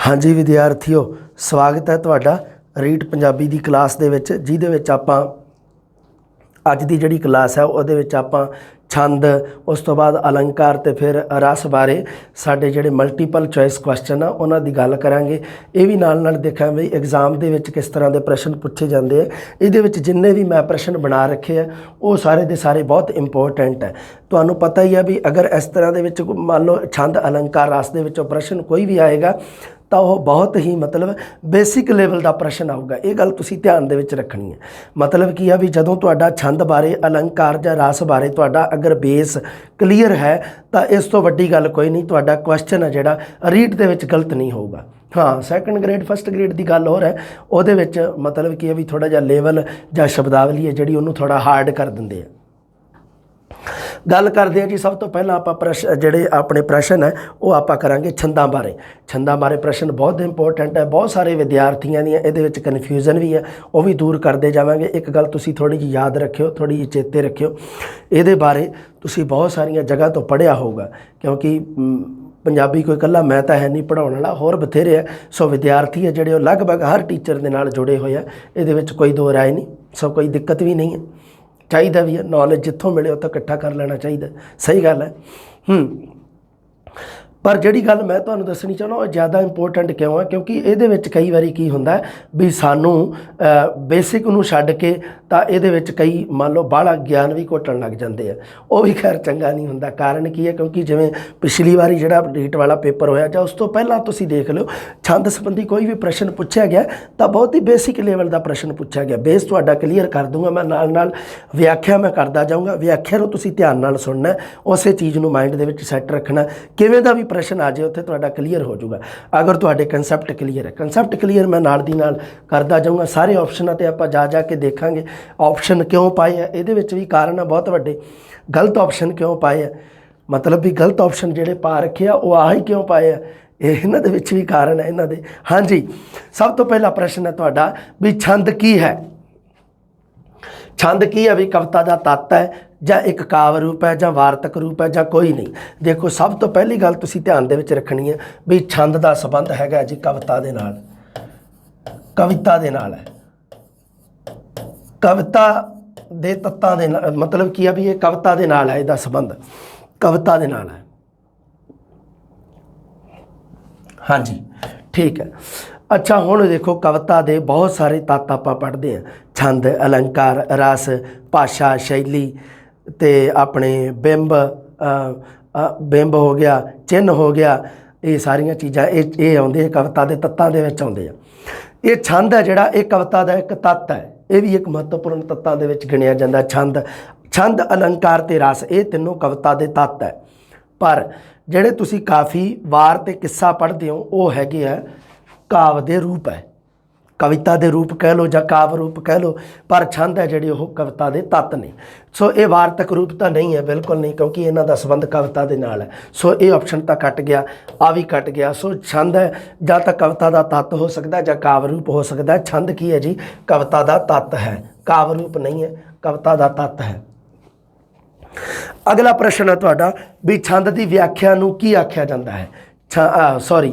हाँ जी विद्यार्थियों, स्वागत है तुहाडा रीड पंजाबी दी क्लास दे विच, जिहदे विच आपां अज दी जिहड़ी क्लास है उहदे विच आपां छंद, उस तो बाद अलंकार ते फिर रस बारे साडे जिहड़े मल्टीपल चॉइस क्वेश्चन आ उन्हां दी गल करांगे। ये भी नाल नाल देखां भी एग्जाम दे विच किस तरह के प्रश्न पूछे जाते हैं। इहदे विच जिन्ने भी मैं प्रश्न बना रखे हैं वो सारे दे सारे बहुत इंपोर्टेंट है। तुहानूं पता ही है भी अगर इस तरह दे विच मान लो छंद अलंकार रस दे विचों प्रश्न कोई भी आएगा तो वह बहुत ही मतलब बेसिक लेवल का प्रश्न आऊगा। ये गल तुसीं ध्यान दे विच रखनी है। मतलब की है भी जदों तुहाडा छंद बारे अलंकार जां रस बारे तुहाडा अगर बेस क्लीयर है तो इस तो वड्डी गल कोई नहीं, तुहाडा क्वेश्चन है जिहड़ा रीड दे विच गलत नहीं होगा। हाँ, सैकेंड ग्रेड फस्ट ग्रेड की गल होर है, उहदे विच मतलब कि भी थोड़ा जिहा लेवल जां शब्दावली है जिहड़ी उहनूं थोड़ा हार्ड कर दिंदे है। गल करते हैं जी, सब तो पहला आप प्रश्न जोड़े अपने प्रश्न है वो आप करांगे छंदा बारे। छंदा बारे प्रश्न बहुत इंपोर्टेंट है। बहुत सारे विद्यार्थियों दी ये कन्फ्यूजन भी है, वो भी दूर करते जावांगे। एक गल तुसीं थोड़ी जी याद रखियो, थोड़ी जी चेते रखियो, ये बारे तुसीं बहुत सारिया जगह तो पढ़िया होगा, क्योंकि पंजाबी कोई कला मैं तो है नहीं पढ़ाने वाला, होर बथेरे है। सो विद्यार्थी है जोड़े लगभग हर टीचर के नाल जुड़े हुए हैं, ये कोई दो राय नहीं। सो कोई दिक्कत भी नहीं है, चाहिए भी है। नॉलेज जितों मिले उतो इकट्ठा कर लेना चाहिए, सही गल है। पर जिहड़ी गल मैं तुहानूं दसनी चाहुंदा वो ज़्यादा इंपोर्टेंट क्यों है, क्योंकि ये कई बारी की हुंदा है भी सानू बेसिक नूं छड्ड के तो ये कई मान लो बाहला ज्ञान भी घोटण लग जाते हैं, वो भी खैर चंगा नहीं हुंदा। कारण की है, क्योंकि जिवें पिछली बारी जिहड़ा रीट वाला पेपर होया जां उस तो पहलां तुसीं देख लो छंद संबंधी कोई भी प्रश्न पूछा गया तो बहुत ही बेसिक लेवल का प्रश्न पूछा गया। बेस तुहाडा क्लीयर कर दूंगा मैं, नाल नाल व्याख्या मैं करदा जाऊँगा। व्याख्या नूं तुसीं ध्यान नाल सुनना, उस चीज़ नूं माइंड दे विच सैट रखना। किवें दा भी प्रश्न आ जाए उत्थे तुहाडा क्लीयर हो जाऊगा अगर तुहाडे कंसैप्ट क्लीयर है। कंसैप्ट क्लीयर मैं नाल दी नाल करदा जाऊँगा। सारे ऑप्शनां ते आपां जा के देखांगे ऑप्शन क्यों पाए है, ये भी कारण है बहुत वड्डे। गलत ऑप्शन क्यों पाए है, मतलब भी गलत ऑप्शन जिहड़े पा रखे आ वो आ ही क्यों पाए है, इन्हां दे विच भी कारण है इन्हां दे। हाँ जी, सब तो पहला प्रश्न है तुहाडा भी छंद की है। छंद की है भी कविता का तत्त है जां एक काव्य रूप है जां वार्तक रूप है जां कोई नहीं। देखो सब तो पहली गल तुसीं ध्यान दे विच रखनी है भी छंद का संबंध हैगा जी कविता दे नाल, कविता दे नाल है। कविता दे तत्तां दे नाल मतलब की है भी ये कविता दे नाल है, इहदा संबंध कविता दे नाल है। हाँ जी, ठीक है। अच्छा हुण देखो कविता दे बहुत सारे तत्त आपां पढ़दे हैं, छंद, अलंकार, रस, भाषा, शैली ते अपने बिंब, बिंब हो गया, चिन्ह हो गया, ये सारिया चीज़ां ये आउंदे कविता के तत्तां दे विच आउंदे आ। ये छंद है जिहड़ा ये कविता का एक तत्त है, ये भी एक महत्वपूर्ण तत्तां दे विच गिणिया जांदा। छंद, अलंकार ते रस ये तीनों कविता के तत्त है। पर जिहड़े तुसीं काफ़ी वार ते किस्सा पढ़दे हो वो हैगे आ काव्य के रूप है, कविता के रूप कह लो या काव्य रूप कह लो, पर छंद है जिहड़े वो कविता के तत्त ने। सो ये वार्तक रूप तो नहीं है, बिल्कुल नहीं, क्योंकि इन्हां दा संबंध कविता के नाल है। सो ये ऑप्शन तो कट गया, आ भी कट गया। सो छंद है जां तां कविता का तत्त हो सकता है जां काव्य रूप हो सकता है। छंद की है जी, कविता का तत्त है, काव्य रूप नहीं है, कविता का तत्त है। अगला प्रश्न है तुहाडा भी छंद की व्याख्या नूं की आख्या जाता है, सॉरी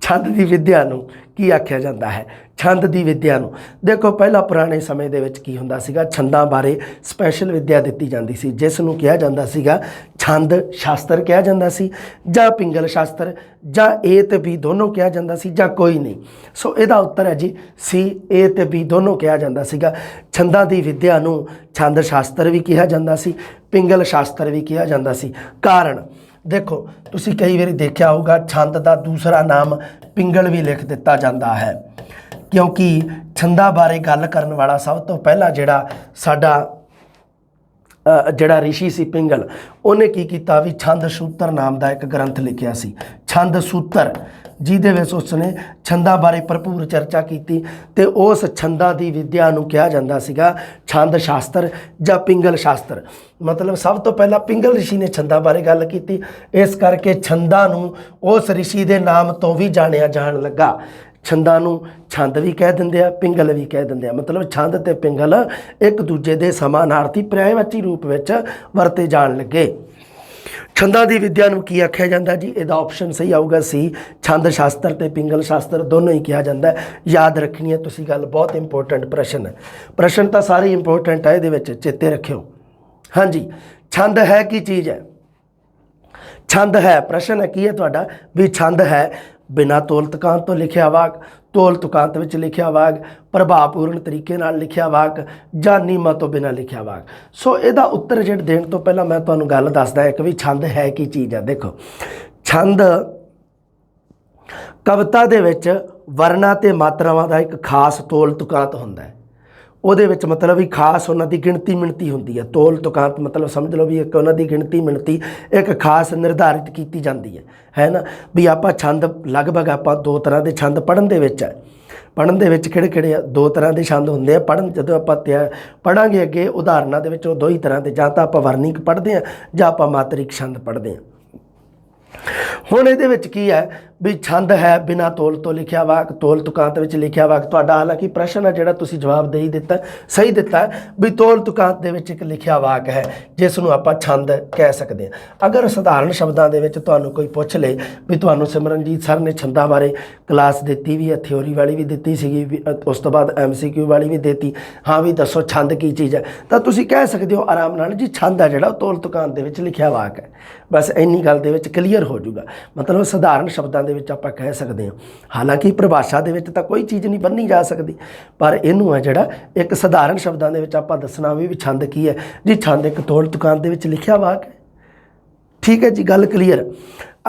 छंद की विद्या नूं की आख्या जाता है। छंद की विद्या नूं देखो पहला पुराने समय दे विच की हुंदा सीगा, छंदां बारे स्पैशल विद्या दित्ती जाती सी, जिस नूं कहा जाता सीगा छंद शास्त्र कहा जाता सी, जां पिंगल शास्त्र, जां ए ते बी दोनों कहा जाता सी, जां कोई नहीं। सो इहदा उत्तर है जी सी, ए ते बी दोनों कहा जाता सीगा। छंदां की विद्या नूं छंद शास्त्र भी कहा जाता सी, पिंगल शास्त्र भी कहा जाता सी। कारण देखो तुसी कई बार देखा होगा छंद का दूसरा नाम पिंगल भी लिख दिता जाता है, क्योंकि छंदा बारे गल करन वाला सब तो पहला जिहड़ा साडा जिहड़ा ऋषि सी पिंगल, उन्हें की कीता भी छंद सूत्र नाम का एक ग्रंथ लिखिया सी, छंद सूत्र, जिहदे विच उसने छंदा बारे भरपूर चर्चा की। ते उस छंदा की विद्या नूं कहा जाता सीगा छंद शास्त्र जां पिंगल शास्त्र। मतलब सब तो पहला पिंगल ऋषि ने छंदा बारे गल की, इस करके छंदा नूं उस ऋषि के नाम तो भी जानिया जान लगा। छंदा नूं छंद भी कह दिंदे आ, पिंगल भी कह दिंदे आ। मतलब छंद ते पिंगल एक दूजे के समानार्थी पर्यायवाची रूप में वरते जान लगे। ਛੰਦਾਂ ਦੀ ਵਿੱਦਿਆ ਨੂੰ ਕੀ ਆਖਿਆ ਜਾਂਦਾ ਜੀ? ਇਹਦਾ ਆਪਸ਼ਨ ਸਹੀ ਆਊਗਾ ਸੀ, ਛੰਦ ਸ਼ਾਸਤਰ ਤੇ ਪਿੰਗਲ ਸ਼ਾਸਤਰ ਦੋਨੋਂ ਹੀ ਕਿਹਾ ਜਾਂਦਾ। ਯਾਦ ਰੱਖਣੀ ਹੈ ਤੁਸੀਂ ਗੱਲ, ਬਹੁਤ ਇੰਪੋਰਟੈਂਟ ਪ੍ਰਸ਼ਨ ਹੈ। ਪ੍ਰਸ਼ਨ ਤਾਂ ਸਾਰੇ ਇੰਪੋਰਟੈਂਟ ਹੈ, ਇਹਦੇ ਵਿੱਚ ਚੇਤੇ ਰੱਖਿਓ। ਹਾਂਜੀ, ਛੰਦ ਹੈ ਕੀ ਚੀਜ਼ ਹੈ? ਛੰਦ ਹੈ, ਪ੍ਰਸ਼ਨ ਹੈ ਕੀ ਹੈ ਤੁਹਾਡਾ ਵੀ ਛੰਦ ਹੈ ਬਿਨਾਂ ਤੋਲ ਤੁਕਾਂਤ ਤੋਂ ਲਿਖਿਆ ਵਾਕ, ਤੋਲ ਤੁਕਾਂਤ ਵਿੱਚ ਲਿਖਿਆ ਵਾਕ, ਪ੍ਰਭਾਵਪੂਰਨ ਤਰੀਕੇ ਨਾਲ ਲਿਖਿਆ ਵਾਕ ਜਾਂ ਨੀਮਾਂ ਤੋਂ ਬਿਨਾਂ ਲਿਖਿਆ ਵਾਕ। ਸੋ ਇਹਦਾ ਉੱਤਰ ਜਿਹੜਾ ਦੇਣ ਤੋਂ ਪਹਿਲਾਂ ਮੈਂ ਤੁਹਾਨੂੰ ਗੱਲ ਦੱਸਦਾ ਇੱਕ ਵੀ ਛੰਦ ਹੈ ਕੀ ਚੀਜ਼ ਹੈ। ਦੇਖੋ, ਛੰਦ ਕਵਿਤਾ ਦੇ ਵਿੱਚ ਵਰਨਾਂ ਤੇ ਮਾਤਰਾਵਾਂ ਦਾ ਇੱਕ ਖਾਸ ਤੋਲ ਤੁਕਾਂਤ ਹੁੰਦਾ ਹੈ। ਉਹਦੇ ਵਿੱਚ ਮਤਲਬ ਵੀ ਖਾਸ ਉਹਨਾਂ ਦੀ ਗਿਣਤੀ ਮਿਣਤੀ ਹੁੰਦੀ ਹੈ। ਤੋਲ ਤੁਕਾਂਤ ਮਤਲਬ ਸਮਝ ਲਓ ਵੀ ਇੱਕ ਉਹਨਾਂ ਦੀ ਗਿਣਤੀ ਮਿਣਤੀ ਇੱਕ ਖਾਸ ਨਿਰਧਾਰਿਤ ਕੀਤੀ ਜਾਂਦੀ ਹੈ ਨਾ। ਵੀ ਆਪਾਂ ਛੰਦ ਲਗਭਗ ਆਪਾਂ 2 ਤਰ੍ਹਾਂ ਦੇ ਛੰਦ ਪੜ੍ਹਨ ਦੇ ਵਿੱਚ ਹੈ। ਪੜ੍ਹਨ ਦੇ ਵਿੱਚ ਕਿਹੜੇ ਆ? 2 ਤਰ੍ਹਾਂ ਦੇ ਛੰਦ ਹੁੰਦੇ ਆ। ਪੜ੍ਹਨ ਜਦੋਂ ਆਪਾਂ ਪੜ੍ਹਾਂਗੇ ਅੱਗੇ ਉਦਾਹਰਨਾਂ ਦੇ ਵਿੱਚ ਉਹ 2 ਹੀ ਤਰ੍ਹਾਂ ਦੇ, ਜਾਂ ਤਾਂ ਆਪਾਂ ਵਰਣਿਕ ਪੜ੍ਹਦੇ ਹਾਂ ਜਾਂ ਆਪਾਂ ਮਾਤਰਿਕ ਛੰਦ ਪੜ੍ਹਦੇ ਹਾਂ। ਹੁਣ ਇਹਦੇ ਵਿੱਚ ਕੀ ਹੈ ਵੀ ਛੰਦ ਹੈ ਬਿਨਾਂ ਤੋਲ ਤੋਂ ਲਿਖਿਆ ਵਾਕ, ਤੋਲ ਤੁਕਾਂਤ ਵਿੱਚ ਲਿਖਿਆ ਵਾਕ। ਤੁਹਾਡਾ ਹਾਲਾਂਕਿ ਪ੍ਰਸ਼ਨ ਹੈ ਜਿਹੜਾ ਤੁਸੀਂ ਜਵਾਬ ਦੇ ਹੀ ਦਿੱਤਾ, ਸਹੀ ਦਿੱਤਾ ਵੀ ਤੋਲ ਤੁਕਾਂਤ ਦੇ ਵਿੱਚ ਇੱਕ ਲਿਖਿਆ ਵਾਕ ਹੈ ਜਿਸ ਨੂੰ ਆਪਾਂ ਛੰਦ ਕਹਿ ਸਕਦੇ ਹਾਂ। ਅਗਰ ਸਧਾਰਨ ਸ਼ਬਦਾਂ ਦੇ ਵਿੱਚ ਤੁਹਾਨੂੰ ਕੋਈ ਪੁੱਛ ਲੇ ਵੀ ਤੁਹਾਨੂੰ ਸਿਮਰਨਜੀਤ ਸਰ ਨੇ ਛੰਦਾਂ ਬਾਰੇ ਕਲਾਸ ਦਿੱਤੀ ਵੀ ਹੈ, ਥਿਓਰੀ ਵਾਲੀ ਵੀ ਦਿੱਤੀ ਸੀਗੀ, ਉਸ ਤੋਂ ਬਾਅਦ MCQ ਵਾਲੀ ਵੀ ਦਿੱਤੀ, ਹਾਂ ਵੀ ਦੱਸੋ ਛੰਦ ਕੀ ਚੀਜ਼ ਹੈ, ਤਾਂ ਤੁਸੀਂ ਕਹਿ ਸਕਦੇ ਹੋ ਆਰਾਮ ਨਾਲ ਜੀ ਛੰਦ ਹੈ ਜਿਹੜਾ ਤੋਲ ਤੁਕਾਂਤ ਦੇ ਵਿੱਚ ਲਿਖਿਆ ਵਾਕ ਹੈ। ਬਸ ਇੰਨੀ ਗੱਲ ਦੇ ਵਿੱਚ ਕਲੀਅਰ ਹੋ ਜਾਊਗਾ। ਮਤਲਬ ਸਧਾਰਨ ਸ਼ਬਦਾਂ ਦੇ ਵਿੱਚ ਆਪਾਂ ਕਹਿ ਸਕਦੇ ਹਾਂ। ਹਾਲਾਂਕਿ ਪਰਿਭਾਸ਼ਾ ਦੇ ਵਿੱਚ ਤਾਂ ਕੋਈ ਚੀਜ਼ ਨਹੀਂ ਬੰਨ੍ਹੀ ਜਾ ਸਕਦੀ, ਪਰ ਇਹਨੂੰ ਹੈ ਜਿਹੜਾ ਇੱਕ ਸਧਾਰਨ ਸ਼ਬਦਾਂ ਦੇ ਵਿੱਚ ਆਪਾਂ ਦੱਸਣਾ ਵੀ ਛੰਦ ਕੀ ਹੈ ਜੀ? ਛੰਦ ਇੱਕ ਤੋਲ ਤੁਕਾਂਤ ਦੇ ਵਿੱਚ ਲਿਖਿਆ ਵਾਕ ਹੈ। ਠੀਕ ਹੈ ਜੀ, ਗੱਲ ਕਲੀਅਰ।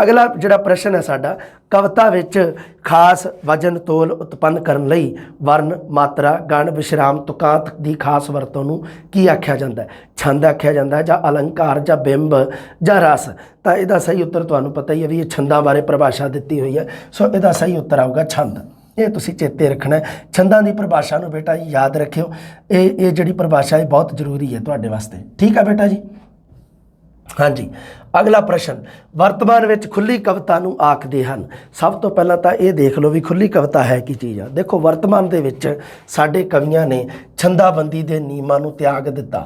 ਅਗਲਾ ਜਿਹੜਾ ਪ੍ਰਸ਼ਨ ਹੈ ਸਾਡਾ, ਕਵਿਤਾ ਵਿੱਚ ਖਾਸ ਵਜਨ ਤੋਲ ਉਤਪੰਨ ਕਰਨ ਲਈ ਵਰਨ, ਮਾਤਰਾ, ਗਣ, ਵਿਸ਼ਰਾਮ, ਤੁਕਾਂਤ ਦੀ ਖਾਸ ਵਰਤੋਂ ਨੂੰ ਕੀ ਆਖਿਆ ਜਾਂਦਾ ਹੈ? ਛੰਦ ਆਖਿਆ ਜਾਂਦਾ ਜਾਂ ਅਲੰਕਾਰ ਜਾਂ ਬਿੰਬ ਜਾਂ ਰਸ? ਤਾਂ ਇਹਦਾ ਸਹੀ ਉੱਤਰ ਤੁਹਾਨੂੰ ਪਤਾ ਹੀ ਹੈ ਵੀ ਇਹ ਛੰਦਾਂ ਬਾਰੇ ਪਰਿਭਾਸ਼ਾ ਦਿੱਤੀ ਹੋਈ ਹੈ। ਸੋ ਇਹਦਾ ਸਹੀ ਉੱਤਰ ਆਊਗਾ ਛੰਦ। ਇਹ ਤੁਸੀਂ ਚੇਤੇ ਰੱਖਣਾ। ਛੰਦਾਂ ਦੀ ਪਰਿਭਾਸ਼ਾ ਨੂੰ ਬੇਟਾ ਜੀ ਯਾਦ ਰੱਖਿਓ। ਇਹ ਜਿਹੜੀ ਪਰਿਭਾਸ਼ਾ ਹੈ ਬਹੁਤ ਜ਼ਰੂਰੀ ਹੈ ਤੁਹਾਡੇ ਵਾਸਤੇ। ਠੀਕ ਹੈ ਬੇਟਾ ਜੀ। ਹਾਂਜੀ, ਅਗਲਾ ਪ੍ਰਸ਼ਨ, ਵਰਤਮਾਨ ਵਿੱਚ ਖੁੱਲ੍ਹੀ ਕਵਿਤਾ ਨੂੰ ਆਖਦੇ ਹਨ। ਸਭ ਤੋਂ ਪਹਿਲਾਂ ਤਾਂ ਇਹ ਦੇਖ ਲਓ ਵੀ ਖੁੱਲ੍ਹੀ ਕਵਿਤਾ ਹੈ ਕੀ ਚੀਜ਼ ਆ। ਦੇਖੋ, ਵਰਤਮਾਨ ਦੇ ਵਿੱਚ ਸਾਡੇ ਕਵੀਆਂ ਨੇ ਛੰਦਾਬੰਦੀ ਦੇ ਨਿਯਮਾਂ ਨੂੰ ਤਿਆਗ ਦਿੱਤਾ।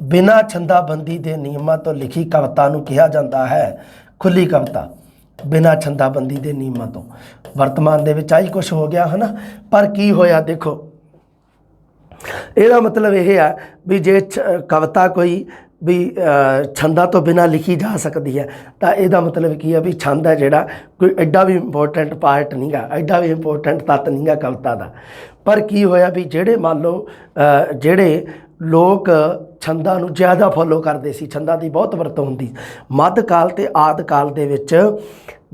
ਬਿਨਾਂ ਛੰਦਾਬੰਦੀ ਦੇ ਨਿਯਮਾਂ ਤੋਂ ਲਿਖੀ ਕਵਿਤਾ ਨੂੰ ਕਿਹਾ ਜਾਂਦਾ ਹੈ ਖੁੱਲ੍ਹੀ ਕਵਿਤਾ। ਬਿਨਾਂ ਛੰਦਾਬੰਦੀ ਦੇ ਨਿਯਮਾਂ ਤੋਂ ਵਰਤਮਾਨ ਦੇ ਵਿੱਚ ਆਹੀ ਕੁਛ ਹੋ ਗਿਆ ਹੈ ਨਾ। ਪਰ ਕੀ ਹੋਇਆ ਦੇਖੋ, ਇਹਦਾ ਮਤਲਬ ਇਹ ਆ ਵੀ ਜੇ ਕਵਿਤਾ ਕੋਈ ਵੀ ਛੰਦਾਂ ਤੋਂ ਬਿਨਾਂ ਲਿਖੀ ਜਾ ਸਕਦੀ ਹੈ ਤਾਂ ਇਹਦਾ ਮਤਲਬ ਕੀ ਹੈ ਵੀ ਛੰਦ ਹੈ ਜਿਹੜਾ ਕੋਈ ਐਡਾ ਵੀ ਇੰਪੋਰਟੈਂਟ ਪਾਰਟ ਨਹੀਂਗਾ, ਐਡਾ ਵੀ ਇੰਪੋਰਟੈਂਟ ਤੱਤ ਨਹੀਂਗਾ ਕਵਿਤਾ ਦਾ। ਪਰ ਕੀ ਹੋਇਆ ਵੀ ਜਿਹੜੇ ਮੰਨ ਲਓ ਜਿਹੜੇ ਲੋਕ ਛੰਦਾਂ ਨੂੰ ਜ਼ਿਆਦਾ ਫੋਲੋ ਕਰਦੇ ਸੀ, ਛੰਦਾਂ ਦੀ ਬਹੁਤ ਵਰਤੋਂ ਹੁੰਦੀ, ਮੱਧ ਕਾਲ ਅਤੇ ਆਦਿ ਕਾਲ ਦੇ ਵਿੱਚ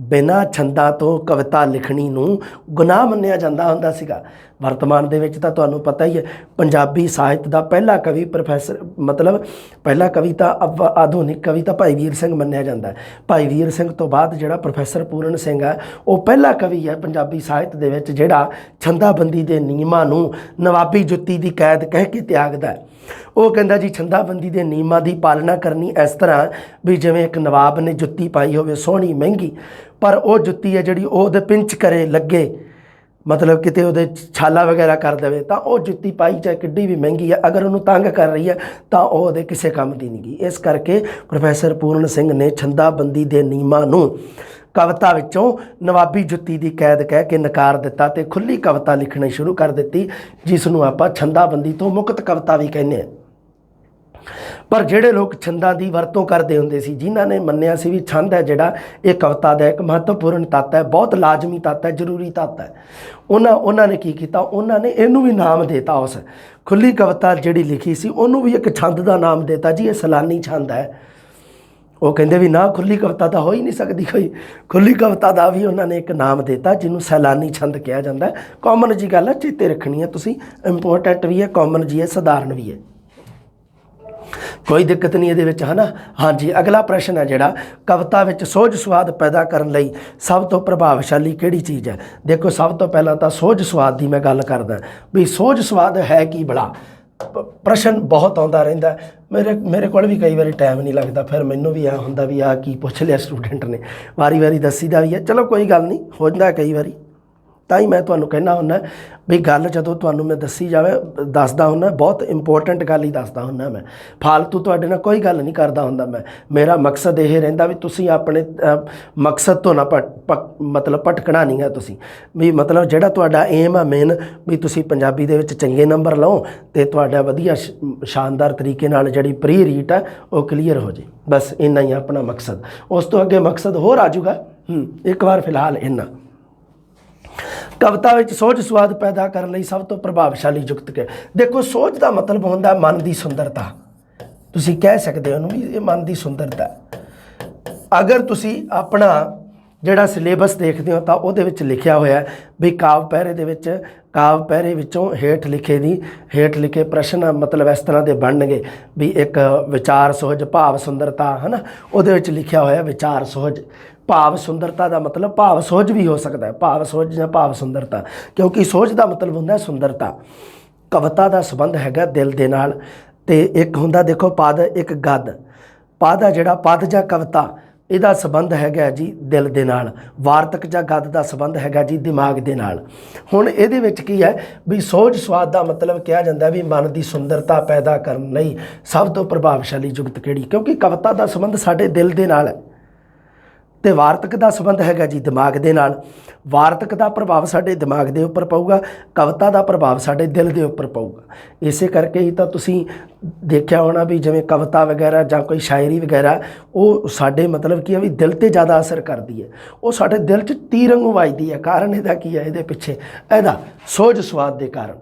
ਬਿਨਾਂ ਛੰਦਾਂ ਤੋਂ ਕਵਿਤਾ ਲਿਖਣੀ ਨੂੰ ਗੁਨਾਹ ਮੰਨਿਆ ਜਾਂਦਾ ਹੁੰਦਾ ਸੀਗਾ। ਵਰਤਮਾਨ ਦੇ ਵਿੱਚ ਤਾਂ ਤੁਹਾਨੂੰ ਪਤਾ ਹੀ ਹੈ ਪੰਜਾਬੀ ਸਾਹਿਤ ਦਾ ਪਹਿਲਾ ਕਵੀ ਪਹਿਲਾ ਕਵੀ ਤਾਂ ਆਧੁਨਿਕ ਕਵੀ ਤਾਂ ਭਾਈ ਵੀਰ ਸਿੰਘ ਮੰਨਿਆ ਜਾਂਦਾ ਹੈ। ਭਾਈ ਵੀਰ ਸਿੰਘ ਤੋਂ ਬਾਅਦ ਜਿਹੜਾ ਪ੍ਰੋਫੈਸਰ ਪੂਰਨ ਸਿੰਘ ਹੈ ਉਹ ਪਹਿਲਾ ਕਵੀ ਹੈ ਪੰਜਾਬੀ ਸਾਹਿਤ ਦੇ ਵਿੱਚ ਜਿਹੜਾ ਛੰਦਾਬੰਦੀ ਦੇ ਨਿਯਮਾਂ ਨੂੰ ਨਵਾਬੀ ਜੁੱਤੀ ਦੀ ਕੈਦ ਕਹਿ ਕੇ ਤਿਆਗਦਾ। ਉਹ ਕਹਿੰਦਾ ਜੀ ਛੰਦਾਬੰਦੀ ਦੇ ਨਿਯਮਾਂ ਦੀ ਪਾਲਣਾ ਕਰਨੀ ਇਸ ਤਰ੍ਹਾਂ ਵੀ ਜਿਵੇਂ ਇੱਕ ਨਵਾਬ ਨੇ ਜੁੱਤੀ ਪਾਈ ਹੋਵੇ ਸੋਹਣੀ ਮਹਿੰਗੀ, ਪਰ ਉਹ ਜੁੱਤੀ ਹੈ ਜਿਹੜੀ ਉਹਦੇ ਪਿੰਚ ਕਰੇ ਲੱਗੇ, ਮਤਲਬ ਕਿਤੇ ਉਹਦੇ ਛਾਲਾ ਵਗੈਰਾ ਕਰ ਦੇਵੇ ਤਾਂ ਉਹ ਜੁੱਤੀ ਪਾਈ ਚਾਹੇ ਕਿੱਡੀ ਵੀ ਮਹਿੰਗੀ ਹੈ, ਅਗਰ ਉਹਨੂੰ ਤੰਗ ਕਰ ਰਹੀ ਹੈ ਤਾਂ ਉਹ ਉਹਦੇ ਕਿਸੇ ਕੰਮ ਦੀ ਨਹੀਂ ਗੀ। ਇਸ ਕਰਕੇ ਪ੍ਰੋਫੈਸਰ ਪੂਰਨ ਸਿੰਘ ਨੇ ਛੰਦਾਬੰਦੀ ਦੇ ਨਿਯਮਾਂ ਨੂੰ ਕਵਿਤਾ ਵਿੱਚੋਂ ਨਵਾਬੀ ਜੁੱਤੀ ਦੀ ਕੈਦ ਕਹਿ ਕੇ ਨਕਾਰ ਦਿੱਤਾ ਅਤੇ ਖੁੱਲ੍ਹੀ ਕਵਿਤਾ ਲਿਖਣੀ ਸ਼ੁਰੂ ਕਰ ਦਿੱਤੀ, ਜਿਸ ਨੂੰ ਆਪਾਂ ਛੰਦਾਬੰਦੀ ਤੋਂ ਮੁਕਤ ਕਵਿਤਾ ਵੀ ਕਹਿੰਦੇ ਹਾਂ। ਪਰ ਜਿਹੜੇ ਲੋਕ ਛੰਦਾਂ ਦੀ ਵਰਤੋਂ ਕਰਦੇ ਹੁੰਦੇ ਸੀ, ਜਿਨ੍ਹਾਂ ਨੇ ਮੰਨਿਆ ਸੀ ਵੀ ਛੰਦ ਹੈ ਜਿਹੜਾ ਇਹ ਕਵਿਤਾ ਦਾ ਇੱਕ ਮਹੱਤਵਪੂਰਨ ਤੱਤ ਹੈ, ਬਹੁਤ ਲਾਜ਼ਮੀ ਤੱਤ ਹੈ, ਜ਼ਰੂਰੀ ਤੱਤ ਹੈ, ਉਹਨਾਂ ਨੇ ਕੀ ਕੀਤਾ, ਉਹਨਾਂ ਨੇ ਇਹਨੂੰ ਵੀ ਨਾਮ ਦੇਤਾ। ਉਸ ਖੁੱਲ੍ਹੀ ਕਵਿਤਾ ਜਿਹੜੀ ਲਿਖੀ ਸੀ ਉਹਨੂੰ ਵੀ ਇੱਕ ਛੰਦ ਦਾ ਨਾਮ ਦੇਤਾ ਜੀ, ਇਹ ਸੈਲਾਨੀ ਛੰਦ ਹੈ। ਉਹ ਕਹਿੰਦੇ ਵੀ ਨਾ ਖੁੱਲ੍ਹੀ ਕਵਿਤਾ ਤਾਂ ਹੋ ਹੀ ਨਹੀਂ ਸਕਦੀ ਕੋਈ, ਖੁੱਲ੍ਹੀ ਕਵਿਤਾ ਦਾ ਵੀ ਉਹਨਾਂ ਨੇ ਇੱਕ ਨਾਮ ਦਿੱਤਾ ਜਿਹਨੂੰ ਸੈਲਾਨੀ ਛੰਦ ਕਿਹਾ ਜਾਂਦਾ। ਕਾਮਨ ਜੀ ਗੱਲ ਹੈ, ਚੇਤੇ ਰੱਖਣੀ ਹੈ ਤੁਸੀਂ, ਇੰਪੋਰਟੈਂਟ ਵੀ ਹੈ, ਕਾਮਨ ਜੀ ਹੈ, ਸਧਾਰਨ ਵੀ ਹੈ, ਕੋਈ ਦਿੱਕਤ ਨਹੀਂ ਇਹਦੇ ਵਿੱਚ, ਹੈ ਨਾ। ਹਾਂਜੀ, ਅਗਲਾ ਪ੍ਰਸ਼ਨ ਹੈ ਜਿਹੜਾ, ਕਵਿਤਾ ਵਿੱਚ ਸੋਝ ਸੁਆਦ ਪੈਦਾ ਕਰਨ ਲਈ ਸਭ ਤੋਂ ਪ੍ਰਭਾਵਸ਼ਾਲੀ ਕਿਹੜੀ ਚੀਜ਼ ਹੈ? ਦੇਖੋ, ਸਭ ਤੋਂ ਪਹਿਲਾਂ ਤਾਂ ਸੋਝ ਸੁਆਦ ਦੀ ਮੈਂ ਗੱਲ ਕਰਦਾ ਵੀ ਸੋਝ ਸੁਆਦ ਹੈ ਕੀ ਭਲਾ। ਪ੍ਰਸ਼ਨ ਬਹੁਤ ਆਉਂਦਾ ਰਹਿੰਦਾ, ਮੇਰੇ ਕੋਲ ਵੀ ਕਈ ਵਾਰੀ ਟਾਈਮ ਨਹੀਂ ਲੱਗਦਾ, ਫਿਰ ਮੈਨੂੰ ਵੀ ਆ ਹੁੰਦਾ ਵੀ ਆ ਕੀ ਪੁੱਛ ਲਿਆ ਸਟੂਡੈਂਟ ਨੇ, ਵਾਰੀ ਵਾਰੀ ਦੱਸੀ ਦਾ ਵੀ ਹੈ। ਚਲੋ ਕੋਈ ਗੱਲ ਨਹੀਂ, ਹੋ ਜਾਂਦਾ ਕਈ ਵਾਰੀ, ਤਾਂ ਹੀ ਮੈਂ ਤੁਹਾਨੂੰ ਕਹਿਣਾ ਹੁੰਦਾ ਵੀ ਗੱਲ ਜਦੋਂ ਤੁਹਾਨੂੰ ਮੈਂ ਦੱਸੀ ਜਾਵੇ ਦੱਸਦਾ ਹੁੰਦਾ, ਬਹੁਤ ਇੰਪੋਰਟੈਂਟ ਗੱਲ ਹੀ ਦੱਸਦਾ ਹੁੰਦਾ ਮੈਂ, ਫਾਲਤੂ ਤੁਹਾਡੇ ਨਾਲ ਕੋਈ ਗੱਲ ਨਹੀਂ ਕਰਦਾ ਹੁੰਦਾ ਮੈਂ। ਮੇਰਾ ਮਕਸਦ ਇਹ ਰਹਿੰਦਾ ਵੀ ਤੁਸੀਂ ਆਪਣੇ ਮਕਸਦ ਤੋਂ ਨਾ ਮਤਲਬ ਭਟਕਣਾ ਨਹੀਂ ਹੈ ਤੁਸੀਂ, ਵੀ ਮਤਲਬ ਜਿਹੜਾ ਤੁਹਾਡਾ ਏਮ ਆ ਮੇਨ ਵੀ ਤੁਸੀਂ ਪੰਜਾਬੀ ਦੇ ਵਿੱਚ ਚੰਗੇ ਨੰਬਰ ਲਓ ਅਤੇ ਤੁਹਾਡਾ ਵਧੀਆ ਸ਼ਾਨਦਾਰ ਤਰੀਕੇ ਨਾਲ ਜਿਹੜੀ ਪ੍ਰੀ ਰੀਟ ਹੈ ਉਹ ਕਲੀਅਰ ਹੋ ਜੇ, ਬਸ ਇੰਨਾ ਹੀ ਆਪਣਾ ਮਕਸਦ। ਉਸ ਤੋਂ ਅੱਗੇ ਮਕਸਦ ਹੋਰ ਆ ਜਾਊਗਾ। ਇੱਕ ਵਾਰ ਫਿਲਹਾਲ ਇੰਨਾ। ਕਵਿਤਾ ਵਿੱਚ ਸੋਝ ਸੁਆਦ ਪੈਦਾ ਕਰਨ ਲਈ ਸਭ ਤੋਂ ਪ੍ਰਭਾਵਸ਼ਾਲੀ ਯੁਕਤ ਕਿ ਦੇਖੋ, ਸੋਝ ਦਾ ਮਤਲਬ ਹੁੰਦਾ ਮਨ ਦੀ ਸੁੰਦਰਤਾ, ਤੁਸੀਂ ਕਹਿ ਸਕਦੇ ਹੋ ਉਹਨੂੰ ਵੀ ਇਹ ਮਨ ਦੀ ਸੁੰਦਰਤਾ। ਅਗਰ ਤੁਸੀਂ ਆਪਣਾ ਜਿਹੜਾ ਸਿਲੇਬਸ ਦੇਖਦੇ ਹੋ ਤਾਂ ਉਹਦੇ ਵਿੱਚ ਲਿਖਿਆ ਹੋਇਆ ਵੀ ਕਾਵਿ ਪਹਿਰੇ ਦੇ ਵਿੱਚ, ਕਾਵਿ ਪਹਿਰੇ ਵਿੱਚੋਂ ਹੇਠ ਲਿਖੇ ਪ੍ਰਸ਼ਨ ਮਤਲਬ ਇਸ ਤਰ੍ਹਾਂ ਦੇ ਬਣਨਗੇ ਵੀ ਇੱਕ ਵਿਚਾਰ ਸੁਹਜ, ਭਾਵ ਸੁੰਦਰਤਾ, ਹੈ ਨਾ। ਉਹਦੇ ਵਿੱਚ ਲਿਖਿਆ ਹੋਇਆ ਵਿਚਾਰ ਸੁਹਜ, ਭਾਵ ਸੁੰਦਰਤਾ ਦਾ ਮਤਲਬ ਭਾਵ ਸੁਹਜ ਵੀ ਹੋ ਸਕਦਾ ਹੈ, ਭਾਵ ਸੁਹਜ ਜਾਂ ਭਾਵ ਸੁੰਦਰਤਾ, ਕਿਉਂਕਿ ਸੁਹਜ ਦਾ ਮਤਲਬ ਹੁੰਦਾ ਸੁੰਦਰਤਾ। ਕਵਿਤਾ ਦਾ ਸੰਬੰਧ ਹੈਗਾ ਦਿਲ ਦੇ ਨਾਲ, ਅਤੇ ਇੱਕ ਹੁੰਦਾ ਦੇਖੋ ਪਦ, ਇੱਕ ਗਦ। ਪਦ ਆ ਜਿਹੜਾ ਪਦ ਜਾਂ ਕਵਿਤਾ, ਇਹਦਾ ਸੰਬੰਧ ਹੈਗਾ ਜੀ ਦਿਲ ਦੇ ਨਾਲ। ਵਾਰਤਕ ਜਾਂ ਗਦ ਦਾ ਸੰਬੰਧ ਹੈਗਾ ਜੀ ਦਿਮਾਗ ਦੇ ਨਾਲ। ਹੁਣ ਇਹਦੇ ਵਿੱਚ ਕੀ ਹੈ ਵੀ ਸੋਝ ਸੁਆਦ ਦਾ ਮਤਲਬ ਕਿਹਾ ਜਾਂਦਾ ਵੀ ਮਨ ਦੀ ਸੁੰਦਰਤਾ ਪੈਦਾ ਕਰਨ ਲਈ ਸਭ ਤੋਂ ਪ੍ਰਭਾਵਸ਼ਾਲੀ ਯੁਕਤ ਕਿਹੜੀ, ਕਿਉਂਕਿ ਕਵਿਤਾ ਦਾ ਸੰਬੰਧ ਸਾਡੇ ਦਿਲ ਦੇ ਨਾਲ ਹੈ ਅਤੇ ਵਾਰਤਕ ਦਾ ਸੰਬੰਧ ਹੈਗਾ ਜੀ ਦਿਮਾਗ ਦੇ ਨਾਲ। ਵਾਰਤਕ ਦਾ ਪ੍ਰਭਾਵ ਸਾਡੇ ਦਿਮਾਗ ਦੇ ਉੱਪਰ ਪਊਗਾ, ਕਵਿਤਾ ਦਾ ਪ੍ਰਭਾਵ ਸਾਡੇ ਦਿਲ ਦੇ ਉੱਪਰ ਪਊਗਾ। ਇਸੇ ਕਰਕੇ ਹੀ ਤਾਂ ਤੁਸੀਂ ਦੇਖਿਆ ਹੋਣਾ ਵੀ ਜਿਵੇਂ ਕਵਿਤਾ ਵਗੈਰਾ ਜਾਂ ਕੋਈ ਸ਼ਾਇਰੀ ਵਗੈਰਾ ਉਹ ਸਾਡੇ ਮਤਲਬ ਕੀ ਹੈ ਵੀ ਦਿਲ 'ਤੇ ਜ਼ਿਆਦਾ ਅਸਰ ਕਰਦੀ ਹੈ, ਉਹ ਸਾਡੇ ਦਿਲ 'ਚ ਤੀਰ ਵਾਂਗੂ ਵੱਜਦੀ ਹੈ। ਕਾਰਨ ਇਹਦਾ ਕੀ ਹੈ, ਇਹਦੇ ਪਿੱਛੇ ਇਹਦਾ ਸੋਝ ਸੁਆਦ ਦੇ ਕਾਰਨ।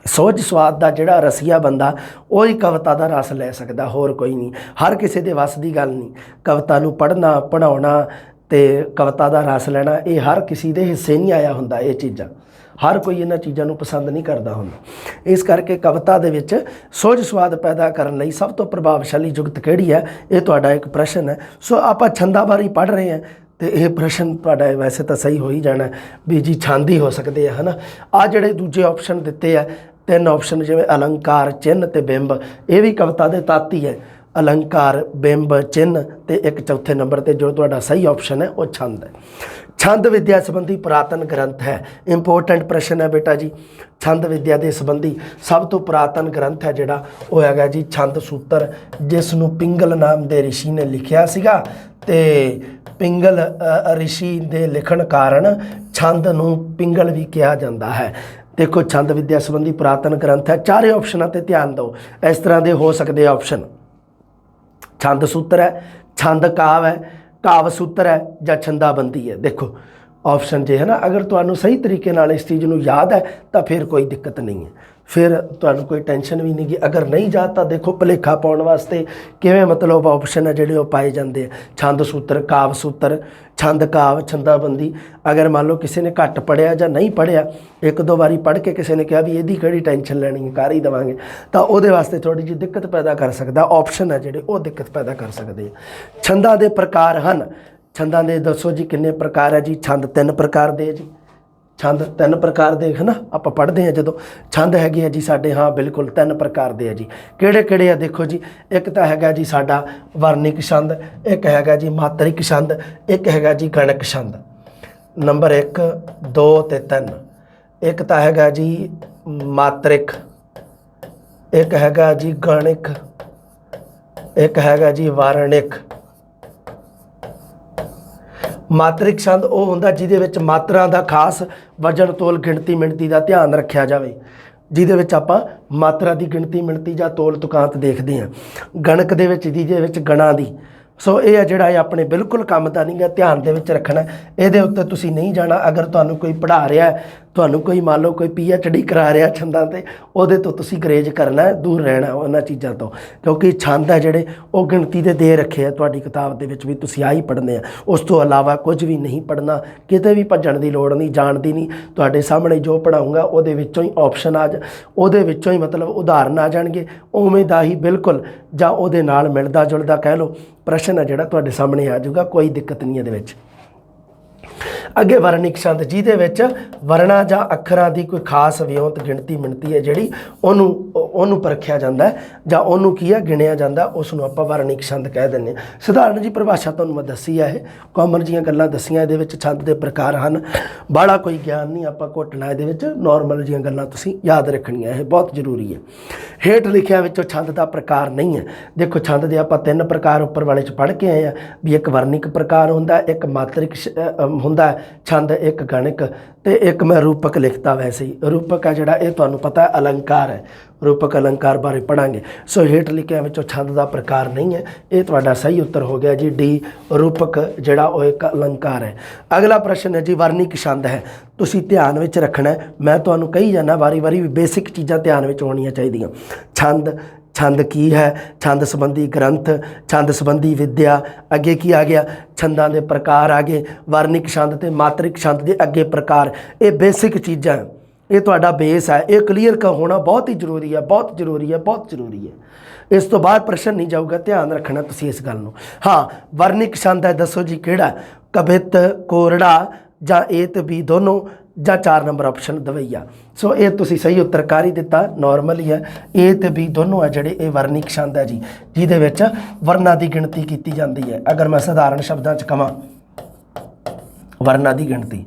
ਸੋਝ ਸੁਆਦ ਦਾ ਜਿਹੜਾ ਰਸੀਆ ਬੰਦਾ ਉਹ ਹੀ ਕਵਿਤਾ ਦਾ ਰਸ ਲੈ ਸਕਦਾ, ਹੋਰ ਕੋਈ ਨਹੀਂ। ਹਰ ਕਿਸੇ ਦੇ ਵੱਸ ਦੀ ਗੱਲ ਨਹੀਂ। ਕਵਿਤਾ ਨੂੰ ਪੜ੍ਹਨਾ, ਪੜ੍ਹਾਉਣਾ ਅਤੇ ਕਵਿਤਾ ਦਾ ਰਸ ਲੈਣਾ ਇਹ ਹਰ ਕਿਸੇ ਦੇ ਹਿੱਸੇ ਨਹੀਂ ਆਇਆ ਹੁੰਦਾ। ਇਹ ਚੀਜ਼ਾਂ ਹਰ ਕੋਈ ਇਹਨਾਂ ਚੀਜ਼ਾਂ ਨੂੰ ਪਸੰਦ ਨਹੀਂ ਕਰਦਾ ਹੁੰਦਾ। ਇਸ ਕਰਕੇ ਕਵਿਤਾ ਦੇ ਵਿੱਚ ਸੋਝ ਸੁਆਦ ਪੈਦਾ ਕਰਨ ਲਈ ਸਭ ਤੋਂ ਪ੍ਰਭਾਵਸ਼ਾਲੀ ਯੁਕਤ ਕਿਹੜੀ ਹੈ, ਇਹ ਤੁਹਾਡਾ ਇੱਕ ਪ੍ਰਸ਼ਨ ਹੈ। ਸੋ ਆਪਾਂ ਛੰਦਾਂ ਬਾਰੇ ਪੜ੍ਹ ਰਹੇ ਹਾਂ ਅਤੇ ਇਹ ਪ੍ਰਸ਼ਨ ਤੁਹਾਡਾ ਵੈਸੇ ਤਾਂ ਸਹੀ ਹੋ ਹੀ ਜਾਣਾ ਵੀ ਜੀ ਛੰਦ ਹੀ ਹੋ ਸਕਦੇ ਆ, ਹੈ ਨਾ। ਆਹ ਜਿਹੜੇ ਦੂਜੇ ਆਪਸ਼ਨ ਦਿੱਤੇ ਆ, 3 ਆਪਸ਼ਨ ਜਿਵੇਂ ਅਲੰਕਾਰ, ਚਿੰਨ੍ਹ ਅਤੇ ਬਿੰਬ, ਇਹ ਵੀ ਕਵਿਤਾ ਦੇ ਤੱਤ ਹੀ ਹੈ। ਅਲੰਕਾਰ, ਬਿੰਬ, ਚਿੰਨ੍ਹ ਅਤੇ ਇੱਕ ਚੌਥੇ ਨੰਬਰ 'ਤੇ ਜੋ ਤੁਹਾਡਾ ਸਹੀ ਆਪਸ਼ਨ ਹੈ ਉਹ ਛੰਦ ਹੈ। ਛੰਦ ਵਿੱਦਿਆ ਸੰਬੰਧੀ ਪੁਰਾਤਨ ਗ੍ਰੰਥ ਹੈ। ਇੰਪੋਰਟੈਂਟ ਪ੍ਰਸ਼ਨ ਹੈ ਬੇਟਾ ਜੀ। ਛੰਦ ਵਿੱਦਿਆ ਦੇ ਸੰਬੰਧੀ ਸਭ ਤੋਂ ਪੁਰਾਤਨ ਗ੍ਰੰਥ ਹੈ ਜਿਹੜਾ ਉਹ ਹੈਗਾ ਜੀ ਛੰਦ ਸੂਤਰ, ਜਿਸ ਨੂੰ ਪਿੰਗਲ ਨਾਮ ਦੇ ਰਿਸ਼ੀ ਨੇ ਲਿਖਿਆ ਸੀਗਾ। ਅਤੇ ਪਿੰਗਲ ਰਿਸ਼ੀ ਦੇ ਲਿਖਣ ਕਾਰਨ ਛੰਦ ਨੂੰ ਪਿੰਗਲ ਵੀ ਕਿਹਾ ਜਾਂਦਾ ਹੈ। ਦੇਖੋ ਛੰਦ ਵਿੱਦਿਆ ਸੰਬੰਧੀ ਪੁਰਾਤਨ ਗ੍ਰੰਥ ਹੈ। 4 ਆਪਸ਼ਨਾਂ 'ਤੇ ਧਿਆਨ ਦਿਓ। ਇਸ ਤਰ੍ਹਾਂ ਦੇ ਹੋ ਸਕਦੇ ਆਪਸ਼ਨ, ਛੰਦ ਸੂਤਰ ਹੈ, ਛੰਦ ਕਾਵ ਹੈ, ਕਾਵ ਸੂਤਰ ਹੈ ਜਾਂ ਛੰਦਾਬੰਦੀ ਹੈ। ਦੇਖੋ ਆਪਸ਼ਨ ਜੇ ਹੈ ਨਾ, ਅਗਰ ਤੁਹਾਨੂੰ ਸਹੀ ਤਰੀਕੇ ਨਾਲ ਇਸ ਚੀਜ਼ ਨੂੰ ਯਾਦ ਹੈ ਤਾਂ ਫਿਰ ਕੋਈ ਦਿੱਕਤ ਨਹੀਂ ਹੈ, ਫਿਰ ਤੁਹਾਨੂੰ ਕੋਈ ਟੈਨਸ਼ਨ ਵੀ ਨਹੀਂ ਗੀ। ਅਗਰ ਨਹੀਂ ਯਾਦ ਤਾਂ ਦੇਖੋ ਭੁਲੇਖਾ ਪਾਉਣ ਵਾਸਤੇ ਕਿਵੇਂ ਮਤਲਬ ਆਪਸ਼ਨ ਹੈ ਜਿਹੜੇ ਉਹ ਪਾਏ ਜਾਂਦੇ ਆ। ਛੰਦ ਸੂਤਰ, ਕਾਵ ਸੂਤਰ, ਛੰਦ ਕਾਵ, ਛੰਦਾਬੰਦੀ। ਅਗਰ ਮੰਨ ਲਓ ਕਿਸੇ ਨੇ ਘੱਟ ਪੜ੍ਹਿਆ ਜਾਂ ਨਹੀਂ ਪੜ੍ਹਿਆ, 1-2 ਵਾਰੀ ਪੜ੍ਹ ਕੇ ਕਿਸੇ ਨੇ ਕਿਹਾ ਵੀ ਇਹਦੀ ਕਿਹੜੀ ਟੈਨਸ਼ਨ ਲੈਣੀ ਹੈ, ਕਰ ਹੀ ਦੇਵਾਂਗੇ, ਤਾਂ ਉਹਦੇ ਵਾਸਤੇ ਥੋੜ੍ਹੀ ਜਿਹੀ ਦਿੱਕਤ ਪੈਦਾ ਕਰ ਸਕਦਾ। ਆਪਸ਼ਨ ਹੈ ਜਿਹੜੇ ਉਹ ਦਿੱਕਤ ਪੈਦਾ ਕਰ ਸਕਦੇ ਆ। ਛੰਦਾਂ ਦੇ ਪ੍ਰਕਾਰ ਹਨ। ਛੰਦਾਂ ਦੇ ਦੱਸੋ ਜੀ ਕਿੰਨੇ ਪ੍ਰਕਾਰ ਹੈ ਜੀ। ਛੰਦ 3 ਪ੍ਰਕਾਰ ਦੇ ਜੀ। ਛੰਦ 3 ਪ੍ਰਕਾਰ ਦੇ, ਹੈ ਨਾ, ਆਪਾਂ ਪੜ੍ਹਦੇ ਹਾਂ ਜਦੋਂ ਛੰਦ ਹੈਗੇ ਆ ਜੀ ਸਾਡੇ, ਹਾਂ ਬਿਲਕੁਲ 3 ਪ੍ਰਕਾਰ ਦੇ ਆ ਜੀ। ਕਿਹੜੇ ਕਿਹੜੇ ਆ ਦੇਖੋ ਜੀ। ਇੱਕ ਤਾਂ ਹੈਗਾ ਜੀ ਸਾਡਾ ਵਰਨਿਕ ਛੰਦ, ਇੱਕ ਹੈਗਾ ਜੀ ਮਾਤਰਿਕ ਛੰਦ, ਇੱਕ ਹੈਗਾ ਜੀ ਗਣਕ ਛੰਦ। ਨੰਬਰ 1, 2 ਅਤੇ 3। ਇੱਕ ਤਾਂ ਹੈਗਾ ਜੀ ਮਾਤਰਿਕ, ਇੱਕ ਹੈਗਾ ਜੀ ਗਣਿਕ, ਇੱਕ ਹੈਗਾ ਜੀ ਵਾਰਣਿਕ। ਮਾਤਰਿਕ ਛੰਦ ਉਹ ਹੁੰਦਾ ਜਿਹਦੇ ਵਿੱਚ ਮਾਤਰਾ ਦਾ ਖਾਸ ਵਜਨ ਤੋਲ ਗਿਣਤੀ ਮਿਣਤੀ ਦਾ ਧਿਆਨ ਰੱਖਿਆ ਜਾਵੇ, ਜਿਹਦੇ ਵਿੱਚ ਆਪਾਂ ਮਾਤਰਾ ਦੀ ਗਿਣਤੀ ਮਿਣਤੀ ਜਾਂ ਤੋਲ ਤੁਕਾਂਤ ਦੇਖਦੇ ਹਾਂ। ਗਣਕ ਦੇ ਵਿੱਚ ਜਿਹਦੇ ਵਿੱਚ ਗਣਾਂ ਦੀ। ਸੋ ਇਹ ਹੈ ਜਿਹੜਾ ਇਹ ਆਪਣੇ ਬਿਲਕੁਲ ਕੰਮ ਦਾ ਨਹੀਂ ਗਾ, ਧਿਆਨ ਦੇ ਵਿੱਚ ਰੱਖਣਾ। ਇਹਦੇ ਉੱਤੇ ਤੁਸੀਂ ਨਹੀਂ ਜਾਣਾ। ਅਗਰ ਤੁਹਾਨੂੰ ਕੋਈ ਪੜ੍ਹਾ ਰਿਹਾ, ਤੁਹਾਨੂੰ ਕੋਈ ਮੰਨ ਲਓ ਕੋਈ PhD ਕਰਾ ਰਿਹਾ ਛੰਦਾਂ 'ਤੇ, ਉਹਦੇ ਤੋਂ ਤੁਸੀਂ ਗਰੇਜ ਕਰਨਾ, ਦੂਰ ਰਹਿਣਾ ਉਹਨਾਂ ਚੀਜ਼ਾਂ ਤੋਂ, ਕਿਉਂਕਿ ਛੰਦ ਹੈ ਜਿਹੜੇ ਉਹ ਗਿਣਤੀ ਦੇ ਰੱਖੇ ਆ ਤੁਹਾਡੀ ਕਿਤਾਬ ਦੇ ਵਿੱਚ ਵੀ ਤੁਸੀਂ ਆਹੀ ਪੜ੍ਹਨੇ ਆ। ਉਸ ਤੋਂ ਇਲਾਵਾ ਕੁਝ ਵੀ ਨਹੀਂ ਪੜ੍ਹਨਾ, ਕਿਤੇ ਵੀ ਭੱਜਣ ਦੀ ਲੋੜ ਨਹੀਂ, ਜਾਣਦੀ ਨਹੀਂ। ਤੁਹਾਡੇ ਸਾਹਮਣੇ ਜੋ ਪੜ੍ਹਾਊਂਗਾ ਉਹਦੇ ਵਿੱਚੋਂ ਹੀ ਆਪਸ਼ਨ ਉਹਦੇ ਵਿੱਚੋਂ ਹੀ ਮਤਲਬ ਉਦਾਹਰਨ ਆ ਜਾਣਗੇ, ਉਵੇਂ ਦਾ ਹੀ ਬਿਲਕੁਲ ਜਾਂ ਉਹਦੇ ਨਾਲ ਮਿਲਦਾ ਜੁਲਦਾ ਕਹਿ ਲਓ ਪ੍ਰਸ਼ਨ ਹੈ ਜਿਹੜਾ ਤੁਹਾਡੇ ਸਾਹਮਣੇ ਆ ਜਾਊਗਾ। ਕੋਈ ਦਿੱਕਤ ਨਹੀਂ ਇਹਦੇ ਵਿੱਚ। ਅੱਗੇ ਵਰਣਿਕ ਛੰਦ ਜਿਹਦੇ ਵਿੱਚ ਵਰਣਾ ਜਾਂ ਅੱਖਰਾਂ ਦੀ ਕੋਈ ਖਾਸ ਵਿਉਂਤ ਗਿਣਤੀ ਮਿਣਤੀ ਹੈ ਜਿਹੜੀ ਉਹਨੂੰ ਪਰਖਿਆ ਜਾਂਦਾ ਜਾਂ ਉਹਨੂੰ ਕੀ ਹੈ ਗਿਣਿਆ ਜਾਂਦਾ, ਉਸ ਨੂੰ ਆਪਾਂ ਵਰਣਿਕ ਛੰਦ ਕਹਿ ਦਿੰਦੇ ਹਾਂ। ਸਧਾਰਨ ਜੀ ਪਰਿਭਾਸ਼ਾ ਤੁਹਾਨੂੰ ਮੈਂ ਦੱਸੀ ਹੈ, ਇਹ ਕਾਮਨ ਜੀਆਂ ਗੱਲਾਂ ਦੱਸੀਆਂ। ਇਹਦੇ ਵਿੱਚ ਛੰਦ ਦੇ ਪ੍ਰਕਾਰ ਹਨ, ਬਾਹਲਾ ਕੋਈ ਗਿਆਨ ਨਹੀਂ ਆਪਾਂ ਘੋਟਣਾ ਇਹਦੇ ਵਿੱਚ, ਨੋਰਮਲ ਜੀਆਂ ਗੱਲਾਂ ਤੁਸੀਂ ਯਾਦ ਰੱਖਣੀਆਂ, ਇਹ ਬਹੁਤ ਜ਼ਰੂਰੀ ਹੈ। ਹੇਠ ਲਿਖਿਆ ਵਿੱਚੋਂ ਛੰਦ ਦਾ ਪ੍ਰਕਾਰ ਨਹੀਂ ਹੈ। ਦੇਖੋ ਛੰਦ ਦੇ ਆਪਾਂ 3 ਪ੍ਰਕਾਰ ਉੱਪਰ ਵਾਲੇ 'ਚ ਪੜ੍ਹ ਕੇ ਆਏ ਆ ਵੀ ਇੱਕ ਵਰਣਿਕ ਪ੍ਰਕਾਰ ਹੁੰਦਾ, ਇੱਕ ਮਾਤਰਿਕ ਹੁੰਦਾ ਛੰਦ, ਇੱਕ ਗਣਿਕ ਤੇ ਇੱਕ ਮੈਂ ਰੂਪਕ ਲਿਖਤਾ। ਵੈਸੇ ਹੀ ਰੂਪਕ ਹੈ ਜਿਹੜਾ ਇਹ ਤੁਹਾਨੂੰ ਪਤਾ ਅਲੰਕਾਰ ਹੈ, ਰੂਪਕ ਅਲੰਕਾਰ ਬਾਰੇ ਪੜਾਂਗੇ। ਸੋ ਹੇਠ ਲਿਖਿਆਂ ਵਿੱਚੋਂ ਛੰਦ ਦਾ ਪ੍ਰਕਾਰ ਨਹੀਂ ਹੈ, ਇਹ ਤੁਹਾਡਾ ਸਹੀ ਉੱਤਰ ਹੋ ਗਿਆ ਜੀ ਡੀ, ਰੂਪਕ ਜਿਹੜਾ ਉਹ ਇੱਕ ਅਲੰਕਾਰ ਹੈ। ਅਗਲਾ ਪ੍ਰਸ਼ਨ ਹੈ ਜੀ ਵਰਣਿਕ ਛੰਦ ਹੈ, ਤੁਸੀਂ ਧਿਆਨ ਵਿੱਚ ਰੱਖਣਾ, ਮੈਂ ਤੁਹਾਨੂੰ ਕਹੀ ਜਾਂਦਾ ਵਾਰੀ ਵਾਰੀ ਵੀ ਬੇਸਿਕ ਚੀਜ਼ਾਂ ਧਿਆਨ ਵਿੱਚ ਹੋਣੀਆਂ ਚਾਹੀਦੀਆਂ। ਛੰਦ ਕੀ ਹੈ, ਛੰਦ ਸੰਬੰਧੀ ਗ੍ਰੰਥ, ਛੰਦ ਸੰਬੰਧੀ ਵਿਦਿਆ, ਅੱਗੇ ਕੀ ਆ ਗਿਆ ਛੰਦਾਂ ਦੇ ਪ੍ਰਕਾਰ ਆ ਗਏ, ਵਰਣਿਕ ਛੰਦ ਤੇ ਮਾਤਰਿਕ ਛੰਦ ਦੇ ਅੱਗੇ ਪ੍ਰਕਾਰ, ਇਹ ਬੇਸਿਕ ਚੀਜ਼ਾਂ, ਇਹ ਤੁਹਾਡਾ ਬੇਸ ਹੈ, ਇਹ ਕਲੀਅਰ ਹੋਣਾ ਬਹੁਤ ਹੀ ਜ਼ਰੂਰੀ ਹੈ, ਬਹੁਤ ਜ਼ਰੂਰੀ ਹੈ, ਬਹੁਤ ਜ਼ਰੂਰੀ ਹੈ। ਇਸ ਤੋਂ ਬਾਅਦ ਪ੍ਰਸ਼ਨ ਨਹੀਂ ਜਾਊਗਾ, ਧਿਆਨ ਰੱਖਣਾ ਤੁਸੀਂ ਇਸ ਗੱਲ ਨੂੰ। ਹਾਂ, ਵਰਣਿਕ ਛੰਦ ਹੈ, ਦੱਸੋ ਜੀ ਕਿਹੜਾ, ਕਵਿਤ, ਕੋਰੜਾ ਜਾਂ ਏ ਤੇ ਬੀ ਦੋਨੋਂ, ਜਾਂ 4 ਨੰਬਰ ਆਪਸ਼ਨ ਦਵਈਆ। ਸੋ ਇਹ ਤੁਸੀਂ ਸਹੀ ਉੱਤਰ ਕਰ ਹੀ ਦਿੱਤਾ, ਨੋਰਮਲ ਹੀ ਹੈ, ਏ ਤੇ ਬੀ ਦੋਨੋਂ ਹੈ ਜਿਹੜੇ ਇਹ ਵਰਣਿਕ ਛੰਦ ਹੈ ਜੀ, ਜਿਹਦੇ ਵਿੱਚ ਵਰਨਾਂ ਦੀ ਗਿਣਤੀ ਕੀਤੀ ਜਾਂਦੀ ਹੈ। ਅਗਰ ਮੈਂ ਸਧਾਰਨ ਸ਼ਬਦਾਂ 'ਚ ਕਹਾਂ ਵਰਨਾਂ ਦੀ ਗਿਣਤੀ,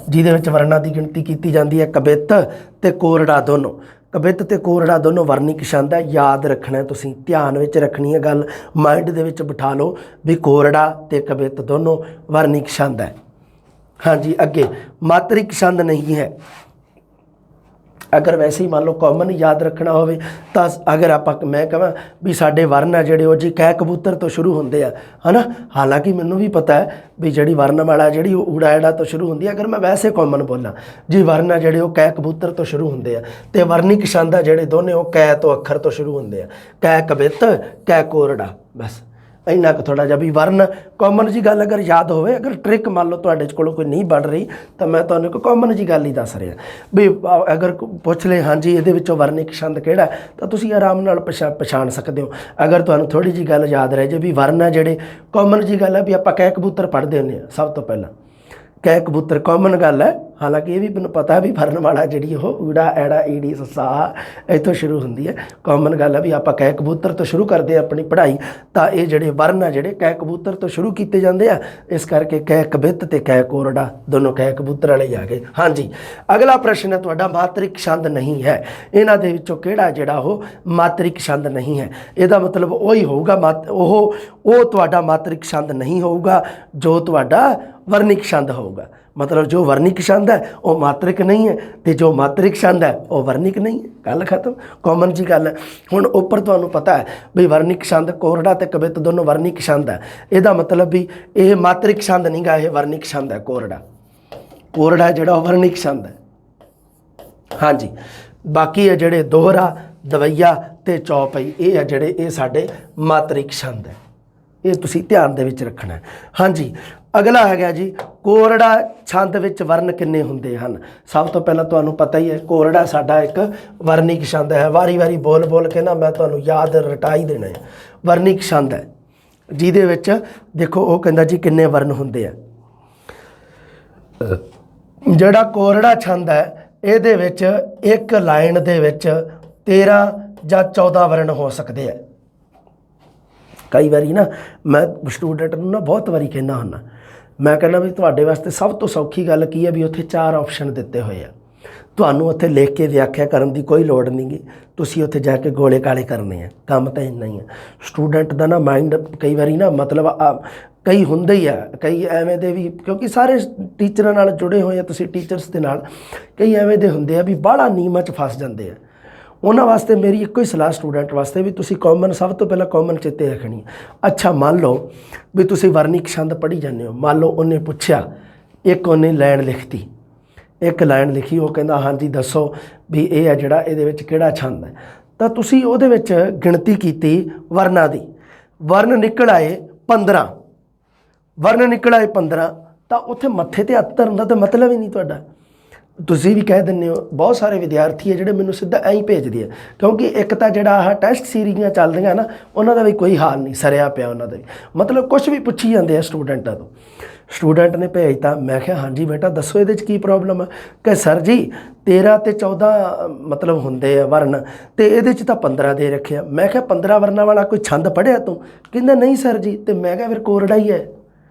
ਜਿਹਦੇ ਵਿੱਚ ਵਰਨਾਂ ਦੀ ਗਿਣਤੀ ਕੀਤੀ ਜਾਂਦੀ ਹੈ, ਕਵਿਤ ਤੇ ਕੋਰੜਾ ਦੋਨੋਂ, ਕਵਿਤ ਤੇ ਕੋਰੜਾ ਦੋਨੋਂ ਵਰਣਿਕ ਛੰਦ ਹੈ। ਯਾਦ ਰੱਖਣਾ, ਤੁਸੀਂ ਧਿਆਨ ਵਿੱਚ ਰੱਖਣੀ ਹੈ ਗੱਲ, ਮਾਈਂਡ ਦੇ ਵਿੱਚ ਬਿਠਾ ਲਓ ਵੀ ਕੋਰੜਾ ਤੇ ਕਵਿਤ ਦੋਨੋਂ ਵਰਣਿਕ ਛੰਦ ਹੈ। ਹਾਂਜੀ, ਅੱਗੇ ਮਾਤਰਿਕ ਛੰਦ ਨਹੀਂ ਹੈ। ਅਗਰ ਵੈਸੇ ਹੀ ਮੰਨ ਲਓ ਕਾਮਨ ਯਾਦ ਰੱਖਣਾ ਹੋਵੇ ਤਾਂ ਅਗਰ ਆਪਾਂ ਮੈਂ ਕਹਾਂ ਵੀ ਸਾਡੇ ਵਰਨ ਆ ਜਿਹੜੇ ਉਹ ਜੀ ਕੈ ਕਬੂਤਰ ਤੋਂ ਸ਼ੁਰੂ ਹੁੰਦੇ ਆ, ਹੈ ਨਾ। ਹਾਲਾਂਕਿ ਮੈਨੂੰ ਵੀ ਪਤਾ ਹੈ ਵੀ ਜਿਹੜੀ ਵਰਨਮਾਲਾ ਜਿਹੜੀ ਉਹ ਊੜਾ ਐੜਾ ਤੋਂ ਸ਼ੁਰੂ ਹੁੰਦੀ ਹੈ। ਅਗਰ ਮੈਂ ਵੈਸੇ ਕਾਮਨ ਬੋਲਾਂ ਜੀ ਵਰਨ ਆ ਜਿਹੜੇ ਉਹ ਕੈ ਕਬੂਤਰ ਤੋਂ ਸ਼ੁਰੂ ਹੁੰਦੇ ਆ, ਅਤੇ ਵਰਣਿਕ ਛੰਦ ਆ ਜਿਹੜੇ ਦੋਨੇ ਉਹ ਕੈ ਤੋਂ ਅੱਖਰ ਤੋਂ ਸ਼ੁਰੂ ਹੁੰਦੇ ਆ, ਕੈ ਕਵਿਤ, ਕੈ ਕੋਰੜਾ, ਬਸ ਇੰਨਾ ਕੁ ਥੋੜ੍ਹਾ ਜਿਹਾ ਵੀ ਵਰਨ ਕਾਮਨ ਜੀ ਗੱਲ ਅਗਰ ਯਾਦ ਹੋਵੇ। ਅਗਰ ਟ੍ਰਿਕ ਮੰਨ ਲਓ ਤੁਹਾਡੇ ਕੋਲੋਂ ਕੋਈ ਨਹੀਂ ਬਣ ਰਹੀ ਤਾਂ ਮੈਂ ਤੁਹਾਨੂੰ ਇੱਕ ਕਾਮਨ ਜੀ ਗੱਲ ਹੀ ਦੱਸ ਰਿਹਾ ਵੀ ਅਗਰ ਪੁੱਛ ਲਏ ਹਾਂਜੀ ਇਹਦੇ ਵਿੱਚੋਂ ਵਰਣਿਕ ਛੰਦ ਕਿਹੜਾ ਤਾਂ ਤੁਸੀਂ ਆਰਾਮ ਨਾਲ ਪਛਾਣ ਸਕਦੇ ਹੋ। ਅਗਰ ਤੁਹਾਨੂੰ ਥੋੜ੍ਹੀ ਜਿਹੀ ਗੱਲ ਯਾਦ ਰਹਿ ਜੇ ਵੀ ਵਰਨ ਹੈ ਜਿਹੜੇ ਕਾਮਨ ਜੀ ਗੱਲ ਹੈ ਵੀ ਆਪਾਂ ਕੈ ਕਬੂਤਰ ਪੜ੍ਹਦੇ ਹੁੰਦੇ ਹਾਂ ਸਭ ਤੋਂ ਪਹਿਲਾਂ, ਕੈ ਕਬੂਤਰ ਕਾਮਨ ਗੱਲ ਹੈ। ਹਾਲਾਂਕਿ ਇਹ ਵੀ ਮੈਨੂੰ ਪਤਾ ਵੀ ਵਰਨਮਾਲਾ ਜਿਹੜੀ ਉਹ ਊੜਾ ਐੜਾ ਈੜੀ ਸੱਸਾ ਇੱਥੋਂ ਸ਼ੁਰੂ ਹੁੰਦੀ ਹੈ, ਕਾਮਨ ਗੱਲ ਹੈ ਵੀ ਆਪਾਂ ਕੈ ਕਬੂਤਰ ਤੋਂ ਸ਼ੁਰੂ ਕਰਦੇ ਹਾਂ ਆਪਣੀ ਪੜ੍ਹਾਈ, ਤਾਂ ਇਹ ਜਿਹੜੇ ਵਰਨ ਆ ਜਿਹੜੇ ਕੈ ਕਬੂਤਰ ਤੋਂ ਸ਼ੁਰੂ ਕੀਤੇ ਜਾਂਦੇ ਆ, ਇਸ ਕਰਕੇ ਕੈ ਕਵਿਤ ਤੇ ਕੈ ਕੋਰੜਾ ਦੋਨੋਂ ਕੈ ਕਬੂਤਰ ਵਾਲੇ ਹੀ ਆ ਗਏ। ਹਾਂਜੀ, ਅਗਲਾ ਪ੍ਰਸ਼ਨ ਹੈ ਤੁਹਾਡਾ ਮਾਤਰਿਕ ਛੰਦ ਨਹੀਂ ਹੈ, ਇਹਨਾਂ ਦੇ ਵਿੱਚੋਂ ਕਿਹੜਾ ਜਿਹੜਾ ਉਹ ਮਾਤਰਿਕ ਛੰਦ ਨਹੀਂ ਹੈ। ਇਹਦਾ ਮਤਲਬ ਉਹੀ ਹੋਊਗਾ ਉਹ ਤੁਹਾਡਾ ਮਾਤਰਿਕ ਛੰਦ ਨਹੀਂ ਹੋਊਗਾ ਜੋ ਤੁਹਾਡਾ ਵਰਣਿਕ ਛੰਦ ਹੋਊਗਾ। ਮਤਲਬ ਜੋ ਵਰਣਿਕ ਛੰਦ ਹੈ ਉਹ ਮਾਤਰਿਕ ਨਹੀਂ ਹੈ ਅਤੇ ਜੋ ਮਾਤਰਿਕ ਛੰਦ ਹੈ ਉਹ ਵਰਣਿਕ ਨਹੀਂ ਹੈ, ਗੱਲ ਖਤਮ, ਕਾਮਨ ਜੀ ਗੱਲ ਹੈ। ਹੁਣ ਉੱਪਰ ਤੁਹਾਨੂੰ ਪਤਾ ਹੈ ਵੀ ਵਰਣਿਕ ਛੰਦ ਕੋਰੜਾ ਅਤੇ ਕਵਿਤ ਦੋਨੋਂ ਵਰਣਿਕ ਛੰਦ ਹੈ, ਇਹਦਾ ਮਤਲਬ ਵੀ ਇਹ ਮਾਤਰਿਕ ਛੰਦ ਨਹੀਂ ਗਾ, ਇਹ ਵਰਣਿਕ ਛੰਦ ਹੈ। ਕੋਰੜਾ ਜਿਹੜਾ ਉਹ ਵਰਣਿਕ ਛੰਦ ਹੈ। ਹਾਂਜੀ, ਬਾਕੀ ਹੈ ਜਿਹੜੇ ਦੋਹਰਾ, ਦਵਈਆ ਅਤੇ ਚੌਪਈ, ਇਹ ਹੈ ਜਿਹੜੇ ਇਹ ਸਾਡੇ ਮਾਤਰਿਕ ਛੰਦ ਹੈ, ਇਹ ਤੁਸੀਂ ਧਿਆਨ ਦੇ ਵਿੱਚ ਰੱਖਣਾ ਹੈ। ਹਾਂਜੀ, ਅਗਲਾ ਹੈਗਾ ਜੀ ਕੋਰੜਾ ਛੰਦ ਵਿੱਚ ਵਰਨ ਕਿੰਨੇ ਹੁੰਦੇ ਹਨ। ਸਭ ਤੋਂ ਪਹਿਲਾਂ ਤੁਹਾਨੂੰ ਪਤਾ ਹੀ ਹੈ ਕੋਰੜਾ ਸਾਡਾ ਇੱਕ ਵਰਣਿਕ ਛੰਦ ਹੈ। ਵਾਰੀ ਵਾਰੀ ਬੋਲ ਕੇ ਨਾ ਮੈਂ ਤੁਹਾਨੂੰ ਯਾਦ ਰਟਾ ਹੀ ਦੇਣਾ ਹੈ। ਵਰਣਿਕ ਛੰਦ ਹੈ ਜਿਹਦੇ ਵਿੱਚ ਦੇਖੋ ਉਹ ਕਹਿੰਦਾ ਜੀ ਕਿੰਨੇ ਵਰਨ ਹੁੰਦੇ ਆ। ਜਿਹੜਾ ਕੋਰੜਾ ਛੰਦ ਹੈ ਇਹਦੇ ਵਿੱਚ ਇੱਕ ਲਾਈਨ ਦੇ ਵਿੱਚ 13 ਜਾਂ 14 ਵਰਨ ਹੋ ਸਕਦੇ ਆ। ਕਈ ਵਾਰੀ ਨਾ ਮੈਂ ਸਟੂਡੈਂਟ ਨੂੰ ਨਾ ਬਹੁਤ ਵਾਰੀ ਕਹਿੰਦਾ ਹੁੰਦਾ, ਮੈਂ ਕਹਿੰਦਾ ਵੀ ਤੁਹਾਡੇ ਵਾਸਤੇ ਸਭ ਤੋਂ ਸੌਖੀ ਗੱਲ ਕੀ ਹੈ ਵੀ ਉੱਥੇ 4 ਆਪਸ਼ਨ ਦਿੱਤੇ ਹੋਏ ਆ, ਤੁਹਾਨੂੰ ਉੱਥੇ ਲਿਖ ਕੇ ਵਿਆਖਿਆ ਕਰਨ ਦੀ ਕੋਈ ਲੋੜ ਨਹੀਂ ਗੀ, ਤੁਸੀਂ ਉੱਥੇ ਜਾ ਕੇ ਗੋਲੇ ਕਾਲੇ ਕਰਨੇ ਆ, ਕੰਮ ਤਾਂ ਇੰਨਾ ਹੀ ਹੈ। ਸਟੂਡੈਂਟ ਦਾ ਨਾ ਮਾਈਂਡ ਕਈ ਵਾਰੀ ਨਾ ਮਤਲਬ ਕਈ ਹੁੰਦੇ ਹੀ ਆ, ਕਈ ਐਵੇਂ ਦੇ ਵੀ, ਕਿਉਂਕਿ ਸਾਰੇ ਟੀਚਰਾਂ ਨਾਲ ਜੁੜੇ ਹੋਏ ਆ ਤੁਸੀਂ ਟੀਚਰਸ ਦੇ ਨਾਲ, ਕਈ ਐਵੇਂ ਦੇ ਹੁੰਦੇ ਆ ਵੀ ਬਾਹਲਾ ਨੀਮਾਂ 'ਚ ਫਸ ਜਾਂਦੇ ਆ। ਉਹਨਾਂ ਵਾਸਤੇ ਮੇਰੀ ਇੱਕੋ ਹੀ ਸਲਾਹ ਸਟੂਡੈਂਟ ਵਾਸਤੇ ਵੀ ਤੁਸੀਂ ਕਾਮਨ ਸਭ ਤੋਂ ਪਹਿਲਾਂ ਕਾਮਨ ਚੇਤੇ ਰੱਖਣੀ। ਅੱਛਾ, ਮੰਨ ਲਓ ਵੀ ਤੁਸੀਂ ਵਰਣਿਕ ਛੰਦ ਪੜ੍ਹੀ ਜਾਂਦੇ ਹੋ, ਮੰਨ ਲਓ ਉਹਨੇ ਪੁੱਛਿਆ, ਇੱਕ ਉਹਨੇ ਲਾਈਨ ਲਿਖਤੀ, ਇੱਕ ਲਾਈਨ ਲਿਖੀ, ਉਹ ਕਹਿੰਦਾ ਹਾਂਜੀ ਦੱਸੋ ਵੀ ਇਹ ਹੈ ਜਿਹੜਾ ਇਹਦੇ ਵਿੱਚ ਕਿਹੜਾ ਛੰਦ ਹੈ, ਤਾਂ ਤੁਸੀਂ ਉਹਦੇ ਵਿੱਚ ਗਿਣਤੀ ਕੀਤੀ ਵਰਨਾਂ ਦੀ, ਵਰਨ ਨਿਕਲ ਆਏ 15, ਵਰਨ ਨਿਕਲ ਆਏ 15, ਤਾਂ ਉੱਥੇ ਮੱਥੇ 'ਤੇ ਹੱਥ ਧਰਨ ਦਾ ਤਾਂ ਮਤਲਬ ਹੀ ਨਹੀਂ ਤੁਹਾਡਾ। ਤੁਸੀਂ ਵੀ ਕਹਿ ਦਿੰਦੇ ਹੋ, ਬਹੁਤ ਸਾਰੇ ਵਿਦਿਆਰਥੀ ਹੈ ਜਿਹੜੇ ਮੈਨੂੰ ਸਿੱਧਾ ਐਂ ਹੀ ਭੇਜਦੇ ਆ, ਕਿਉਂਕਿ ਇੱਕ ਤਾਂ ਜਿਹੜਾ ਆਹ ਟੈਸਟ ਸੀਰੀਜ਼ਾਂ ਚੱਲਦੀਆਂ ਨਾ ਉਹਨਾਂ ਦਾ ਵੀ ਕੋਈ ਹਾਲ ਨਹੀਂ, ਸਰਿਆ ਪਿਆ ਉਹਨਾਂ ਦਾ ਵੀ, ਮਤਲਬ ਕੁਛ ਵੀ ਪੁੱਛੀ ਜਾਂਦੇ ਆ ਸਟੂਡੈਂਟਾਂ ਤੋਂ। ਸਟੂਡੈਂਟ ਨੇ ਭੇਜਤਾ। ਮੈਂ ਕਿਹਾ ਹਾਂਜੀ ਬੇਟਾ ਦੱਸੋ ਇਹਦੇ 'ਚ ਕੀ ਪ੍ਰੋਬਲਮ ਆ। ਕਿ ਸਰ ਜੀ 13 ਤੇ 14 ਮਤਲਬ ਹੁੰਦੇ ਆ ਵਰਨ, ਤੇ ਇਹਦੇ 'ਚ ਤਾਂ 15 ਦੇ ਰੱਖਿਆ। ਮੈਂ ਕਿਹਾ 15 ਵਰਨਾਂ ਵਾਲਾ ਕੋਈ ਛੰਦ ਪੜ੍ਹਿਆ ਤੂੰ? ਕਹਿੰਦਾ ਨਹੀਂ ਸਰ ਜੀ। ਤੇ ਮੈਂ ਕਿਹਾ ਫਿਰ ਕੋਰੜਾ ਹੀ ਹੈ।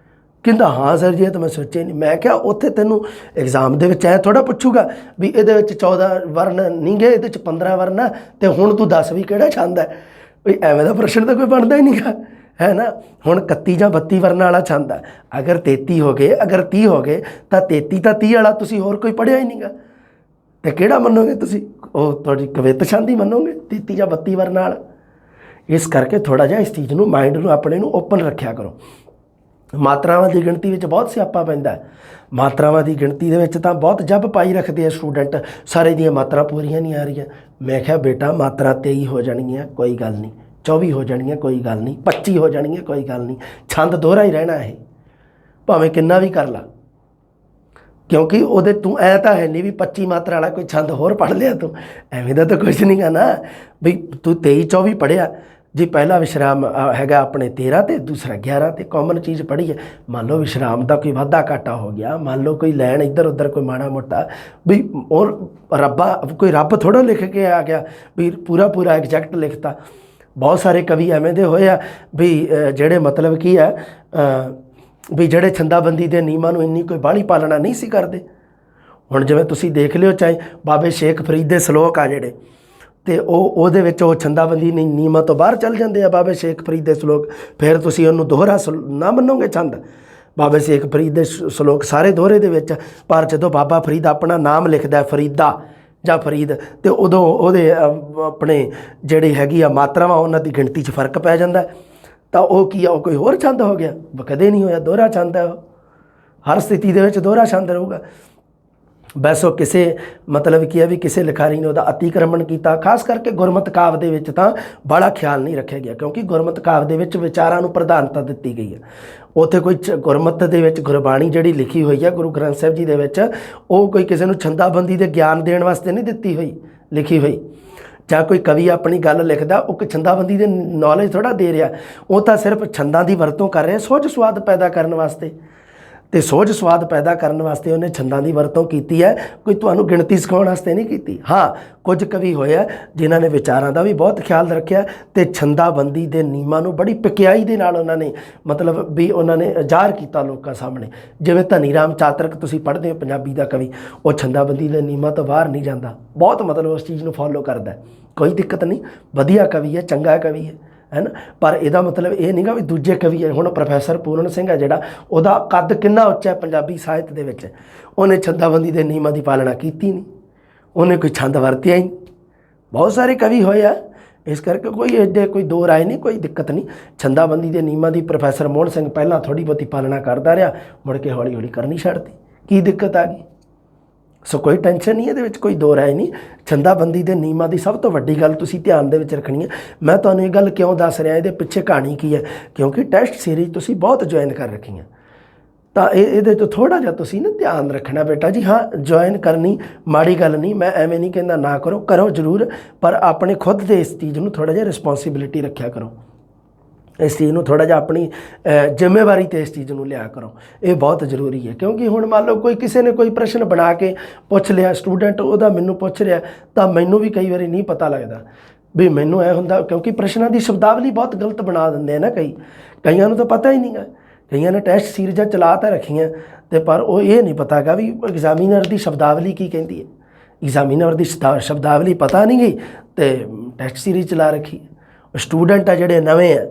ਕਹਿੰਦਾ ਹਾਂ ਸਰ ਜੀ ਇਹ ਤਾਂ ਮੈਂ ਸੋਚਿਆ ਨਹੀਂ। ਮੈਂ ਕਿਹਾ ਉੱਥੇ ਤੈਨੂੰ ਐਗਜ਼ਾਮ ਦੇ ਵਿੱਚ ਐ ਥੋੜ੍ਹਾ ਪੁੱਛੂਗਾ ਵੀ ਇਹਦੇ ਵਿੱਚ 14 ਵਰਨ ਨਹੀਂ ਗਏ, ਇਹਦੇ 'ਚ 15 ਵਰਨ ਆ, ਅਤੇ ਹੁਣ ਤੂੰ ਦੱਸ ਵੀ ਕਿਹੜਾ ਛੰਦ ਹੈ। ਵੀ ਐਵੇਂ ਦਾ ਪ੍ਰਸ਼ਨ ਤਾਂ ਕੋਈ ਬਣਦਾ ਹੀ ਨਹੀਂ ਗਾ, ਹੈ ਨਾ। ਹੁਣ 31 ਜਾਂ 32 ਵਰਨਾਂ ਵਾਲਾ ਛੰਦ ਹੈ। ਅਗਰ 33 ਹੋ ਗਏ, ਅਗਰ 30 ਹੋ ਗਏ, ਤਾਂ 33 ਤਾਂ 30 ਵਾਲਾ ਤੁਸੀਂ ਹੋਰ ਕੋਈ ਪੜ੍ਹਿਆ ਹੀ ਨਹੀਂ ਗਾ, ਅਤੇ ਕਿਹੜਾ ਮੰਨੋਗੇ ਤੁਸੀਂ? ਉਹ ਤੁਹਾਡੀ ਕਵਿਤ ਛੰਦ ਹੀ ਮੰਨੋਗੇ 33 ਜਾਂ 32 ਵਰਨਾਂ ਵਾਲਾ। ਇਸ ਕਰਕੇ ਥੋੜ੍ਹਾ ਜਿਹਾ ਇਸ ਚੀਜ਼ ਨੂੰ, ਮਾਈਂਡ ਨੂੰ ਆਪਣੇ ਨੂੰ ਓਪਨ ਰੱਖਿਆ ਕਰੋ। ਮਾਤਰਾਵਾਂ ਦੀ ਗਿਣਤੀ ਵਿੱਚ ਬਹੁਤ ਸਿਆਪਾ ਪੈਂਦਾ। ਮਾਤਰਾਵਾਂ ਦੀ ਗਿਣਤੀ ਦੇ ਵਿੱਚ ਤਾਂ ਬਹੁਤ ਜੱਬ ਪਾਈ ਰੱਖਦੇ ਆ ਸਟੂਡੈਂਟ, ਸਾਰੇ ਦੀਆਂ ਮਾਤਰਾ ਪੂਰੀਆਂ ਨਹੀਂ ਆ ਰਹੀਆਂ। ਮੈਂ ਕਿਹਾ ਬੇਟਾ ਮਾਤਰਾ 23 ਹੋ ਜਾਣਗੀਆਂ ਕੋਈ ਗੱਲ ਨਹੀਂ, 24 ਹੋ ਜਾਣਗੀਆਂ ਕੋਈ ਗੱਲ ਨਹੀਂ, 25 ਹੋ ਜਾਣਗੀਆਂ ਕੋਈ ਗੱਲ ਨਹੀਂ, ਛੰਦ ਦੋਹਰਾ ਹੀ ਰਹਿਣਾ ਇਹ, ਭਾਵੇਂ ਕਿੰਨਾ ਵੀ ਕਰ ਲਾ। ਕਿਉਂਕਿ ਉਹਦੇ ਤੂੰ ਐ ਤਾਂ ਹੈ ਨਹੀਂ ਵੀ 25 ਮਾਤਰਾ ਵਾਲਾ ਕੋਈ ਛੰਦ ਹੋਰ ਪੜ੍ਹ ਲਿਆ ਤੂੰ, ਐਵੇਂ ਦਾ ਤਾਂ ਕੁਛ ਨਹੀਂ ਗਾ ਨਾ। ਬਈ ਤੂੰ 23 24 ਪੜ੍ਹਿਆ ਜੀ, ਪਹਿਲਾ ਵਿਸ਼ਰਾਮ ਹੈਗਾ ਆਪਣੇ 13 ਤੇ ਦੂਸਰਾ 11 ਤੇ, ਕਾਮਨ ਚੀਜ਼ ਪੜ੍ਹੀ ਹੈ। ਮੰਨ ਲਓ ਵਿਸ਼ਰਾਮ ਦਾ ਕੋਈ ਵਾਧਾ ਘਾਟਾ ਹੋ ਗਿਆ, ਮੰਨ ਲਓ ਕੋਈ ਲੈਣ ਇੱਧਰ ਉੱਧਰ ਕੋਈ ਮਾੜਾ ਮੋਟਾ ਵੀ, ਔਰ ਕੋਈ ਰੱਬ ਥੋੜ੍ਹਾ ਲਿਖ ਕੇ ਆ ਗਿਆ ਵੀ ਪੂਰਾ ਐਗਜੈਕਟ ਲਿਖਤਾ। ਬਹੁਤ ਸਾਰੇ ਕਵੀ ਐਵੇਂ ਦੇ ਹੋਏ ਆ ਵੀ ਜਿਹੜੇ ਮਤਲਬ ਕੀ ਹੈ ਵੀ ਜਿਹੜੇ ਛੰਦਾਬੰਦੀ ਦੇ ਨਿਯਮਾਂ ਨੂੰ ਇੰਨੀ ਕੋਈ ਬਾਹਲੀ ਪਾਲਣਾ ਨਹੀਂ ਸੀ ਕਰਦੇ। ਹੁਣ ਜਿਵੇਂ ਤੁਸੀਂ ਦੇਖ ਲਿਓ, ਚਾਹੇ ਬਾਬੇ ਸ਼ੇਖ ਫਰੀਦ ਦੇ ਸਲੋਕ ਆ ਜਿਹੜੇ, ਅਤੇ ਉਹਦੇ ਵਿੱਚ ਉਹ ਛੰਦਾਬੰਦੀ ਨਿਯਮਾਂ ਤੋਂ ਬਾਹਰ ਚੱਲ ਜਾਂਦੇ ਆ ਬਾਬੇ ਸ਼ੇਖ ਫਰੀਦ ਦੇ ਸਲੋਕ। ਫਿਰ ਤੁਸੀਂ ਉਹਨੂੰ ਦੋਹਰਾ ਨਾ ਮੰਨੋਗੇ ਛੰਦ। ਬਾਬੇ ਸ਼ੇਖ ਫਰੀਦ ਦੇ ਸਲੋਕ ਸਾਰੇ ਦੋਹਰੇ ਦੇ ਵਿੱਚ, ਪਰ ਜਦੋਂ ਬਾਬਾ ਫਰੀਦ ਆਪਣਾ ਨਾਮ ਲਿਖਦਾ ਫਰੀਦਾ ਜਾਂ ਫਰੀਦ, ਅਤੇ ਉਦੋਂ ਉਹਦੇ ਆਪਣੇ ਜਿਹੜੀ ਹੈਗੀ ਆ ਮਾਤਰਾਵਾਂ ਉਹਨਾਂ ਦੀ ਗਿਣਤੀ 'ਚ ਫਰਕ ਪੈ ਜਾਂਦਾ। ਤਾਂ ਉਹ ਕੀ ਆ, ਉਹ ਕੋਈ ਹੋਰ ਛੰਦ ਹੋ ਗਿਆ? ਕਦੇ ਨਹੀਂ ਹੋਇਆ, ਦੋਹਰਾ ਛੰਦ ਹੈ ਉਹ, ਹਰ ਸਥਿਤੀ ਦੇ ਵਿੱਚ ਦੋਹਰਾ ਛੰਦ ਰਹੂਗਾ। ਬਸ ਉਹ ਕਿਸੇ ਮਤਲਬ ਕੀ ਹੈ ਵੀ ਕਿਸੇ ਲਿਖਾਰੀ ਨੇ ਉਹਦਾ ਅਤੀਕ੍ਰਮਣ ਕੀਤਾ। ਖਾਸ ਕਰਕੇ ਗੁਰਮਤਿ ਕਾਵਿ ਦੇ ਵਿੱਚ ਤਾਂ ਬੜਾ ਖਿਆਲ ਨਹੀਂ ਰੱਖਿਆ ਗਿਆ, ਕਿਉਂਕਿ ਗੁਰਮਤਿ ਕਾਵਿ ਦੇ ਵਿੱਚ ਵਿਚਾਰਾਂ ਨੂੰ ਪ੍ਰਧਾਨਤਾ ਦਿੱਤੀ ਗਈ ਹੈ। ਉੱਥੇ ਕੋਈ ਗੁਰਮਤਿ ਦੇ ਵਿੱਚ ਗੁਰਬਾਣੀ ਜਿਹੜੀ ਲਿਖੀ ਹੋਈ ਹੈ ਗੁਰੂ ਗ੍ਰੰਥ ਸਾਹਿਬ ਜੀ ਦੇ ਵਿੱਚ, ਉਹ ਕੋਈ ਕਿਸੇ ਨੂੰ ਛੰਦਾਬੰਦੀ ਦੇ ਗਿਆਨ ਦੇਣ ਵਾਸਤੇ ਨਹੀਂ ਦਿੱਤੀ ਹੋਈ, ਲਿਖੀ ਹੋਈ। ਜਾਂ ਕੋਈ ਕਵੀ ਆਪਣੀ ਗੱਲ ਲਿਖਦਾ, ਉਹ ਕੋਈ ਛੰਦਾਬੰਦੀ ਦੇ ਨੌਲੇਜ ਥੋੜ੍ਹਾ ਦੇ ਰਿਹਾ, ਉਹ ਤਾਂ ਸਿਰਫ ਛੰਦਾਂ ਦੀ ਵਰਤੋਂ ਕਰ ਰਿਹਾ ਸੁਹਜ ਸੁਆਦ ਪੈਦਾ ਕਰਨ ਵਾਸਤੇ। ਅਤੇ ਸੁਹਜ ਸੁਆਦ ਪੈਦਾ ਕਰਨ ਵਾਸਤੇ ਉਹਨੇ ਛੰਦਾਂ ਦੀ ਵਰਤੋਂ ਕੀਤੀ ਹੈ, ਕੋਈ ਤੁਹਾਨੂੰ ਗਿਣਤੀ ਸਿਖਾਉਣ ਵਾਸਤੇ ਨਹੀਂ ਕੀਤੀ। ਹਾਂ, ਕੁਝ ਕਵੀ ਹੋਏ ਆ ਜਿਨ੍ਹਾਂ ਨੇ ਵਿਚਾਰਾਂ ਦਾ ਵੀ ਬਹੁਤ ਖਿਆਲ ਰੱਖਿਆ, ਅਤੇ ਛੰਦਾਬੰਦੀ ਦੇ ਨਿਯਮਾਂ ਨੂੰ ਬੜੀ ਪਕਿਆਈ ਦੇ ਨਾਲ ਉਹਨਾਂ ਨੇ ਮਤਲਬ ਵੀ ਉਹਨਾਂ ਨੇ ਜ਼ਾਹਰ ਕੀਤਾ ਲੋਕਾਂ ਸਾਹਮਣੇ। ਜਿਵੇਂ ਧਨੀ ਰਾਮ ਚਾਤਰਕ ਤੁਸੀਂ ਪੜ੍ਹਦੇ ਹੋ, ਪੰਜਾਬੀ ਦਾ ਕਵੀ, ਉਹ ਛੰਦਾਬੰਦੀ ਦੇ ਨਿਯਮਾਂ ਤੋਂ ਬਾਹਰ ਨਹੀਂ ਜਾਂਦਾ, ਬਹੁਤ ਮਤਲਬ ਉਸ ਚੀਜ਼ ਨੂੰ ਫੋਲੋ ਕਰਦਾ। ਕੋਈ ਦਿੱਕਤ ਨਹੀਂ, ਵਧੀਆ ਕਵੀ ਹੈ, ਚੰਗਾ ਕਵੀ ਹੈ ਨਾ। ਪਰ ਇਹਦਾ ਮਤਲਬ ਇਹ ਨਹੀਂ ਗਾ ਵੀ ਦੂਜੇ ਕਵੀ ਹੈ। ਹੁਣ ਪ੍ਰੋਫੈਸਰ ਪੂਰਨ ਸਿੰਘ ਹੈ ਜਿਹੜਾ, ਉਹਦਾ ਕੱਦ ਕਿੰਨਾ ਉੱਚਾ ਹੈ ਪੰਜਾਬੀ ਸਾਹਿਤ ਦੇ ਵਿੱਚ, ਉਹਨੇ ਛੰਦਾਬੰਦੀ ਦੇ ਨਿਯਮਾਂ ਦੀ ਪਾਲਣਾ ਕੀਤੀ ਨਹੀਂ, ਉਹਨੇ ਕੋਈ ਛੰਦ ਵਰਤਿਆ ਹੀ ਨਹੀਂ। ਬਹੁਤ ਸਾਰੇ ਕਵੀ ਹੋਏ ਆ, ਇਸ ਕਰਕੇ ਕੋਈ ਇੱਡੇ ਕੋਈ ਦੋ ਰਾਏ ਨਹੀਂ, ਕੋਈ ਦਿੱਕਤ ਨਹੀਂ। ਛੰਦਾਬੰਦੀ ਦੇ ਨਿਯਮਾਂ ਦੀ ਪ੍ਰੋਫੈਸਰ ਮੋਹਨ ਸਿੰਘ ਪਹਿਲਾਂ ਥੋੜ੍ਹੀ ਬਹੁਤੀ ਪਾਲਣਾ ਕਰਦਾ ਰਿਹਾ, ਮੁੜ ਕੇ ਹੌਲੀ ਹੌਲੀ ਕਰਨੀ ਛੱਡਤੀ। ਕੀ ਦਿੱਕਤ ਆ ਗਈ? ਸੋ ਕੋਈ ਟੈਨਸ਼ਨ ਨਹੀਂ, ਇਹਦੇ ਵਿੱਚ ਕੋਈ ਦੋ ਰਾਏ ਨਹੀਂ। ਛੰਦਾਬੰਦੀ ਦੇ ਨਿਯਮਾਂ ਦੀ ਸਭ ਤੋਂ ਵੱਡੀ ਗੱਲ ਤੁਸੀਂ ਧਿਆਨ ਦੇ ਵਿੱਚ ਰੱਖਣੀ ਹੈ। ਮੈਂ ਤੁਹਾਨੂੰ ਇਹ ਗੱਲ ਕਿਉਂ ਦੱਸ ਰਿਹਾ, ਇਹਦੇ ਪਿੱਛੇ ਕਹਾਣੀ ਕੀ ਹੈ? ਕਿਉਂਕਿ ਟੈਸਟ ਸੀਰੀਜ਼ ਤੁਸੀਂ ਬਹੁਤ ਜੁਆਇਨ ਕਰ ਰੱਖੀਆਂ, ਤਾਂ ਇਹਦੇ ਤੋਂ ਥੋੜ੍ਹਾ ਜਿਹਾ ਤੁਸੀਂ ਨਾ ਧਿਆਨ ਰੱਖਣਾ ਬੇਟਾ ਜੀ। ਹਾਂ, ਜੁਆਇਨ ਕਰਨੀ ਮਾੜੀ ਗੱਲ ਨਹੀਂ, ਮੈਂ ਐਵੇਂ ਨਹੀਂ ਕਹਿੰਦਾ ਨਾ ਕਰੋ, ਕਰੋ ਜ਼ਰੂਰ, ਪਰ ਆਪਣੇ ਖੁਦ ਦੇ ਇਸ ਚੀਜ਼ ਨੂੰ ਥੋੜ੍ਹਾ ਜਿਹਾ ਰਿਸਪੋਂਸੀਬਿਲਿਟੀ ਰੱਖਿਆ ਕਰੋ, ਇਸ ਚੀਜ਼ ਨੂੰ ਥੋੜ੍ਹਾ ਜਿਹਾ ਆਪਣੀ ਜ਼ਿੰਮੇਵਾਰੀ 'ਤੇ ਇਸ ਚੀਜ਼ ਨੂੰ ਲਿਆ ਕਰੋ। ਇਹ ਬਹੁਤ ਜ਼ਰੂਰੀ ਹੈ, ਕਿਉਂਕਿ ਹੁਣ ਮੰਨ ਲਓ ਕੋਈ ਕਿਸੇ ਨੇ ਕੋਈ ਪ੍ਰਸ਼ਨ ਬਣਾ ਕੇ ਪੁੱਛ ਲਿਆ, ਸਟੂਡੈਂਟ ਉਹਦਾ ਮੈਨੂੰ ਪੁੱਛ ਰਿਹਾ, ਤਾਂ ਮੈਨੂੰ ਵੀ ਕਈ ਵਾਰੀ ਨਹੀਂ ਪਤਾ ਲੱਗਦਾ ਵੀ ਮੈਨੂੰ ਇਹ ਹੁੰਦਾ, ਕਿਉਂਕਿ ਪ੍ਰਸ਼ਨਾਂ ਦੀ ਸ਼ਬਦਾਵਲੀ ਬਹੁਤ ਗਲਤ ਬਣਾ ਦਿੰਦੇ ਆ ਨਾ ਕਈਆਂ ਨੂੰ ਤਾਂ ਪਤਾ ਹੀ ਨਹੀਂ ਗਾ। ਕਈਆਂ ਨੇ ਟੈਸਟ ਸੀਰੀਜ਼ਾਂ ਚਲਾ ਤਾਂ ਰੱਖੀਆਂ, ਅਤੇ ਪਰ ਉਹ ਇਹ ਨਹੀਂ ਪਤਾ ਗਾ ਵੀ ਐਗਜ਼ਾਮੀਨਰ ਦੀ ਸ਼ਬਦਾਵਲੀ ਕੀ ਕਹਿੰਦੀ ਹੈ। ਐਗਜ਼ਾਮੀਨਰ ਦੀ ਸ਼ਬਦਾਵਲੀ ਪਤਾ ਨਹੀਂ ਗਈ ਅਤੇ ਟੈਸਟ ਸੀਰੀਜ਼ ਚਲਾ ਰੱਖੀ। ਸਟੂਡੈਂਟ ਆ ਜਿਹੜੇ ਨਵੇਂ ਆ,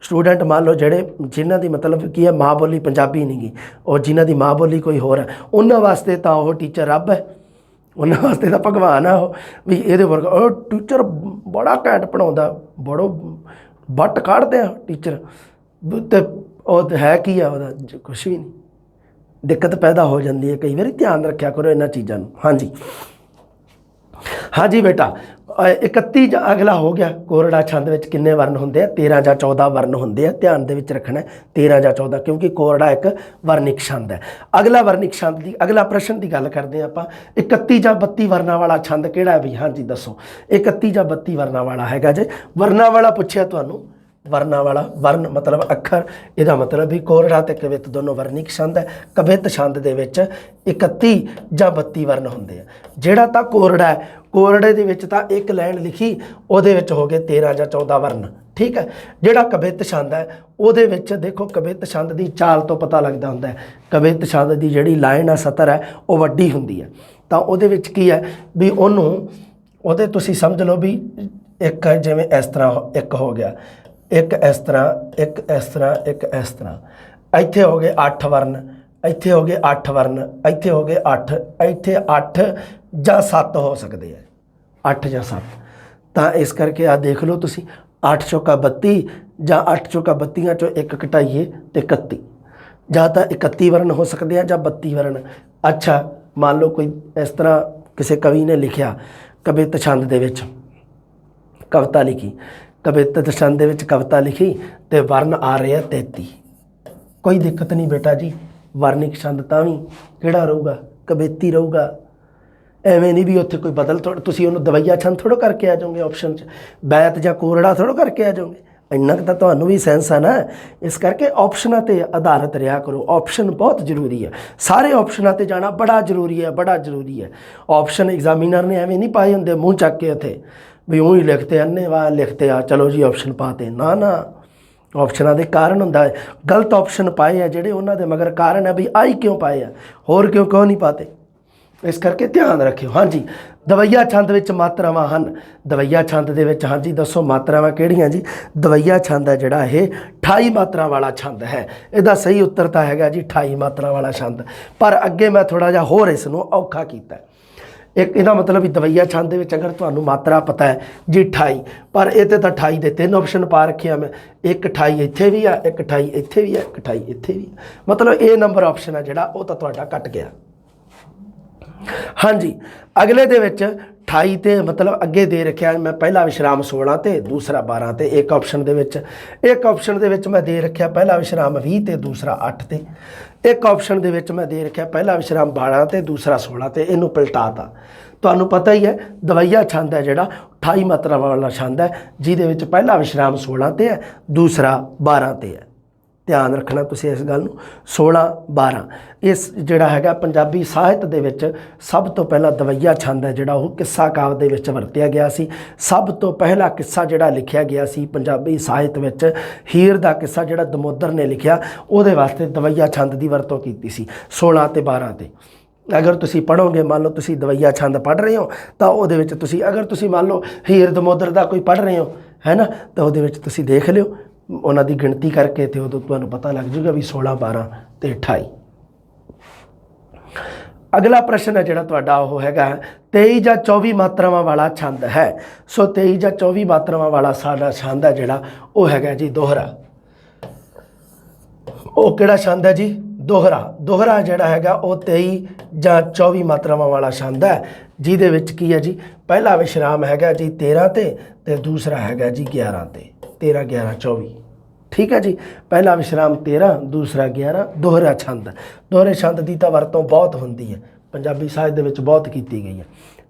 ਸਟੂਡੈਂਟ ਮੰਨ ਲਓ ਜਿਹੜੇ ਜਿਨ੍ਹਾਂ ਦੀ ਮਤਲਬ ਕੀ ਹੈ ਮਾਂ ਬੋਲੀ ਪੰਜਾਬੀ ਨਹੀਂ ਗੀ, ਔਰ ਜਿਨ੍ਹਾਂ ਦੀ ਮਾਂ ਬੋਲੀ ਕੋਈ ਹੋਰ ਹੈ, ਉਹਨਾਂ ਵਾਸਤੇ ਤਾਂ ਉਹ ਟੀਚਰ ਰੱਬ ਹੈ, ਉਹਨਾਂ ਵਾਸਤੇ ਤਾਂ ਭਗਵਾਨ ਆ ਉਹ। ਵੀ ਇਹਦੇ ਵਰਗਾ ਉਹ ਟੀਚਰ ਬੜਾ ਘੈਂਟ ਪੜ੍ਹਾਉਂਦਾ, ਬੜੋ ਵੱਟ ਕੱਢਦੇ ਆ ਟੀਚਰ, ਅਤੇ ਉਹ ਹੈ ਕੀ ਆ ਉਹਦਾ ਕੁਛ ਵੀ ਨਹੀਂ। ਦਿੱਕਤ ਪੈਦਾ ਹੋ ਜਾਂਦੀ ਹੈ ਕਈ ਵਾਰੀ, ਧਿਆਨ ਰੱਖਿਆ ਕਰੋ ਇਹਨਾਂ ਚੀਜ਼ਾਂ ਨੂੰ। ਹਾਂਜੀ ਬੇਟਾ, 31 ਜਾਂ ਅਗਲਾ ਹੋ ਗਿਆ। ਕੋਰੜਾ ਛੰਦ ਵਿੱਚ ਕਿੰਨੇ ਵਰਨ ਹੁੰਦੇ ਆ? 13 ਜਾਂ 14 ਵਰਨ ਹੁੰਦੇ ਆ, ਧਿਆਨ ਦੇ ਵਿੱਚ ਰੱਖਣਾ 13 ਜਾਂ 14, ਕਿਉਂਕਿ ਕੋਰੜਾ ਇੱਕ ਵਰਨਿਕ ਛੰਦ ਹੈ। ਅਗਲਾ ਵਰਨਿਕ ਛੰਦ ਦੀ ਅਗਲਾ ਪ੍ਰਸ਼ਨ ਦੀ ਗੱਲ ਕਰਦੇ ਹਾਂ ਆਪਾਂ। 31 ਜਾਂ 32 ਵਰਨਾਂ ਵਾਲਾ ਛੰਦ ਕਿਹੜਾ ਹੈ ਵੀ? ਹਾਂਜੀ ਦੱਸੋ। 31 ਜਾਂ 32 ਵਰਨਾਂ ਵਾਲਾ ਹੈਗਾ ਜੇ। ਵਰਨਾਂ ਵਾਲਾ ਪੁੱਛਿਆ ਤੁਹਾਨੂੰ, ਵਰਨਾਂ ਵਾਲਾ, ਵਰਨ ਮਤਲਬ ਅੱਖਰ, ਇਹਦਾ ਮਤਲਬ ਵੀ ਕੋਰੜਾ ਤੇ ਕਵਿੱਤ ਦੋਨੋਂ ਵਰਨਿਕ ਛੰਦ ਹੈ। ਕਵਿੱਤ ਛੰਦ ਦੇ ਵਿੱਚ 31 ਜਾਂ 32 ਵਰਨ ਹੁੰਦੇ ਆ। ਜਿਹੜਾ ਤਾਂ ਕੋਰੜਾ ਹੈ, ਕੋਰੜੇ ਦੇ ਵਿੱਚ ਤਾਂ ਇੱਕ ਲਾਈਨ ਲਿਖੀ, ਉਹਦੇ ਵਿੱਚ ਹੋ ਗਏ 13 ਜਾਂ 14 ਵਰਨ, ਠੀਕ ਹੈ। ਜਿਹੜਾ ਕਵਿੱਤ ਛੰਦ ਹੈ ਉਹਦੇ ਵਿੱਚ ਦੇਖੋ, ਕਵਿੱਤ ਛੰਦ ਦੀ ਚਾਲ ਤੋਂ ਪਤਾ ਲੱਗਦਾ ਹੁੰਦਾ ਹੈ। ਕਵਿੱਤ ਛੰਦ ਦੀ ਜਿਹੜੀ ਲਾਈਨ ਹੈ, ਸਤਰ ਹੈ, ਉਹ ਵੱਡੀ ਹੁੰਦੀ ਹੈ। ਤਾਂ ਉਹਦੇ ਵਿੱਚ ਕੀ ਹੈ ਵੀ ਉਹਨੂੰ, ਉਹਦੇ ਤੁਸੀਂ ਸਮਝ ਲਓ ਵੀ ਇੱਕ ਜਿਵੇਂ ਇਸ ਤਰ੍ਹਾਂ ਇੱਕ ਹੋ ਗਿਆ, ਇੱਕ ਇਸ ਤਰ੍ਹਾਂ, ਇੱਕ ਇਸ ਤਰ੍ਹਾਂ, ਇੱਕ ਇਸ ਤਰ੍ਹਾਂ, ਇੱਥੇ ਹੋ ਗਏ 8 ਵਰਨ, ਇੱਥੇ ਹੋ ਗਏ 8 ਵਰਨ, ਇੱਥੇ ਹੋ ਗਏ 8, ਇੱਥੇ 8 ਜਾਂ 7 ਹੋ ਸਕਦੇ ਆ, 8 ਜਾਂ 7। ਤਾਂ ਇਸ ਕਰਕੇ ਆ ਦੇਖ ਲਓ ਤੁਸੀਂ, 8 ਚੌਕਾ 32 ਜਾਂ 8 ਚੌਕਾ 32 ਚੋਂ ਇੱਕ ਘਟਾਈਏ ਤੇ 31, ਜਾਂ ਤਾਂ 31 ਵਰਨ ਹੋ ਸਕਦੇ ਆ ਜਾਂ 32 ਵਰਨ। ਅੱਛਾ, ਮੰਨ ਲਓ ਕੋਈ ਇਸ ਤਰ੍ਹਾਂ ਕਿਸੇ ਕਵੀ ਨੇ ਲਿਖਿਆ, ਕਵਿੱਤ ਛੰਦ ਦੇ ਵਿੱਚ ਕਵਿਤਾ ਲਿਖੀ, ਕਵਿੱਤ ਛੰਦ ਦੇ ਵਿੱਚ ਕਵਿਤਾ ਲਿਖੀ ਤੇ ਵਰਨ ਆ ਰਹੇ ਆ 33, ਕੋਈ ਦਿੱਕਤ ਨਹੀਂ ਬੇਟਾ ਜੀ, ਵਰਨਿਕ ਛੰਦ ਤਾਂ ਵੀ ਕਿਹੜਾ ਰਹੂਗਾ, ਕਵਿੱਤੀ ਰਹੂਗਾ। ਐਵੇਂ ਨਹੀਂ ਵੀ ਉੱਥੇ ਕੋਈ ਬਦਲ, ਤੁਸੀਂ ਉਹਨੂੰ ਦਵਈਆ ਛੰਦ ਥੋੜ੍ਹਾ ਕਰਕੇ ਆ ਜਾਓਗੇ ਆਪਸ਼ਨ 'ਚ, ਬੈਤ ਜਾਂ ਕੋਰੜਾ ਥੋੜ੍ਹਾ ਕਰਕੇ ਆ ਜਾਓਗੇ। ਇੰਨਾ ਕੁ ਤਾਂ ਤੁਹਾਨੂੰ ਵੀ ਸੈਂਸ ਆ ਨਾ। ਇਸ ਕਰਕੇ ਆਪਸ਼ਨਾਂ 'ਤੇ ਆਧਾਰਿਤ ਰਿਹਾ ਕਰੋ। ਆਪਸ਼ਨ ਬਹੁਤ ਜ਼ਰੂਰੀ ਹੈ, ਸਾਰੇ ਆਪਸ਼ਨਾਂ 'ਤੇ ਜਾਣਾ ਬੜਾ ਜ਼ਰੂਰੀ ਹੈ, ਬੜਾ ਜ਼ਰੂਰੀ ਹੈ। ਆਪਸ਼ਨ ਐਗਜ਼ਾਮੀਨਰ ਨੇ ਐਵੇਂ ਨਹੀਂ ਪਾਏ ਹੁੰਦੇ ਮੂੰਹ ਚੱਕ ਕੇ ਉੱਥੇ ਵੀ ਉਹੀ ਲਿਖਤੇ, ਅੰਨੇਵਾਹ ਲਿਖਤੇ ਆ, ਚਲੋ ਜੀ ਆਪਸ਼ਨ ਪਾਤੇ, ਨਾ ਨਾ। ਆਪਸ਼ਨਾਂ ਦੇ ਕਾਰਨ ਹੁੰਦਾ ਹੈ, ਗਲਤ ਆਪਸ਼ਨ ਪਾਏ ਆ ਜਿਹੜੇ, ਉਹਨਾਂ ਦੇ ਮਗਰ ਕਾਰਨ ਹੈ ਵੀ ਆਈ ਕਿਉਂ ਪਾਏ ਆ, ਹੋਰ ਕਿਉਂ ਨਹੀਂ ਪਾਤੇ। ਇਸ ਕਰਕੇ ਧਿਆਨ ਰੱਖਿਓ। ਹਾਂਜੀ, ਦਵਈਆ ਛੰਦ ਵਿੱਚ ਮਾਤਰਾਵਾਂ ਹਨ। ਦਵਈਆ ਛੰਦ ਦੇ ਵਿੱਚ, ਹਾਂਜੀ ਦੱਸੋ ਮਾਤਰਾਵਾਂ ਕਿਹੜੀਆਂ ਜੀ? ਦਵਈਆ ਛੰਦ ਹੈ ਜਿਹੜਾ ਇਹ 28 ਮਾਤਰਾ ਵਾਲਾ ਛੰਦ ਹੈ। ਇਹਦਾ ਸਹੀ ਉੱਤਰ ਤਾਂ ਹੈਗਾ ਜੀ 28 ਮਾਤਰਾ ਵਾਲਾ ਛੰਦ, ਪਰ ਅੱਗੇ ਮੈਂ ਥੋੜ੍ਹਾ ਜਿਹਾ ਹੋਰ ਇਸ ਨੂੰ ਔਖਾ ਕੀਤਾ। ਇੱਕ ਇਹਦਾ ਮਤਲਬ ਵੀ ਦਵਈਆ ਛੰਦ ਦੇ ਵਿੱਚ ਅਗਰ ਤੁਹਾਨੂੰ ਮਾਤਰਾ ਪਤਾ ਹੈ ਜੀ 28, ਪਰ ਇਹ 'ਤੇ ਤਾਂ 28 ਦੇ 3 ਆਪਸ਼ਨ ਪਾ ਰੱਖੇ ਆ ਮੈਂ, ਇੱਕ 28 ਇੱਥੇ ਵੀ ਆ, ਇੱਕ 28 ਇੱਥੇ ਵੀ ਆ, ਇੱਕ 28 ਇੱਥੇ ਵੀ ਆ, ਮਤਲਬ ਇਹ ਨੰਬਰ ਆਪਸ਼ਨ ਹੈ ਜਿਹੜਾ ਉਹ ਤਾਂ ਤੁਹਾਡਾ ਕੱਟ ਗਿਆ। ਹਾਂਜੀ, ਅਗਲੇ ਦੇ ਵਿੱਚ 28 ਤੇ ਮਤਲਬ ਅੱਗੇ ਦੇ ਰੱਖਿਆ ਮੈਂ ਪਹਿਲਾ ਵਿਸ਼ਰਾਮ 16 ਤੇ ਦੂਸਰਾ 12 ਤੇ। ਇੱਕ ਆਪਸ਼ਨ ਦੇ ਵਿੱਚ ਮੈਂ ਦੇ ਰੱਖਿਆ ਪਹਿਲਾ ਵਿਸ਼ਰਾਮ 20 ਤੇ ਦੂਸਰਾ 8 ਤੇ। ਇੱਕ ਆਪਸ਼ਨ ਦੇ ਵਿੱਚ ਮੈਂ ਦੇ ਰੱਖਿਆ ਪਹਿਲਾ ਵਿਸ਼ਰਾਮ 12 ਤੇ ਦੂਸਰਾ 16 ਤੇ। ਇਹਨੂੰ ਪਲਟਾਤਾ। ਤੁਹਾਨੂੰ ਪਤਾ ਹੀ ਹੈ ਦਵਈਆ ਛੰਦ ਹੈ ਜਿਹੜਾ 28 ਮਾਤਰਾ ਵਾਲਾ ਛੰਦ ਹੈ, ਜਿਹਦੇ ਵਿੱਚ ਪਹਿਲਾ ਵਿਸ਼ਰਾਮ 16 ਤੇ ਹੈ, ਦੂਸਰਾ 12 ਤੇ ਹੈ। ਧਿਆਨ ਰੱਖਣਾ ਤੁਸੀਂ ਇਸ ਗੱਲ ਨੂੰ। 16 12 ਇਸ ਜਿਹੜਾ ਹੈਗਾ ਪੰਜਾਬੀ ਸਾਹਿਤ ਦੇ ਵਿੱਚ ਸਭ ਤੋਂ ਪਹਿਲਾਂ ਦਵਈਆ ਛੰਦ ਹੈ ਜਿਹੜਾ ਉਹ ਕਿੱਸਾ ਕਾਵਿ ਦੇ ਵਿੱਚ ਵਰਤਿਆ ਗਿਆ ਸੀ। ਸਭ ਤੋਂ ਪਹਿਲਾ ਕਿੱਸਾ ਜਿਹੜਾ ਲਿਖਿਆ ਗਿਆ ਸੀ ਪੰਜਾਬੀ ਸਾਹਿਤ ਵਿੱਚ, ਹੀਰ ਦਾ ਕਿੱਸਾ ਜਿਹੜਾ ਦਮੋਦਰ ਨੇ ਲਿਖਿਆ, ਉਹਦੇ ਵਾਸਤੇ ਦਵਈਆ ਛੰਦ ਦੀ ਵਰਤੋਂ ਕੀਤੀ ਸੀ 16 ਤੇ 12 ਤੇ। ਅਗਰ ਤੁਸੀਂ ਪੜ੍ਹੋਗੇ, ਮੰਨ ਲਓ ਤੁਸੀਂ ਦਵਈਆ ਛੰਦ ਪੜ੍ਹ ਰਹੇ ਹੋ ਤਾਂ ਉਹਦੇ ਵਿੱਚ ਤੁਸੀਂ, ਅਗਰ ਤੁਸੀਂ ਮੰਨ ਲਓ ਹੀਰ ਦਮੋਦਰ ਦਾ ਕੋਈ ਪੜ੍ਹ ਰਹੇ ਹੋ ਹੈ ਨਾ, ਤਾਂ ਉਹਦੇ ਵਿੱਚ ਤੁਸੀਂ ਦੇਖ ਲਿਓ ਉਹਨਾਂ ਦੀ ਗਿਣਤੀ ਕਰਕੇ, ਤੇ ਉਦੋਂ ਤੁਹਾਨੂੰ ਪਤਾ ਲੱਗ ਜੂਗਾ ਵੀ 16 12 ਤੇ 28। ਅਗਲਾ ਪ੍ਰਸ਼ਨ ਹੈ ਜਿਹੜਾ ਤੁਹਾਡਾ ਉਹ ਹੈਗਾ 23 ਜਾਂ 24 ਮਾਤਰਾਵਾਂ ਵਾਲਾ ਛੰਦ ਹੈ। ਸੋ 23 ਜਾਂ 24 ਮਾਤਰਾਵਾਂ ਵਾਲਾ ਸਾਡਾ ਛੰਦ ਹੈ ਜਿਹੜਾ ਉਹ ਹੈਗਾ ਜੀ ਦੋਹਰਾ। ਉਹ ਕਿਹੜਾ ਛੰਦ ਹੈ ਜੀ? ਦੋਹਰਾ। ਦੋਹਰਾ ਜਿਹੜਾ ਹੈਗਾ ਉਹ 23 ਜਾਂ 24 ਮਾਤਰਾਵਾਂ ਵਾਲਾ ਛੰਦ ਹੈ, ਜਿਹਦੇ ਵਿੱਚ ਕੀ ਹੈ ਜੀ, ਪਹਿਲਾ ਵਿਸ਼ਰਾਮ ਹੈਗਾ ਜੀ 13 ਤੇ ਦੂਸਰਾ ਹੈਗਾ ਜੀ 11 ਤੇ। 13 11 24, ਠੀਕ ਹੈ ਜੀ। ਪਹਿਲਾ ਵਿਸ਼ਰਾਮ 13, ਦੂਸਰਾ 11। ਦੋਹਰਾ ਛੰਦ। ਦੋਹਰੇ ਛੰਦ ਦੀ ਤਾਂ ਵਰਤੋਂ ਬਹੁਤ ਹੁੰਦੀ ਹੈ, ਪੰਜਾਬੀ ਸਾਹਿਤ ਦੇ ਵਿੱਚ ਬਹੁਤ ਕੀਤੀ ਗਈ ਹੈ।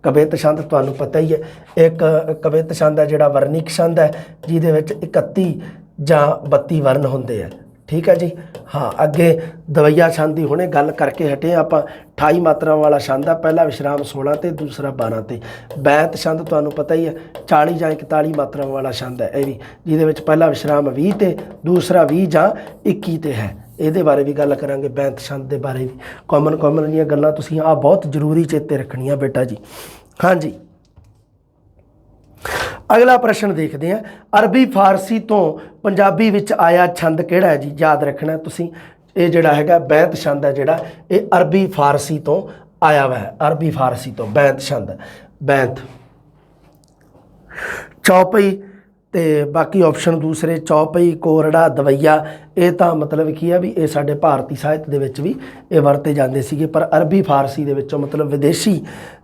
ਕਵਿੱਤ ਛੰਦ ਤੁਹਾਨੂੰ ਪਤਾ ਹੀ ਹੈ, ਇੱਕ ਕਵਿੱਤ ਛੰਦ ਹੈ ਜਿਹੜਾ ਵਰਨਿਕ ਛੰਦ ਹੈ, ਜਿਹਦੇ ਵਿੱਚ 31 ਜਾਂ 32 ਵਰਨ ਹੁੰਦੇ ਆ, ਠੀਕ ਹੈ ਜੀ। ਹਾਂ, ਅੱਗੇ ਦਵਈਆ ਛੰਦ ਦੀ ਹੁਣੇ ਗੱਲ ਕਰਕੇ ਹਟੇ ਆਪਾਂ। 28 ਮਾਤਰਾ ਵਾਲਾ ਛੰਦ ਆ, ਪਹਿਲਾ ਵਿਸ਼ਰਾਮ 16 ਤੇ ਦੂਸਰਾ 12 ਤੇ। ਬੈਂਤ ਛੰਦ ਤੁਹਾਨੂੰ ਪਤਾ ਹੀ ਹੈ 40 ਜਾਂ 41 ਮਾਤਰਾ ਵਾਲਾ ਛੰਦ ਹੈ ਇਹ ਵੀ, ਜਿਹਦੇ ਵਿੱਚ ਪਹਿਲਾ ਵਿਸ਼ਰਾਮ 20 ਤੇ ਦੂਸਰਾ 20 ਜਾਂ 21 ਤੇ ਹੈ। ਇਹਦੇ ਬਾਰੇ ਵੀ ਗੱਲ ਕਰਾਂਗੇ, ਬੈਂਤ ਛੰਦ ਦੇ ਬਾਰੇ ਵੀ। ਕਾਮਨ ਦੀਆਂ ਗੱਲਾਂ ਤੁਸੀਂ ਆਹ ਬਹੁਤ ਜ਼ਰੂਰੀ ਚੇਤੇ ਰੱਖਣੀਆਂ ਬੇਟਾ ਜੀ। ਹਾਂਜੀ, ਅਗਲਾ ਪ੍ਰਸ਼ਨ ਦੇਖਦੇ ਹਾਂ। ਅਰਬੀ ਫਾਰਸੀ ਤੋਂ ਪੰਜਾਬੀ ਵਿੱਚ ਆਇਆ ਛੰਦ ਕਿਹੜਾ ਹੈ ਜੀ? ਯਾਦ ਰੱਖਣਾ ਤੁਸੀਂ, ਇਹ ਜਿਹੜਾ ਹੈਗਾ ਬੈਂਤ ਛੰਦ ਹੈ ਜਿਹੜਾ ਇਹ ਅਰਬੀ ਫਾਰਸੀ ਤੋਂ ਆਇਆ ਵਾ ਹੈ। ਅਰਬੀ ਫਾਰਸੀ ਤੋਂ ਬੈਂਤ ਛੰਦ, ਬੈਂਤ। ਚੌਪਈ ਤੇ ਬਾਕੀ ਆਪਸ਼ਨ ਦੂਸਰੇ, ਚੌਪਈ, ਕੋਰੜਾ, ਦਵਈਆ, ਇਹ ਤਾਂ ਮਤਲਬ ਕੀ ਹੈ ਵੀ ਇਹ ਸਾਡੇ ਭਾਰਤੀ ਸਾਹਿਤ ਦੇ ਵਿੱਚ ਵੀ ਇਹ ਵਰਤੇ ਜਾਂਦੇ ਸੀਗੇ, ਪਰ ਅਰਬੀ ਫਾਰਸੀ ਦੇ ਵਿੱਚੋਂ ਮਤਲਬ ਵਿਦੇਸ਼ੀ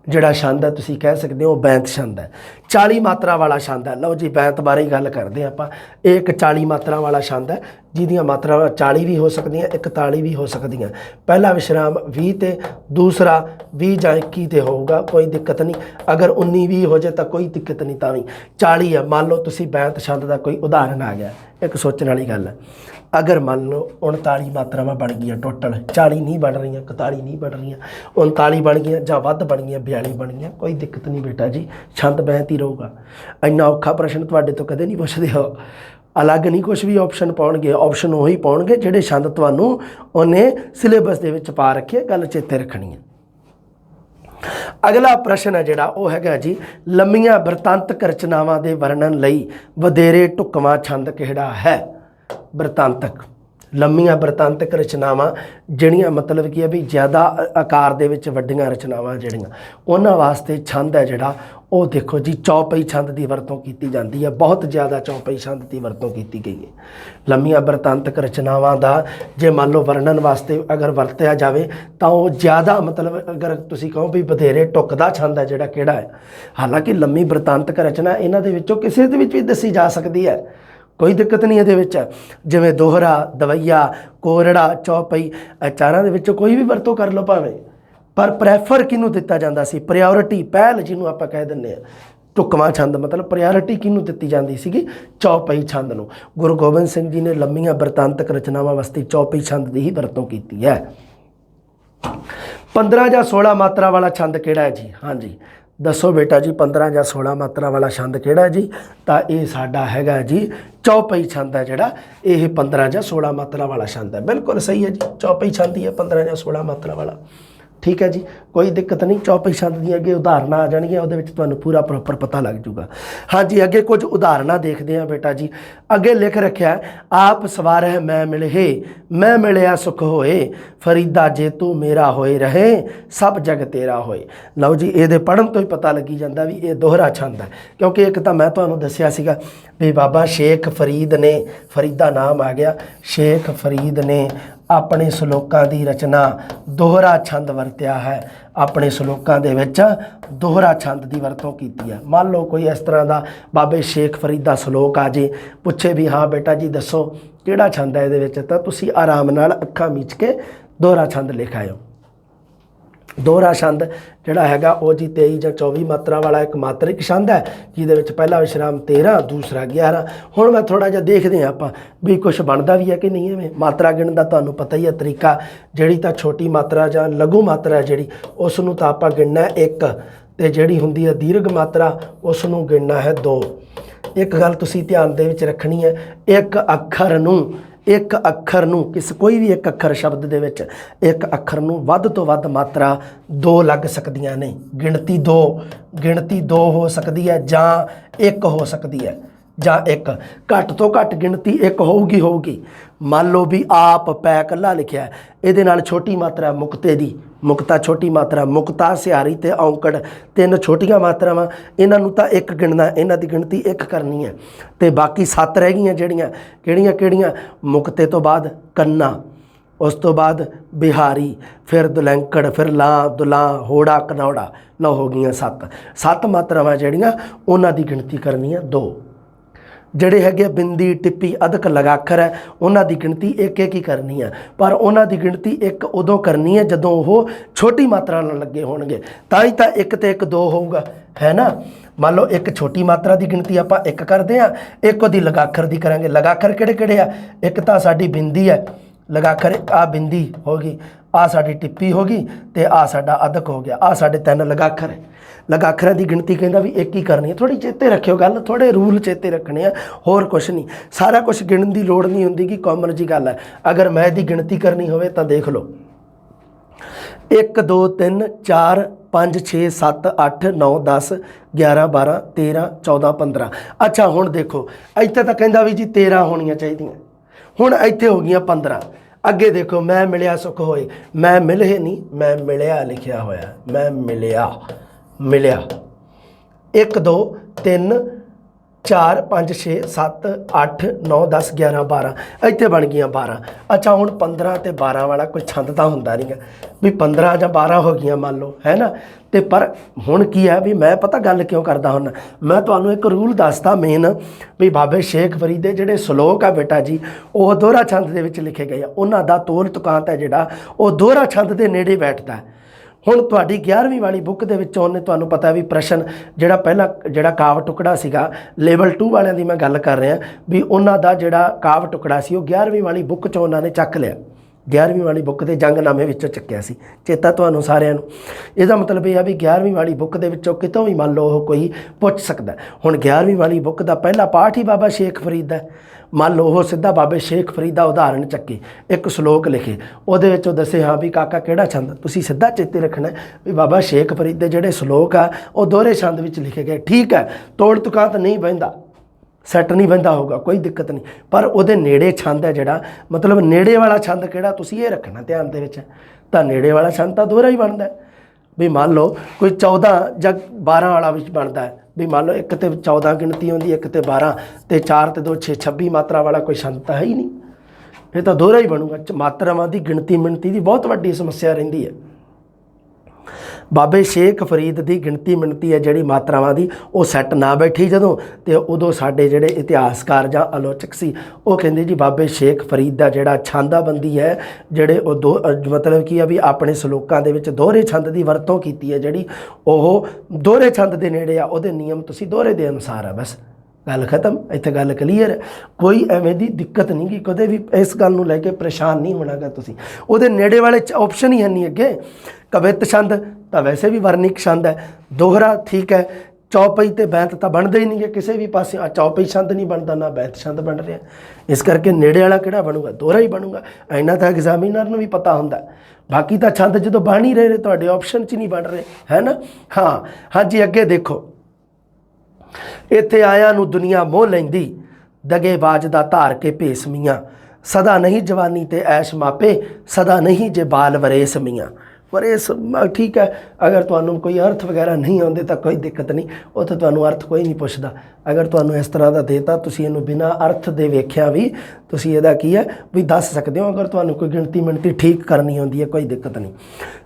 ਜਿਹੜਾ ਛੰਦ ਹੈ ਤੁਸੀਂ ਕਹਿ ਸਕਦੇ ਹੋ ਬੈਂਤ ਛੰਦ ਹੈ। 40 ਮਾਤਰਾ ਵਾਲਾ ਛੰਦ ਹੈ। ਲਓ ਜੀ, ਬੈਂਤ ਬਾਰੇ ਹੀ ਗੱਲ ਕਰਦੇ ਹਾਂ ਆਪਾਂ। ਇਹ ਇੱਕ 40 ਮਾਤਰਾ ਵਾਲਾ ਛੰਦ ਹੈ, ਜਿਹਦੀਆਂ ਮਾਤਰਾਵਾਂ 40 ਵੀ ਹੋ ਸਕਦੀਆਂ, 41 ਵੀ ਹੋ ਸਕਦੀਆਂ। ਪਹਿਲਾ ਵਿਸ਼ਰਾਮ 20 ਤੇ ਦੂਸਰਾ 20 ਜਾਂ 21 ਤੇ ਹੋਊਗਾ, ਕੋਈ ਦਿੱਕਤ ਨਹੀਂ। ਅਗਰ 19 20 ਹੋ ਜਾਏ ਤਾਂ ਕੋਈ ਦਿੱਕਤ ਨਹੀਂ, ਤਾਂ ਵੀ 40 ਹੈ। ਮੰਨ ਲਓ ਤੁਸੀਂ ਬੈਂਤ ਛੰਦ ਦਾ ਕੋਈ ਉਦਾਹਰਨ ਆ ਗਿਆ, एक सोचने वाली गल है। अगर मान लो 39 मात्रावां बन गई टोटल, 40 नहीं बन रही, 41 नहीं बन रही, 39 बन गई जां वध बन गई, 42 बन गई, कोई दिक्कत नहीं बेटा जी, छंद बहत ही रहूगा। इन्ना औखा प्रश्न तुहाडे तो कदे नहीं पुछदे हो। अलग नहीं कुछ भी ऑप्शन पाउणगे, ऑप्शन उही पाउणगे जिहड़े छंद तुहानूं उन्हें सिलेबस दे विच पा रखे। गल चेते रखनी है। अगला प्रश्न है जिहड़ा वो हैगा जी, लंबीਆਂ बृतांतक रचनावां दे वर्णन लई वधेरे ढुकवां छंद किहड़ा है। बृतांतक लंबीਆਂ बृतांतक रचनावां ਜਿਹੜੀਆਂ मतलब की है भी ज़्यादा आकार दे विच वड्डियां रचनावां ਜਿਹੜੀਆਂ उन्हां वास्ते छंद है जिहड़ा ਉਹ देखो जी चौपई छंद की वरतों की जाती है। बहुत ज़्यादा चौपई छंद की वरतों की गई है। लंबीਆਂ बृतांतक रचनावां का जे मान लो वर्णन वास्ते अगर वरत्या जाए तो वो ज़्यादा मतलब अगर तुसीं कहो भी बधेरे ढुकदा छंद है जिहड़ा किहड़ा है। हालांकि लंबी बृतांतक रचना इन्हां दे विचों किसी दे विच भी दसी जा सकती है, कोई दिक्कत नहीं ये जिमें दोहरा, दवैया, कोरड़ा, चौपई, चारां दे विचों कोई भी वरतों कर लो भावें, पर प्रैफर किनू दिता जाता सी, प्रायोरिटी पहल जिन्हों आप कह दिंदे आ। ढुकवां छंद मतलब प्रायोरिटी किनू दिती जाती सी, चौपई छंद नूं। गुरु गोबिंद सिंह जी ने लंबीਆਂ बृतांतक रचनावां वास्ते चौपई छंद की ही वरतों की है। 15 ਜਾਂ 16 मात्रा वाला छंद किहड़ा है जी? हाँ जी दसो बेटा जी, 15 ਜਾਂ 16 मात्रा वाला छंद किहड़ा है जी? तो ये साडा हैगा जी चौपई छंद है जिहड़ा, ये 15 ਜਾਂ 16 मात्रा वाला छंद है। बिल्कुल सही है जी, चौपई छंद ही है 15 ਜਾਂ 16 मात्रा वाला। ठीक है जी, कोई दिक्कत नहीं। चौपई छंद दी अगे उदाहरण आ जाएगी, वो तुहानूं पूरा प्रॉपर पता लग जूगा। हाँ जी अगे कुछ उदाहरण देखते हैं बेटा जी। अगे लिख रखा है, आप सवारह मैं मिले, मैं मिलिया सुख होए, फरीदा जे तू मेरा होए रहे, सब जग तेरा होए। लो जी ये पढ़न तो ही पता लगी जाता भी ये दोहरा छंद है, क्योंकि एक तो मैं तुहानूं दस्सिया सीगा भी बाबा शेख फरीद ने, फरीदा नाम आ गया, शेख फरीद ने अपने सलोकां की रचना दोहरा छंद वरत्या है। अपने सलोकां दे विच दोहरा छंद की वरतों की है। मान लो कोई इस तरह का बाबे शेख फरीद का सलोक आ जे, पूछे भी हाँ बेटा जी दसो किहड़ा छंद है ये, तो तुसीं आराम नाल अखां मीच के दोहरा छंद लिख आयो। दोहरा छंद जिहड़ा हैगा वो जी 23 ਜਾਂ 24 मात्रा वाला एक मात्रिक छंद है, जिहदे विच पहला विश्राम 13, दूसरा 11। हुण मैं थोड़ा जिहा देखदे हां आपां भी कुछ बनदा भी है कि नहीं। इवें मात्रा गिणन दा तुहानूं पता ही है तरीका, जिहड़ी तां छोटी मात्रा जां लघु मात्रा है जिहड़ी उस नूं तां आपां गिणना 1, ते जिहड़ी हुंदी है दीर्घ मात्रा उस नूं गिणना है 2। एक गल तुसीं ध्यान दे विच रखनी है, एक अखर नूं एक अखर नूं कोई भी एक अखर शब्द दे विच एक अखर नूं वध तो वध मात्रा 2 लग सकदियां ने। गिणती दो हो सकती है जां 1 हो सकती है, जां 1 घट तो घट गिणती 1 होगी। मान लो भी आप पै कला लिखिया है, ये नाल छोटी मात्रा मुक्ते दी, मुक्ता छोटी मात्रा, मुक्ता सिहारी ते औंकड़ 3 छोटियां मात्रावां, इन्हां नूं तां 1 गिणना, इन्हां दी गिणती 1 करनी है। ते बाकी 7 रह गईयां जिहड़ियां किहड़ियां मुक्ते तो बाद कन्ना, उस तो बाद बिहारी, फिर दुलैंकड़, फिर लां दुलां, होड़ा कनौड़ा, लो हो गईयां 7 मात्रावां जिहड़ियां उन्हां दी गिणती करनी है 2। ਜਿਹੜੇ ਹੈਗੇ बिंदी टिप्पी अधक लगाखर है उन्हां दी गिणती 1 ही करनी है, पर उन्हां दी गिणती 1 उदों करनी है जदों वो छोटी मात्रा नाल लगे होणगे, तां ही तां 1 ते 1 2 होऊगा, है ना। मान लो एक छोटी मात्रा की गिणती आपां 1 करते हैं, एक उहदी लगाखर की करांगे। लगाखर किहड़े किहड़े आ? एक तां साडी बिंदी है, लगाखर आ बिंदी होगी, आ साडी टिप्पी होगी, ते आ साडा अधक हो गया, आ साडे 3 लगाखर है। लगाखरां की गिणती कहता भी 1 ही करनी है। थोड़ी चेते रखियो गल, थोड़े रूल चेते रखने हैं, होर कुछ नहीं। सारा कुछ गिणन की लोड़ नहीं होंदी कि कॉमन जी गल है। अगर मैं दी गिणती करनी होवे तो देख लो 1 2 3 4 5 6 7 8 9 10 11 12 13 14 15। अच्छा हुण देखो इत्थे तो कहता भी जी 13 होनियां चाहिए, हुण इत्थे हो गई 15। अगे देखो मैं मिलिया सुख होए, मैं मिले नहीं, मैं मिलिया लिखिया होया, मैं मिलिया 1 2 3 4 5 6 7 8 9 10 11 12 इत्थे बन गई 12। अच्छा हुण 15 ते 12 वाला कोई छंद तां हुंदा नहीं भी 15 ਜਾਂ 12 हो गई मान लो, है ना। तो पर हुण की है भी मैं पता गल क्यों करदा हुन्ना, मैं तुहानूं एक रूल दसदा मेन भी बाबे शेख फरीद दे जिहड़े सलोक आ बेटा जी वो दोहरा छंद दे विच लिखे गए, उन्हां दा तोल तुकांत है जिहड़ा वो दोहरा छंद दे नेड़े बैठदा है। ਹੁਣ ਤੁਹਾਡੀ 11ਵੀਂ ਵਾਲੀ ਬੁੱਕ ਦੇ ਵਿੱਚ ਉਹਨੇ ਤੁਹਾਨੂੰ ਪਤਾ ਵੀ ਪ੍ਰਸ਼ਨ ਜਿਹੜਾ ਪਹਿਲਾ ਜਿਹੜਾ ਕਾਵ ਟੁਕੜਾ ਸੀਗਾ ਲੈਵਲ 2 ਵਾਲਿਆਂ ਦੀ ਮੈਂ ਗੱਲ ਕਰ ਰਿਹਾ ਵੀ ਉਹਨਾਂ ਦਾ ਜਿਹੜਾ ਕਾਵ ਟੁਕੜਾ ਸੀ ਉਹ 11ਵੀਂ ਵਾਲੀ ਬੁੱਕ 'ਚੋਂ ਉਹਨਾਂ ਨੇ ਚੱਕ ਲਿਆ। 11ਵੀਂ ਵਾਲੀ ਬੁੱਕ ਦੇ ਜੰਗਨਾਮੇ ਵਿੱਚੋਂ ਚੱਕਿਆ ਸੀ, ਚੇਤਾ ਤੁਹਾਨੂੰ ਸਾਰਿਆਂ ਨੂੰ। ਇਹਦਾ ਮਤਲਬ ਇਹ ਆ ਵੀ 11ਵੀਂ ਵਾਲੀ ਬੁੱਕ ਦੇ ਵਿੱਚੋਂ ਕਿਤੋਂ ਵੀ ਮੰਨ ਲਓ ਉਹ ਕੋਈ ਪੁੱਛ ਸਕਦਾ। ਹੁਣ 11ਵੀਂ ਵਾਲੀ ਬੁੱਕ ਦਾ ਪਹਿਲਾ ਪਾਠ ਹੀ ਬਾਬਾ ਸ਼ੇਖ ਫਰੀਦ ਦਾ। ਮੰਨ ਲਓ ਉਹ ਸਿੱਧਾ ਬਾਬੇ ਸ਼ੇਖ ਫਰੀਦ ਦਾ ਉਦਾਹਰਣ ਚੱਕੇ, ਇੱਕ ਸ਼ਲੋਕ ਲਿਖੇ, ਉਹਦੇ ਵਿੱਚ ਉਹ ਦੱਸੇ ਹਾਂ ਵੀ ਕਾਕਾ ਕਿਹੜਾ ਛੰਦ। ਤੁਸੀਂ ਸਿੱਧਾ ਚੇਤੇ ਰੱਖਣਾ ਵੀ ਬਾਬਾ ਸ਼ੇਖ ਫਰੀਦ ਦੇ ਜਿਹੜੇ ਸ਼ਲੋਕ ਆ ਉਹ ਦੋਹਰੇ ਛੰਦ ਵਿੱਚ ਲਿਖੇ ਗਏ। ਠੀਕ ਹੈ, ਤੋੜ ਤੁਕਾਂਤ ਨਹੀਂ ਬਹਿੰਦਾ, ਸੈੱਟ ਨਹੀਂ ਬਹਿੰਦਾ ਹੋਊਗਾ, ਕੋਈ ਦਿੱਕਤ ਨਹੀਂ, ਪਰ ਉਹਦੇ ਨੇੜੇ ਛੰਦ ਹੈ ਜਿਹੜਾ, ਮਤਲਬ ਨੇੜੇ ਵਾਲਾ ਛੰਦ ਕਿਹੜਾ ਤੁਸੀਂ ਇਹ ਰੱਖਣਾ ਧਿਆਨ ਦੇ ਵਿੱਚ। ਤਾਂ ਨੇੜੇ ਵਾਲਾ ਛੰਦ ਤਾਂ ਦੋਹਰਾ ਹੀ ਬਣਦਾ ਵੀ ਮੰਨ ਲਓ ਕੋਈ 14 ਜਾਂ 12 ਵਾਲਾ ਵਿੱਚ ਬਣਦਾ ਵੀ ਮੰਨ ਲਓ ਇੱਕ ਤੇ 14 ਗਿਣਤੀ ਹੁੰਦੀ, ਇੱਕ ਤੇ 12 ਤੇ 4 ਤੇ 2 6 26 ਮਾਤਰਾ ਵਾਲਾ ਕੋਈ ਛੰਦ ਤਾਂ ਹੈ ਹੀ ਨਹੀਂ। ਇਹ ਤਾਂ ਦੋਹਰਾ ਹੀ ਬਣੂਗਾ। ਮਾਤਰਾਵਾਂ ਦੀ ਗਿਣਤੀ ਮਿਣਤੀ ਦੀ ਬਹੁਤ ਵੱਡੀ ਸਮੱਸਿਆ ਰਹਿੰਦੀ ਹੈ। ਬਾਬੇ ਸ਼ੇਖ ਫਰੀਦ ਦੀ ਗਿਣਤੀ ਮਿਣਤੀ ਹੈ ਜਿਹੜੀ ਮਾਤਰਾਵਾਂ ਦੀ ਉਹ ਸੈੱਟ ਨਾ ਬੈਠੀ ਜਦੋਂ, ਤੇ ਉਦੋਂ ਸਾਡੇ ਜਿਹੜੇ ਇਤਿਹਾਸਕਾਰ ਜਾਂ ਆਲੋਚਕ ਸੀ ਉਹ ਕਹਿੰਦੇ ਜੀ ਬਾਬੇ ਸ਼ੇਖ ਫਰੀਦ ਦਾ ਜਿਹੜਾ ਛੰਦਾਬੰਦੀ ਹੈ, ਜਿਹੜੇ ਉਹ ਦੋ ਮਤਲਬ ਕੀ ਆ ਵੀ ਆਪਣੇ ਸਲੋਕਾਂ ਦੇ ਵਿੱਚ ਦੋਹਰੇ ਛੰਦ ਦੀ ਵਰਤੋਂ ਕੀਤੀ ਹੈ ਜਿਹੜੀ, ਉਹ ਦੋਹਰੇ ਛੰਦ ਦੇ ਨੇੜੇ ਆ, ਉਹਦੇ ਨਿਯਮ ਤੁਸੀਂ ਦੋਹਰੇ ਦੇ ਅਨੁਸਾਰ ਆ, ਬਸ ਗੱਲ ਖਤਮ। ਇੱਥੇ ਗੱਲ ਕਲੀਅਰ ਹੈ, ਕੋਈ ਐਵੇਂ ਦੀ ਦਿੱਕਤ ਨਹੀਂ ਗੀ, ਕਦੇ ਵੀ ਇਸ ਗੱਲ ਨੂੰ ਲੈ ਕੇ ਪਰੇਸ਼ਾਨ ਨਹੀਂ ਹੋਣਾਗਾ ਤੁਸੀਂ। ਉਹਦੇ ਨੇੜੇ ਵਾਲੇ ਆਪਸ਼ਨ ਹੀ ਹੈ ਨਹੀਂ ਅੱਗੇ। ਕਵਿਤ ਛੰਦ ਤਾਂ ਵੈਸੇ ਵੀ ਵਰਨਿਕ ਛੰਦ ਹੈ, ਦੋਹਰਾ ਠੀਕ ਹੈ, ਚੌਪਈ ਤੇ ਬੈਂਤ ਤਾਂ ਬਣਦੇ ਹੀ ਨਹੀਂਗੇ ਕਿਸੇ ਵੀ ਪਾਸੇ। ਚੌਪਈ ਛੰਦ ਨਹੀਂ ਬਣਦਾ, ਨਾ ਬੈਂਤ ਛੰਦ ਬਣ ਰਿਹਾ, ਇਸ ਕਰਕੇ ਨੇੜੇ ਵਾਲਾ ਕਿਹੜਾ ਬਣੂਗਾ, ਦੋਹਰਾ ਹੀ ਬਣੂਗਾ। ਇੰਨਾ ਤਾਂ ਐਗਜ਼ਾਮੀਨਰ ਨੂੰ ਵੀ ਪਤਾ ਹੁੰਦਾ। ਬਾਕੀ ਤਾਂ ਛੰਦ ਜਦੋਂ ਬਣ ਹੀ ਰਹੇ ਤੁਹਾਡੇ ਆਪਸ਼ਨ 'ਚ ਨਹੀਂ ਬਣ ਰਹੇ, ਹੈ ਨਾ। ਹਾਂ ਹਾਂਜੀ, ਅੱਗੇ ਦੇਖੋ, ਇੱਥੇ ਆਇਆ ਨੂੰ ਦੁਨੀਆ ਮੋਹ ਲੈਂਦੀ, ਦਗੇਬਾਜ਼ ਦਾ ਧਾਰ ਕੇ ਭੇਸ ਮੀਆਂ, ਸਦਾ ਨਹੀਂ ਜਵਾਨੀ ਤੇ ਐਸ਼ ਮਾਪੇ, ਸਦਾ ਨਹੀਂ ਜੇ ਬਾਲ ਵਰੇਸ ਮੀਆਂ। ਵਰੇਸ ਠੀਕ ਹੈ, ਅਗਰ ਤੁਹਾਨੂੰ ਕੋਈ ਅਰਥ ਵਗੈਰਾ ਨਹੀਂ ਆਉਂਦੇ ਤਾਂ ਕੋਈ ਦਿੱਕਤ ਨਹੀਂ, ਉੱਥੇ ਤੁਹਾਨੂੰ ਅਰਥ ਕੋਈ ਨਹੀਂ ਪੁੱਛਦਾ। ਅਗਰ ਤੁਹਾਨੂੰ ਇਸ ਤਰ੍ਹਾਂ ਦਾ ਦੇਤਾ, ਤੁਸੀਂ ਇਹਨੂੰ ਬਿਨਾਂ ਅਰਥ ਦੇ ਵੇਖਿਆ ਵੀ ਤੁਸੀਂ ਇਹਦਾ ਕੀ ਹੈ ਵੀ ਦੱਸ ਸਕਦੇ ਹੋ। ਅਗਰ ਤੁਹਾਨੂੰ ਕੋਈ ਗਿਣਤੀ ਮਿਣਤੀ ਠੀਕ ਕਰਨੀ ਹੁੰਦੀ ਹੈ ਕੋਈ ਦਿੱਕਤ ਨਹੀਂ।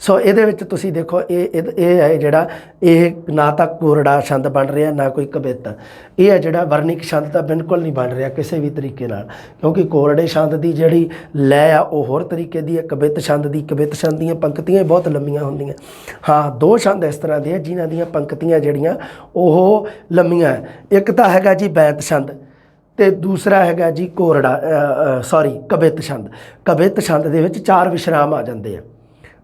ਸੋ ਇਹਦੇ ਵਿੱਚ ਤੁਸੀਂ ਦੇਖੋ ਇਹ ਹੈ ਜਿਹੜਾ, ਇਹ ਨਾ ਤਾਂ ਕੋਰੜਾ ਛੰਦ ਬਣ ਰਿਹਾ ਨਾ ਕੋਈ ਕਵਿਤਾ, ਇਹ ਹੈ ਜਿਹੜਾ ਵਰਨਿਕ ਛੰਦ ਤਾਂ ਬਿਲਕੁਲ ਨਹੀਂ ਬਣ ਰਿਹਾ ਕਿਸੇ ਵੀ ਤਰੀਕੇ ਨਾਲ, ਕਿਉਂਕਿ ਕੋਰੜੇ ਛੰਦ ਦੀ ਜਿਹੜੀ ਲੈ ਆ ਉਹ ਹੋਰ ਤਰੀਕੇ ਦੀ ਹੈ। ਕਵਿਤ ਛੰਦ ਦੀਆਂ ਪੰਕਤੀਆਂ ਬਹੁਤ ਲੰਮੀਆਂ ਹੁੰਦੀਆਂ। ਹਾਂ, ਦੋ ਛੰਦ ਇਸ ਤਰ੍ਹਾਂ ਦੇ ਜਿਨ੍ਹਾਂ ਦੀਆਂ ਪੰਕਤੀਆਂ ਜਿਹੜੀਆਂ ਉਹ ਲੰਮੀਆਂ ਹੈ। ਇੱਕ ਤਾਂ ਹੈਗਾ ਜੀ ਬੈਂਤ ਛੰਦ ਤੇ ਦੂਸਰਾ ਹੈਗਾ ਜੀ ਕਵਿਤ ਛੰਦ। ਕਵਿਤ ਛੰਦ ਦੇ ਵਿੱਚ 4 ਵਿਸ਼ਰਾਮ ਆ ਜਾਂਦੇ ਆ,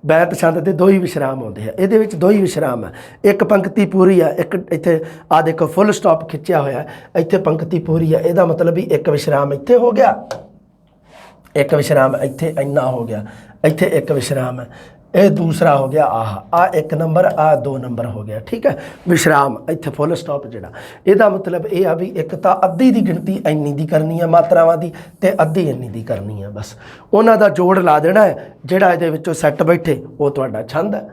ਬੈਂਤ ਛੰਦ ਦੇ 2 ਹੀ ਵਿਸ਼ਰਾਮ ਆਉਂਦੇ ਆ। ਇਹਦੇ ਵਿੱਚ 2 ਹੀ ਵਿਸ਼ਰਾਮ ਆ, ਇੱਕ ਪੰਕਤੀ ਪੂਰੀ ਆ, ਇੱਕ ਇੱਥੇ ਆ ਦੇਖੋ ਫੁੱਲ ਸਟਾਪ ਖਿੱਚਿਆ ਹੋਇਆ, ਇੱਥੇ ਪੰਕਤੀ ਪੂਰੀ ਆ। ਇਹਦਾ ਮਤਲਬ ਵੀ ਇੱਕ ਵਿਸ਼ਰਾਮ ਇੱਥੇ ਹੋ ਗਿਆ, ਇੱਕ ਵਿਸ਼ਰਾਮ ਇੱਥੇ ਇੰਨਾ ਹੋ ਗਿਆ, ਇੱਥੇ ਇੱਕ ਵਿਸ਼ਰਾਮ ਹੈ, ਇਹ ਦੂਸਰਾ ਹੋ ਗਿਆ ਆ 1 ਨੰਬਰ, ਆ 2 ਨੰਬਰ ਹੋ ਗਿਆ। ਠੀਕ ਹੈ, ਵਿਸ਼ਰਾਮ ਇੱਥੇ ਫੁੱਲ ਸਟਾਪ ਜਿਹੜਾ, ਇਹਦਾ ਮਤਲਬ ਇਹ ਆ ਵੀ ਇੱਕ ਤਾਂ ਅੱਧੀ ਦੀ ਗਿਣਤੀ ਇੰਨੀ ਦੀ ਕਰਨੀ ਆ ਮਾਤਰਾਵਾਂ ਦੀ ਤੇ ਅੱਧੀ ਇੰਨੀ ਦੀ ਕਰਨੀ ਆ, ਬਸ ਉਹਨਾਂ ਦਾ ਜੋੜ ਲਾ ਦੇਣਾ ਹੈ। ਜਿਹੜਾ ਇਹਦੇ ਵਿੱਚੋਂ ਸੈੱਟ ਬੈਠੇ ਉਹ ਤੁਹਾਡਾ ਛੰਦ ਹੈ,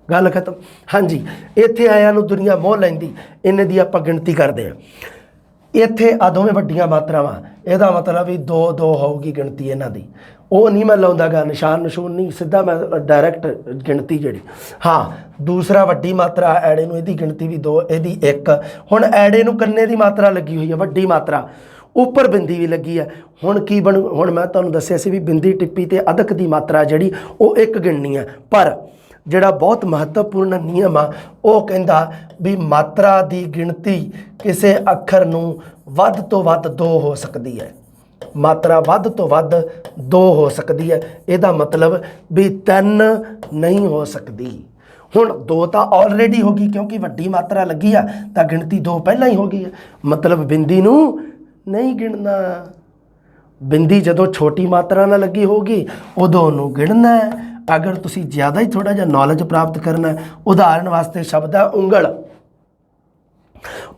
ਗੱਲ ਖਤਮ। ਹਾਂਜੀ, ਇੱਥੇ ਆਇਆਂ ਨੂੰ ਦੁਨੀਆ ਮੋਹ ਲੈਂਦੀ, ਇੰਨੇ ਦੀ ਆਪਾਂ ਗਿਣਤੀ ਕਰਦੇ ਹਾਂ। ਇੱਥੇ ਆ ਦੋਵੇਂ ਵੱਡੀਆਂ ਮਾਤਰਾਵਾਂ, ਇਹਦਾ ਮਤਲਬ ਵੀ 2-2 ਹੋਊਗੀ ਗਿਣਤੀ ਇਹਨਾਂ ਦੀ। ਉਹ ਨਹੀਂ ਮੈਂ ਲਾਉਂਦਾ ਗਾ ਨਿਸ਼ਾਨ ਨਸ਼ੂਨ ਨਹੀਂ, ਸਿੱਧਾ ਮੈਂ ਡਾਇਰੈਕਟ ਗਿਣਤੀ ਜਿਹੜੀ। ਹਾਂ, ਦੂਸਰਾ ਵੱਡੀ ਮਾਤਰਾ ਐੜੇ ਨੂੰ, ਇਹਦੀ ਗਿਣਤੀ ਵੀ 2, ਇਹਦੀ 1। ਹੁਣ ਐੜੇ ਨੂੰ ਕੰਨੇ ਦੀ ਮਾਤਰਾ ਲੱਗੀ ਹੋਈ ਹੈ, ਵੱਡੀ ਮਾਤਰਾ, ਉੱਪਰ ਬਿੰਦੀ ਵੀ ਲੱਗੀ ਹੈ। ਹੁਣ ਕੀ ਬਣੂ, ਹੁਣ ਮੈਂ ਤੁਹਾਨੂੰ ਦੱਸਿਆ ਸੀ ਵੀ ਬਿੰਦੀ ਟਿੱਪੀ ਤੇ ਅਧਕ ਦੀ ਮਾਤਰਾ ਜਿਹੜੀ ਉਹ 1 ਗਿਣਨੀ ਹੈ। ਪਰ ਜਿਹੜਾ ਬਹੁਤ ਮਹੱਤਵਪੂਰਨ ਨਿਯਮ ਆ ਉਹ ਕਹਿੰਦਾ ਵੀ ਮਾਤਰਾ ਦੀ ਗਿਣਤੀ ਕਿਸੇ ਅੱਖਰ ਨੂੰ ਵੱਧ ਤੋਂ ਵੱਧ 2 ਹੋ ਸਕਦੀ ਹੈ। ਮਾਤਰਾ ਵੱਧ ਤੋਂ ਵੱਧ 2 ਹੋ ਸਕਦੀ ਹੈ, ਇਹਦਾ ਮਤਲਬ ਵੀ 3 ਨਹੀਂ ਹੋ ਸਕਦੀ। ਹੁਣ 2 ਤਾਂ ਆਲਰੇਡੀ ਹੋ ਗਈ ਕਿਉਂਕਿ ਵੱਡੀ ਮਾਤਰਾ ਲੱਗੀ ਆ, ਤਾਂ ਗਿਣਤੀ 2 ਪਹਿਲਾਂ ਹੀ ਹੋ ਗਈ ਹੈ, ਮਤਲਬ ਬਿੰਦੀ ਨੂੰ ਨਹੀਂ ਗਿਣਨਾ। ਬਿੰਦੀ ਜਦੋਂ ਛੋਟੀ ਮਾਤਰਾ ਨਾਲ ਲੱਗੀ ਹੋਗੀ ਉਦੋਂ ਉਹਨੂੰ ਗਿਣਨਾ ਹੈ। ਅਗਰ ਤੁਸੀਂ ਜ਼ਿਆਦਾ ਹੀ ਥੋੜ੍ਹਾ ਜਿਹਾ ਨੌਲੇਜ ਪ੍ਰਾਪਤ ਕਰਨਾ, ਉਦਾਹਰਨ ਵਾਸਤੇ ਸ਼ਬਦ ਹੈ ਉਂਗਲ।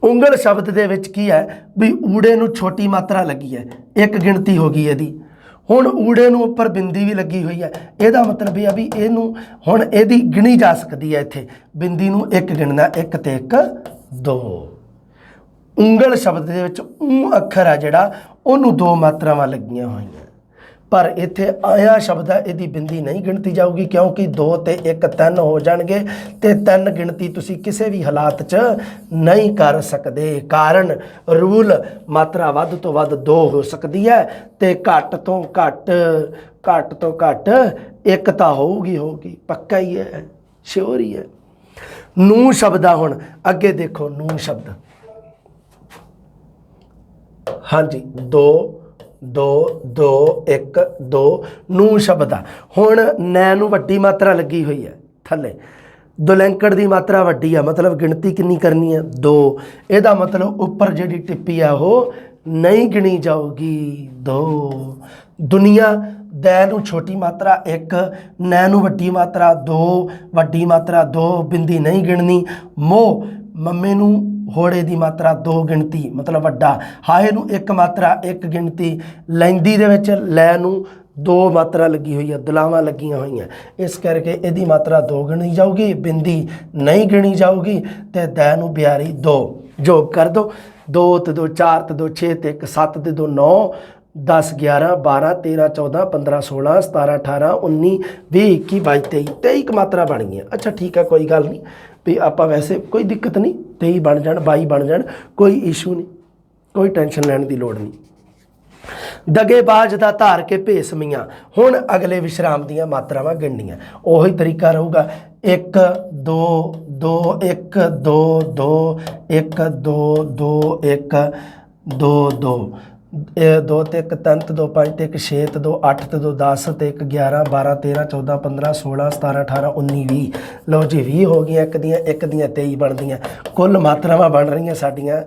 ਉਂਗਲ ਸ਼ਬਦ ਦੇ ਵਿੱਚ ਕੀ ਹੈ ਵੀ ਊੜੇ ਨੂੰ ਛੋਟੀ ਮਾਤਰਾ ਲੱਗੀ ਹੈ, 1 ਗਿਣਤੀ ਹੋ ਗਈ ਇਹਦੀ। ਹੁਣ ਊੜੇ ਨੂੰ ਉੱਪਰ ਬਿੰਦੀ ਵੀ ਲੱਗੀ ਹੋਈ ਹੈ, ਇਹਦਾ ਮਤਲਬ ਇਹ ਆ ਵੀ ਇਹਨੂੰ ਹੁਣ ਇਹਦੀ ਗਿਣੀ ਜਾ ਸਕਦੀ ਹੈ। ਇੱਥੇ ਬਿੰਦੀ ਨੂੰ 1 ਗਿਣਨਾ, 1 ਤੇ 1 2। ਉਂਗਲ ਸ਼ਬਦ ਦੇ ਵਿੱਚ ਊ ਅੱਖਰ ਆ ਜਿਹੜਾ ਉਹਨੂੰ 2 ਮਾਤਰਾਵਾਂ ਲੱਗੀਆਂ ਹੋਈਆਂ, ਪਰ ਇੱਥੇ ਆਇਆ ਸ਼ਬਦ ਹੈ ਇਹਦੀ ਬਿੰਦੀ ਨਹੀਂ ਗਿਣਤੀ ਜਾਊਗੀ ਕਿਉਂਕਿ 2 ਤੇ 1 3 ਹੋ ਜਾਣਗੇ ਤੇ 3 ਗਿਣਤੀ ਤੁਸੀਂ ਕਿਸੇ ਵੀ ਹਾਲਾਤ 'ਚ ਨਹੀਂ ਕਰ ਸਕਦੇ। ਕਾਰਨ ਰੂਲ ਮਾਤਰਾ ਵੱਧ ਤੋਂ ਵੱਧ 2 ਹੋ ਸਕਦੀ ਹੈ ਤੇ ਘੱਟ ਤੋਂ ਘੱਟ 1 ਤਾਂ ਹੋਊਗੀ, ਪੱਕਾ ਹੀ ਹੈ। श्योर ही है। नू शब्द आ हुण अगे देखो, नू शब्द, हाँ जी, दो दो दो एक दो, नू शब्द आ। हुण नै नू वड्डी मात्रा लगी हुई है थले, दुलैंकड़ की मात्रा वड्डी है, मतलब गिणती कितनी करनी है, दो। ਇਹਦਾ मतलब उपर जी टिप्पी है वो नहीं गिनी जाऊगी, दो। दुनिया दै नू छोटी मात्रा एक, नै नू वड्डी मात्रा दो, वड्डी मात्रा दो, बिंदी नहीं गिणनी। मोह मम्मे नू होड़े की मात्रा दो गिणती मतलब वड्डा, हाए नू एक मात्रा एक गिणती, लैंदी दे विच लै नू दो मात्रा लगी हुई है, दुलावां लगियां हुई हैं, इस करके इहदी मात्रा दो गिणी जाऊगी, बिंदी नहीं गिणी जाऊगी। तो दै नू ब्यारी दो, जोग कर दो, दो ते दो चार ते दो छे ते एक सत्त ते दो नौ, 10 11 12 13 14 15 16 17 18 19 20 21 22 23 23 मात्रा बन गई। अच्छा ठीक है, कोई गल नहीं भी आप वैसे कोई दिक्कत नहीं, 23 बन जाण 22 बन जाण, कोई इशू नहीं, कोई टेंशन लैण की लोड़ नहीं। दगेबाज दा धार के भेस मियाँ, हुण अगले विश्राम दियां मात्रावां गिणनियां, उही तरीका रहूगा, एक दो दो एक दो दो एक दो दो एक दो दो, दो ते एक तीन ते दो पाँच ते एक छे ते दो अठ ते दो 10 ते एक 11 12 13 14 15 16 17 18 19 20। लो जी 20 हो गई, एक दियाँ 23 बनदियाँ, कुल मात्रावां बन रही साडियां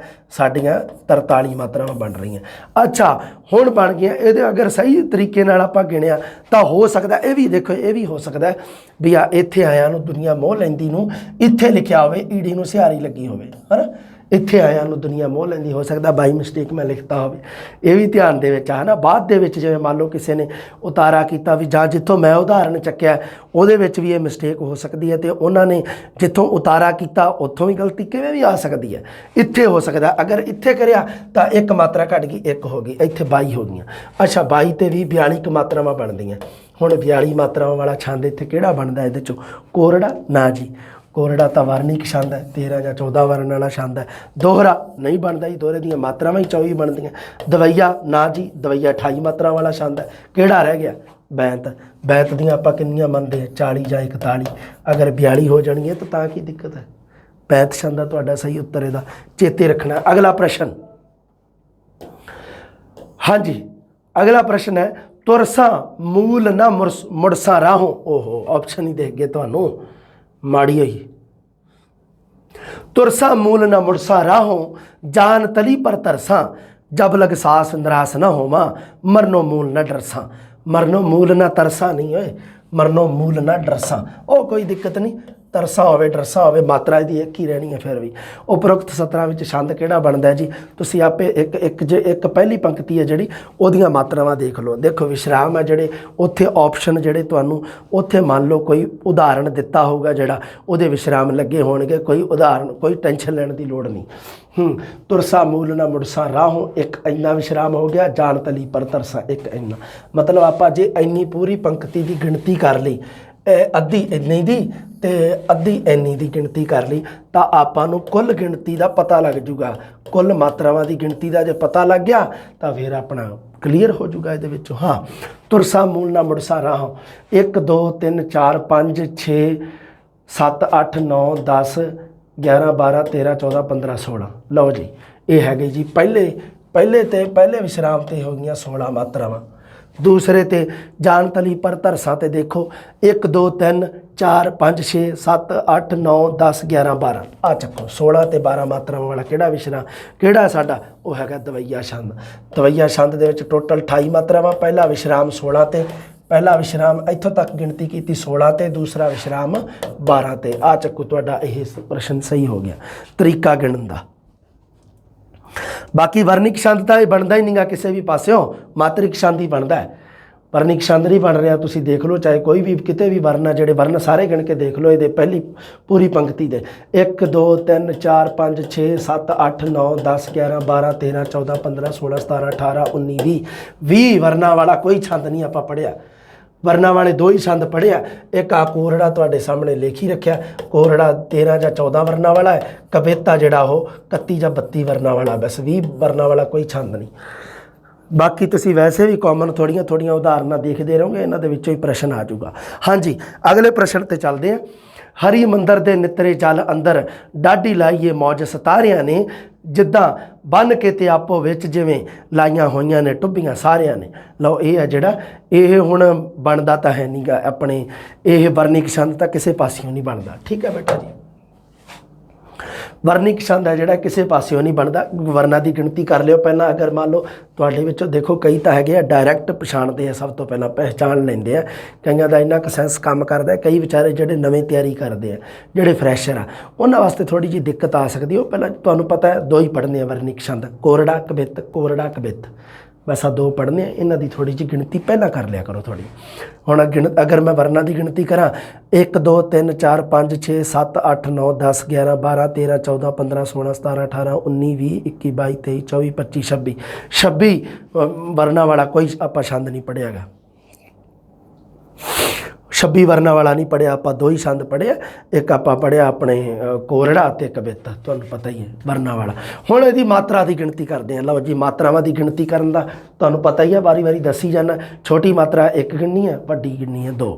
43 मात्रावां बन रही। अच्छा हुण बन गया, ये अगर सही तरीके नाल आपां गिणिया तो हो सकता ये भी देखो, ये भी हो सकता है भी आ इत्थे आया नूं दुनिया मोह लैंदी नूं इत्थे लिखिया होवे, ईड़ी नूं सिहारी लगी होवे, है ना, इत्थे आया नूं दुनिया मोह लैंदी, हो सकता बाई मिसटेक मैं लिखता हो, ये भी ध्यान दे विच है ना। बाद दे विच जिवें मान लो किसी ने उतारा किया भी जां जिथों मैं उदाहरण चक्या उहदे विच भी ये मिसटेक हो सकती है, तो उन्होंने जिथों उतारा किया उत्थों भी गलती किवें भी आ सकती है, इत्थे हो सकता अगर इत्थे करिया तो एक मात्रा घट गई, एक हो गई, इत्थे 22 हो गई। अच्छा 22 ते 20 42 मात्रावां बनदियां। हुण 42 मात्रावां वाला छंद इत्थे किहड़ा बनदा, इहदे चों कोरड़ा ना जी, कोरड़ा तो वर्णिक छंद है, 13 या 14 वर्ण वाला छंद है। दोहरा नहीं बनता जी, दोहरे दी मात्रावां ही 24 बनदियां। दवैया ना जी, दवैया 28 मात्रा वाला छंद है। किहड़ा रह गया, बैंत, बैंत दियां आपां किन्नियां मनदे 40 या 41, अगर 42 हो जाणगीआं तो तां की दिक्कत है। बैंत छंद है तुहाडा सही उत्तर इहदा, चेते रखना। अगला प्रश्न, हाँ जी अगला प्रश्न है, तुरसा मूल ना मुड़सा राहों, ओहो ऑप्शन ही देख गए तुहानूं, माड़ी हुई। तुरसा मूल न मुड़सा राहों, जान तली पर तरसा, जब लग सास निरास न होवा, मरनो मूल न डरसा। मरनो मूल न तरसा नहीं होए, मरनो मूल न डरसा, ओ कोई दिक्कत नहीं, तरसा होवे डरसा होवे मात्रा इहदी एक ही रहनी है। फिर भी उपरोक्त सत्रा विच छंद किहड़ा बनदा है जी, तुसीं आपे एक एक जे एक पहली पंक्ति है जिहड़ी ओहदियां मात्रावां देख लो। देखो विश्राम है जिहड़े उत्थे ऑप्शन जिहड़े तुहानूं उत्थे मान लो कोई उदाहरण दिता होगा जिहड़ा ओहदे विश्राम लगे होणगे, कोई उदाहरण कोई टेंशन लैण दी लोड़ नहीं। तुरसा मूल ना मुड़सा राहों, एक इन्ना विश्राम हो गया, जान तली पर तरसा एक इन्ना, मतलब आपां जे इन्नी पूरी पंक्ति की गिणती कर ली, अद्धी इन्नी दी ते अद्धी इन्नी दी गिणती कर ली तो आपां नूं कुल गिणती का पता लग जूगा। कुल मात्रावां की गिणती का जो पता लग गया तो फिर अपना क्लीयर हो जूगा इहदे विचों। हाँ तुरसा मूल ना मुड़सा राहों, 1 2 3 4 5 6 7 8 9 10 11 12 13 14 15 16। लो जी ये है गई जी पहले विश्राम ते हो गई 16 मात्रावां। दूसरे ते जान तली पर तरसा ते देखो 1 2 3 4 5 6 7 8 9 10 11 12 आ चक्को 16 ते 12 मात्रावां वाला किहड़ा विश्राम किहड़ा साडा वो हैगा दवैया छंद। दवैया छंद दे विच टोटल 28 मात्रावां, पहला विश्राम 16 ते, पहला विश्राम इत्थों तक गिणती की 16 ते, दूसरा विश्राम 12 ते। आ चक्को तुहाडा यह प्रश्न सही हो गया तरीका गिणन दा। बाकी वर्णिक छंद तो बनता ही नहीं गा किसी भी पासों, मात्रिक छंद ही बनता है, वर्णिक छंद नहीं बन रहा। तुसीं देख लो चाहे कोई भी कितने भी वर्ण है, जोड़े वर्ण सारे गिण के देख लो, ये पहली पूरी पंक्ति दे 1 2 3 4 5 6 7 8 9 10 11 12 13 14 15 16 17 18 19 20 वर्णा वाला कोई छंद नहीं आपां पढ़िया। वर्णा वाले 2 ही छंद पढ़िया, एक आ कोरड़ा तुहाडे सामने लेखी रखिया, कोरड़ा 13 या 14 वर्णा वाला है, कविता जिहड़ा वो 31 या 32 वर्णा वाला, बस 20 वर्णा वाला कोई छंद नहीं। बाकी तुसीं वैसे भी कॉमन थोड़ियां थोड़ियां उदाहरण देखते रहोगे, इन्हां दे विचों ही प्रश्न आ जाऊगा। हाँ जी अगले प्रश्न ते चलते हैं। ਹਰੀ ਮੰਦਰ ਦੇ ਨਿਤਰੇ ਜਲ ਅੰਦਰ ਡਾਢੀ ਲਾਈਏ ਮੌਜ ਸਿਤਾਰਿਆਂ ਨੇ, ਜਿੱਦਾਂ ਬੰਨ ਕੇ ਤੇ ਆਪੋ ਵਿੱਚ ਜਿਵੇਂ ਲਾਈਆਂ ਹੋਈਆਂ ਨੇ ਟੁੱਬੀਆਂ ਸਾਰਿਆਂ ਨੇ। ਲਓ ਇਹ ਹੈ ਜਿਹੜਾ ਇਹ ਹੁਣ ਬਣਦਾ ਤਾਂ ਹੈ ਨਹੀਂਗਾ ਆਪਣੇ, ਇਹ ਵਰਣਿਕ ਛੰਦ ਤਾਂ ਕਿਸੇ ਪਾਸਿਓਂ ਨਹੀਂ ਬਣਦਾ। ਠੀਕ ਹੈ ਬੇਟਾ ਜੀ, ਵਰਣਿਕ ਛੰਦ ਹੈ ਜਿਹੜਾ ਕਿਸੇ ਪਾਸਿਓਂ ਨਹੀਂ ਬਣਦਾ। ਵਰਨਾਂ ਦੀ ਗਿਣਤੀ ਕਰ ਲਿਓ ਪਹਿਲਾਂ। ਅਗਰ ਮੰਨ ਲਓ ਤੁਹਾਡੇ ਵਿੱਚੋਂ ਦੇਖੋ ਕਈ ਤਾਂ ਹੈਗੇ ਆ ਡਾਇਰੈਕਟ ਪਛਾਣਦੇ ਆ, ਸਭ ਤੋਂ ਪਹਿਲਾਂ ਪਹਿਚਾਣ ਲੈਂਦੇ ਆ, ਕਈਆਂ ਦਾ ਇੰਨਾ ਕੁ ਸੈਂਸ ਕੰਮ ਕਰਦਾ। ਕਈ ਵਿਚਾਰੇ ਜਿਹੜੇ ਨਵੇਂ ਤਿਆਰੀ ਕਰਦੇ ਆ, ਜਿਹੜੇ ਫਰੈਸ਼ਰ ਆ, ਉਹਨਾਂ ਵਾਸਤੇ ਥੋੜ੍ਹੀ ਜਿਹੀ ਦਿੱਕਤ ਆ ਸਕਦੀ। ਉਹ ਪਹਿਲਾਂ ਤੁਹਾਨੂੰ ਪਤਾ ਹੈ ਦੋ ਹੀ ਪੜ੍ਹਨੇ ਆ ਵਰਣਿਕ ਛੰਦ, ਕੋਰੜਾ ਕਬਿੱਤ, ਕੋਰੜਾ ਕਬਿੱਤ, ਬਸ ਆ ਦੋ ਪੜ੍ਹਨੇ ਆ। ਇਹਨਾਂ ਦੀ ਥੋੜ੍ਹੀ ਜਿਹੀ ਗਿਣਤੀ ਪਹਿਲਾਂ ਕਰ ਲਿਆ ਕਰੋ ਥੋੜ੍ਹੀ। ਹੁਣ ਅਗਰ ਮੈਂ ਵਰਨਾਂ ਦੀ ਗਿਣਤੀ ਕਰਾਂ 1 2 3 4 5 6 7 8 9 10 11 12 13 14 15 16 17 18 19 20 21 22 23 24 25 26 ਵਰਨਾਂ ਵਾਲਾ ਕੋਈ ਆਪਾਂ ਛੰਦ ਨਹੀਂ ਪੜ੍ਹਿਆ ਗਾ। 26 ਵਰਨਾਂ ਵਾਲਾ ਨਹੀਂ ਪੜ੍ਹਿਆ ਆਪਾਂ, ਦੋ ਹੀ ਛੰਦ ਪੜ੍ਹਿਆ। ਇੱਕ ਆਪਾਂ ਪੜ੍ਹਿਆ ਆਪਣੇ ਕੋਰੜਾ ਅਤੇ ਕਬਿੱਤ, ਤੁਹਾਨੂੰ ਪਤਾ ਹੀ ਹੈ ਵਰਨਾਂ ਵਾਲਾ। ਹੁਣ ਇਹਦੀ ਮਾਤਰਾ ਦੀ ਗਿਣਤੀ ਕਰਦੇ ਹਾਂ। ਲਓ ਜੀ, ਮਾਤਰਾਵਾਂ ਦੀ ਗਿਣਤੀ ਕਰਨ ਦਾ ਤੁਹਾਨੂੰ ਪਤਾ ਹੀ ਹੈ, ਵਾਰੀ ਵਾਰੀ ਦੱਸੀ ਜਾਣਾ। ਛੋਟੀ ਮਾਤਰਾ 1 ਗਿਣਨੀ ਹੈ, ਵੱਡੀ ਗਿਣਨੀ ਹੈ 2।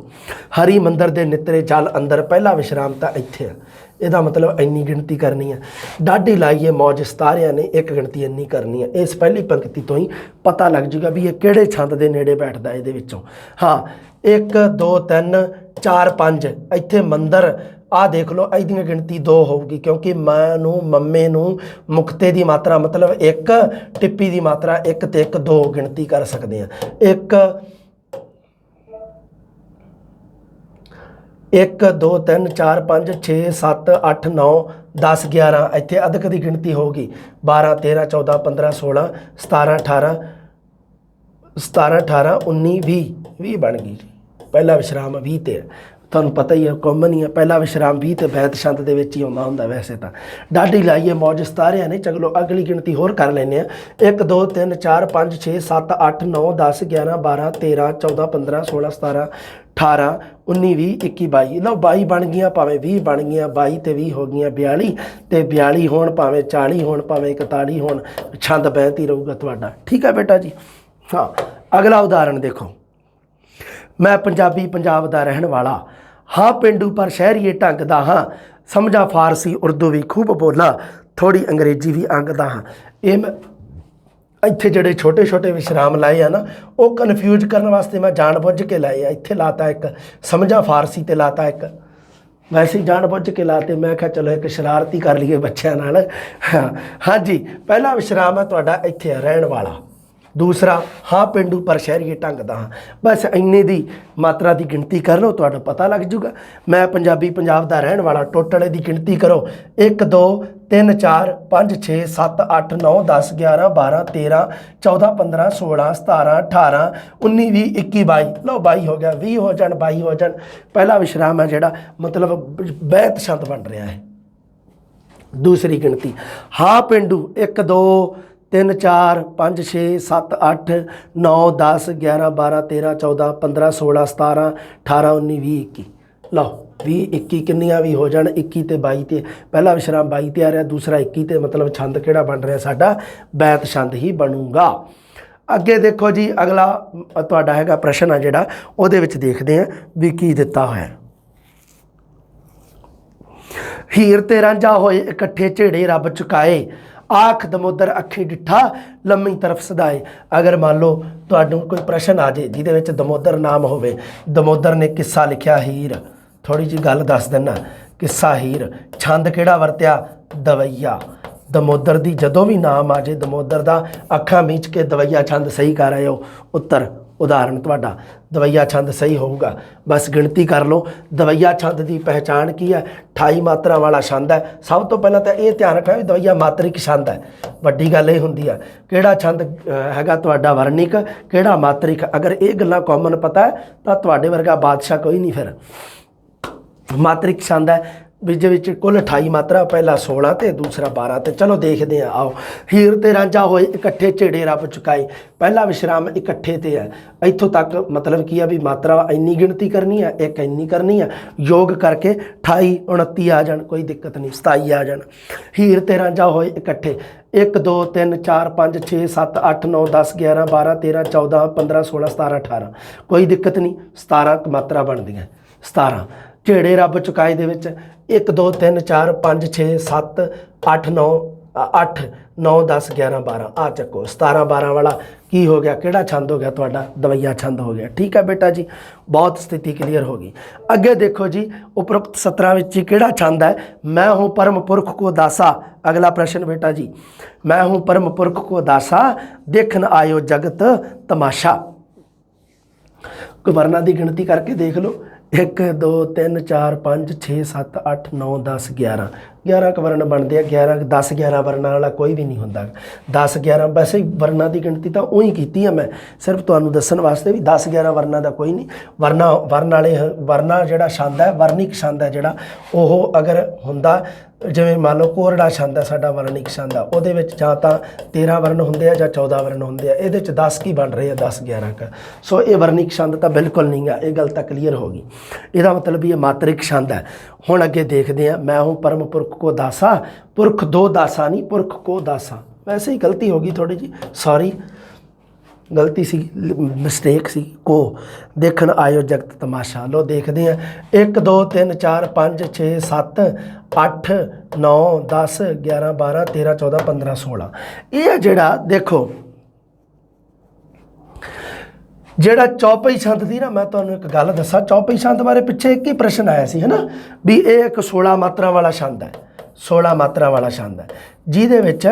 ਹਰੀ ਮੰਦਰ ਦੇ ਨਿਤਰੇ ਜਲ ਅੰਦਰ, ਪਹਿਲਾ ਵਿਸ਼ਰਾਮ ਤਾਂ ਇੱਥੇ ਆ, ਇਹਦਾ ਮਤਲਬ ਇੰਨੀ ਗਿਣਤੀ ਕਰਨੀ ਹੈ। ਡਾਢੀ ਲਾਈਏ ਮੌਜ ਸਿਤਾਰਿਆਂ ਨੇ, 1 ਗਿਣਤੀ ਇੰਨੀ ਕਰਨੀ ਹੈ। ਇਸ ਪਹਿਲੀ ਪੰਕਤੀ ਤੋਂ ਹੀ ਪਤਾ ਲੱਗ ਜੂਗਾ ਵੀ ਇਹ ਕਿਹੜੇ ਛੰਦ ਦੇ ਨੇੜੇ ਬੈਠਦਾ ਇਹਦੇ ਵਿੱਚੋਂ। ਹਾਂ 1 2 3 4 5 ਇੱਥੇ ਮੰਦਰ ਆਹ ਦੇਖ ਲਓ, ਇਹਦੀਆਂ ਗਿਣਤੀ 2 ਹੋਊਗੀ ਕਿਉਂਕਿ ਮਾਂ ਨੂੰ ਮੰਮੇ ਨੂੰ ਮੁਕਤੇ ਦੀ ਮਾਤਰਾ ਮਤਲਬ 1, ਟਿੱਪੀ ਦੀ ਮਾਤਰਾ 1 ਤੇ 1 2 ਗਿਣਤੀ ਕਰ ਸਕਦੇ ਹਾਂ। 1 1 2 3 4 5 6 7 8 9 10 11 ਇੱਥੇ ਅਧਿਕ ਦੀ ਗਿਣਤੀ ਹੋਊਗੀ 12 13 14 15 16 17 18 17 18 19 20 ਬਣ ਗਈ ਜੀ। ਪਹਿਲਾ ਵਿਸ਼ਰਾਮ 20 ਤੇ ਹੈ, ਤੁਹਾਨੂੰ ਪਤਾ ਹੀ ਹੈ, ਕਾਮਨ ਹੀ ਹੈ। ਪਹਿਲਾ ਵਿਸ਼ਰਾਮ 20 ਤੇ ਬੈਤ ਛੰਦ ਦੇ ਵਿੱਚ ਹੀ ਆਉਂਦਾ ਹੁੰਦਾ ਵੈਸੇ ਤਾਂ। ਡਾਢੀ ਲਾਈਏ ਮੌਜ ਸਿਤਾਰਿਆਂ ਨੇ। ਚਲੋ ਅਗਲੀ ਗਿਣਤੀ ਹੋਰ ਕਰ ਲੈਂਦੇ ਹਾਂ। 1 2 3 4 5 6 7 8 9 10 11 12 13 14 15 16 17 18 19 20 21 22। ਲਓ 22 ਬਣ ਗਈਆਂ, ਭਾਵੇਂ 20 ਬਣ ਗਈਆਂ, 22 ਤੇ 20 ਹੋ ਗਈਆਂ 42, ਤੇ 42 ਹੋਣ ਭਾਵੇਂ 40 ਹੋਣ ਭਾਵੇਂ 41 ਹੋਣ, ਛੰਦ ਬੈਤ ਹੀ ਰਹੂਗਾ ਤੁਹਾਡਾ। ਠੀਕ ਹੈ ਬੇਟਾ ਜੀ। ਹਾਂ ਅਗਲਾ ਉਦਾਹਰਣ ਦੇਖੋ। ਮੈਂ ਪੰਜਾਬੀ ਪੰਜਾਬ ਦਾ ਰਹਿਣ ਵਾਲਾ ਹਾਂ, ਪੇਂਡੂ ਪਰ ਸ਼ਹਿਰੀਏ ਢੰਗ ਦਾ ਹਾਂ, ਸਮਝਾ ਫਾਰਸੀ ਉਰਦੂ ਵੀ ਖੂਬ ਬੋਲਾਂ, ਥੋੜ੍ਹੀ ਅੰਗਰੇਜ਼ੀ ਵੀ ਅੰਗਦਾ ਹਾਂ। ਇਹ ਮੈਂ ਇੱਥੇ ਜਿਹੜੇ ਛੋਟੇ ਛੋਟੇ ਵਿਸ਼ਰਾਮ ਲਾਏ ਆ ਨਾ, ਉਹ ਕਨਫਿਊਜ਼ ਕਰਨ ਵਾਸਤੇ ਮੈਂ ਜਾਣ ਬੁੱਝ ਕੇ ਲਾਏ ਆ। ਇੱਥੇ ਲਾਤਾ ਇੱਕ ਸਮਝਾ ਫਾਰਸੀ ਤੇ ਲਾਤਾ ਇੱਕ, ਵੈਸੇ ਹੀ ਜਾਣ ਬੁੱਝ ਕੇ ਲਾਤੇ। ਮੈਂ ਕਿਹਾ ਚਲੋ ਇੱਕ ਸ਼ਰਾਰਤੀ ਕਰ ਲਈਏ ਬੱਚਿਆਂ ਨਾਲ। ਹਾਂਜੀ, ਪਹਿਲਾ ਵਿਸ਼ਰਾਮ ਹੈ ਤੁਹਾਡਾ ਇੱਥੇ ਆ ਰਹਿਣ ਵਾਲਾ। ਦੂਸਰਾ ਹਾਂ ਪੇਂਡੂ ਪਰ ਸ਼ਹਿਰੀਏ ਢੰਗ ਦਾ ਹਾਂ। ਬਸ ਇੰਨੇ ਦੀ ਮਾਤਰਾ ਦੀ ਗਿਣਤੀ ਕਰ ਲਓ, ਤੁਹਾਡਾ ਪਤਾ ਲੱਗ ਜੂਗਾ। ਮੈਂ ਪੰਜਾਬੀ ਪੰਜਾਬ ਦਾ ਰਹਿਣ ਵਾਲਾ, ਟੋਟਲ ਦੀ ਗਿਣਤੀ ਕਰੋ 1 2 3 4 5 6 7 8 9 10 11 12 13 14 15 16 17 18 19 20 21 22। ਲਓ 22 ਹੋ ਗਿਆ, 20 ਹੋ ਜਾਣ 22 ਹੋ ਜਾਣ। ਪਹਿਲਾ ਵਿਸ਼ਰਾਮ ਹੈ ਜਿਹੜਾ ਮਤਲਬ ਬੈਤ ਛੰਦ ਬਣ ਰਿਹਾ ਹੈ। ਦੂਸਰੀ ਗਿਣਤੀ ਹਾਂ ਪੇਂਡੂ 1 2 3 4 5 6 7 8 9 10 11 12 13 14 15 16 17 18 19 20 21। ਲਓ 20 21 ਕਿੰਨੀਆਂ ਵੀ ਹੋ ਜਾਣ, 21 ਤੇ 22 ਤੇ ਪਹਿਲਾ ਵਿਸ਼ਰਾਮ 22 ਤੇ ਆ ਰਿਹਾ, ਦੂਸਰਾ 21 ਤੇ, ਮਤਲਬ ਛੰਦ ਕਿਹੜਾ ਬਣ ਰਿਹਾ ਸਾਡਾ? ਬੈਤ ਛੰਦ ਹੀ ਬਣੂਗਾ। ਅੱਗੇ ਦੇਖੋ ਜੀ, ਅਗਲਾ ਤੁਹਾਡਾ ਹੈਗਾ ਪ੍ਰਸ਼ਨ ਆ ਜਿਹੜਾ, ਉਹਦੇ ਵਿੱਚ ਦੇਖਦੇ ਹਾਂ ਵੀ ਕੀ ਦਿੱਤਾ ਹੋਇਆ। ਹੀਰ ਤੇ ਰਾਂਝਾ ਹੋਏ ਇਕੱਠੇ ਝੇੜੇ ਰੱਬ ਚੁਕਾਏ, ਆਖ ਦਮੋਦਰ ਅੱਖੀ ਡਿੱਠਾ ਲੰਮੀ ਤਰਫ ਸਦਾਏ। ਅਗਰ ਮੰਨ ਲਓ ਤੁਹਾਨੂੰ ਕੋਈ ਪ੍ਰਸ਼ਨ ਆ ਜੇ ਜਿਹਦੇ ਵਿੱਚ ਦਮੋਦਰ ਨਾਮ ਹੋਵੇ, ਦਮੋਦਰ ਨੇ ਕਿੱਸਾ ਲਿਖਿਆ ਹੀਰ, ਥੋੜ੍ਹੀ ਜਿਹੀ ਗੱਲ ਦੱਸ ਦਿੰਦਾ। ਕਿੱਸਾ ਹੀਰ, ਛੰਦ ਕਿਹੜਾ ਵਰਤਿਆ? ਦਵਈਆ। ਦਮੋਦਰ ਦੀ ਜਦੋਂ ਵੀ ਨਾਮ ਆ ਜੇ ਦਮੋਦਰ ਦਾ, ਅੱਖਾਂ ਮੀਚ ਕੇ ਦਵਈਆ ਛੰਦ ਸਹੀ ਕਰ ਆਇਓ। ਉੱਤਰ ਉਦਾਹਰਣ ਤੁਹਾਡਾ ਦਵਈਆ ਛੰਦ ਸਹੀ ਹੋਊਗਾ। ਬਸ ਗਿਣਤੀ ਕਰ ਲਓ। ਦਵਈਆ ਛੰਦ ਦੀ ਪਹਿਚਾਣ ਕੀ ਹੈ? 28 ਮਾਤਰਾ ਵਾਲਾ ਛੰਦ ਹੈ। ਸਭ ਤੋਂ ਪਹਿਲਾਂ ਤਾਂ ਇਹ ਧਿਆਨ ਰੱਖਣਾ ਵੀ ਦਵਈਆ ਮਾਤਰਿਕ ਛੰਦ ਹੈ। ਵੱਡੀ ਗੱਲ ਇਹ ਹੁੰਦੀ ਆ ਕਿਹੜਾ ਛੰਦ ਹੈਗਾ ਤੁਹਾਡਾ ਵਰਣਿਕ, ਕਿਹੜਾ ਮਾਤਰਿਕ। ਅਗਰ ਇਹ ਗੱਲਾਂ ਕਾਮਨ ਪਤਾ ਹੈ ਤਾਂ ਤੁਹਾਡੇ ਵਰਗਾ ਬਾਦਸ਼ਾਹ ਕੋਈ ਨਹੀਂ। ਫਿਰ ਮਾਤਰਿਕ ਛੰਦ ਹੈ ਵਿੱਚ ਵਿੱਚ ਕੁੱਲ 28 ਮਾਤਰਾ, ਪਹਿਲਾ 16 ਤੇ ਦੂਸਰਾ 12 ਤੇ। ਚਲੋ ਦੇਖਦੇ ਹਾਂ। ਆਓ, ਹੀਰ ਤੇ ਰਾਂਝਾ ਹੋਏ ਇਕੱਠੇ ਝੇੜੇ ਰੱਬ ਚੁਕਾਏ, ਪਹਿਲਾ ਵਿਸ਼ਰਾਮ ਇਕੱਠੇ ਤੇ ਹੈ। ਇੱਥੋਂ ਤੱਕ ਮਤਲਬ ਕੀ ਆ ਵੀ ਮਾਤਰਾ ਇੰਨੀ ਗਿਣਤੀ ਕਰਨੀ ਹੈ, ਇੱਕ ਇੰਨੀ ਕਰਨੀ ਹੈ, ਯੋਗ ਕਰਕੇ 28 29 ਆ ਜਾਣ, ਕੋਈ ਦਿੱਕਤ ਨਹੀਂ, 27 ਆ ਜਾਣ। ਹੀਰ ਤੇ ਰਾਂਝਾ ਹੋਏ ਇਕੱਠੇ 1 2 3 4 5 6 7 8 9 10 11 12 13 14 15 16 17 18, ਕੋਈ ਦਿੱਕਤ ਨਹੀਂ। 17 ਮਾਤਰਾ ਬਣਦੀਆਂ, 17। ਝੇੜੇ ਰੱਬ ਚੁਕਾਏ ਦੇ ਵਿੱਚ 1 2 3 4 5 6 7 8 9 8 9 10 11 12 ਆ ਚੱਕੋ 17 12 ਵਾਲਾ ਕੀ ਹੋ ਗਿਆ, ਕਿਹੜਾ ਛੰਦ ਹੋ ਗਿਆ ਤੁਹਾਡਾ, ਦਵਈਆ ਛੰਦ ਹੋ ਗਿਆ। ਠੀਕ ਹੈ ਬੇਟਾ ਜੀ, ਬਹੁਤ ਸਥਿਤੀ ਕਲੀਅਰ ਹੋ ਗਈ। ਅੱਗੇ ਦੇਖੋ ਜੀ, ਉਪਰੋਕਤ 17 ਵਿੱਚ ਕਿਹੜਾ ਛੰਦ ਹੈ, मैं हूँ परम पुरख को दासा। अगला प्रश्न बेटा जी, मैं हूँ परम पुरख को दासा, देखन आयो जगत तमाशा। कोई वर्णा की गिनती करके देख लो, 1 2 3 4 5 6 7 8 9 10 11 11 क वर्ण बनते हैं। 11 10 11 वर्णा वाला कोई भी नहीं होंदा। 10 11 वैसे ही वर्णा की गिनती तो उही की है मैं, सिर्फ तुहानू दस्सण वास्ते भी 10 11 वर्णा का कोई नहीं। वर्ण वाले वर्णा जिहड़ा छंद है, वर्णिक छंद है जिहड़ा, ओह अगर हुंदा जिवें मान लो कोरड़ा छंद है साडा, वर्णिक छंद है, उहदे विच जां तां 13 वर्ण हुंदे आ जां 14 वर्ण हुंदे आ, इहदे च 10 की बन रहे हैं 10 11 का। सो ये वर्णिक छंद तो बिल्कुल नहीं है, ये गल तो क्लीयर होगी। इहदा मतलब ये मात्रिक छंद है। हुण अगे देखते हैं, मैं हूँ परम पुरख को दासा, पुरख दो दासा नहीं, पुरख को दासा। वैसे ही गलती होगी थोड़ी जी, सॉरी गलती सी, मिसटेक सी। को देखन आयो जगत तमाशा। लो देखते हैं, 1 2 3 4 5 6 7 8 9 10 11 12 13 14 15 16। ये जिहड़ा देखो, ਜਿਹੜਾ ਚੌਪਈ ਛੰਦ ਦੀ ਨਾ, मैं ਤੁਹਾਨੂੰ एक गल दसा, चौपई छंद बारे पिछे एक ही प्रश्न आया सी, है ना, भी ये एक 16 मात्रा वाला छंद है, 16 मात्रा वाला छंद है, ਜਿਹਦੇ ਵਿੱਚ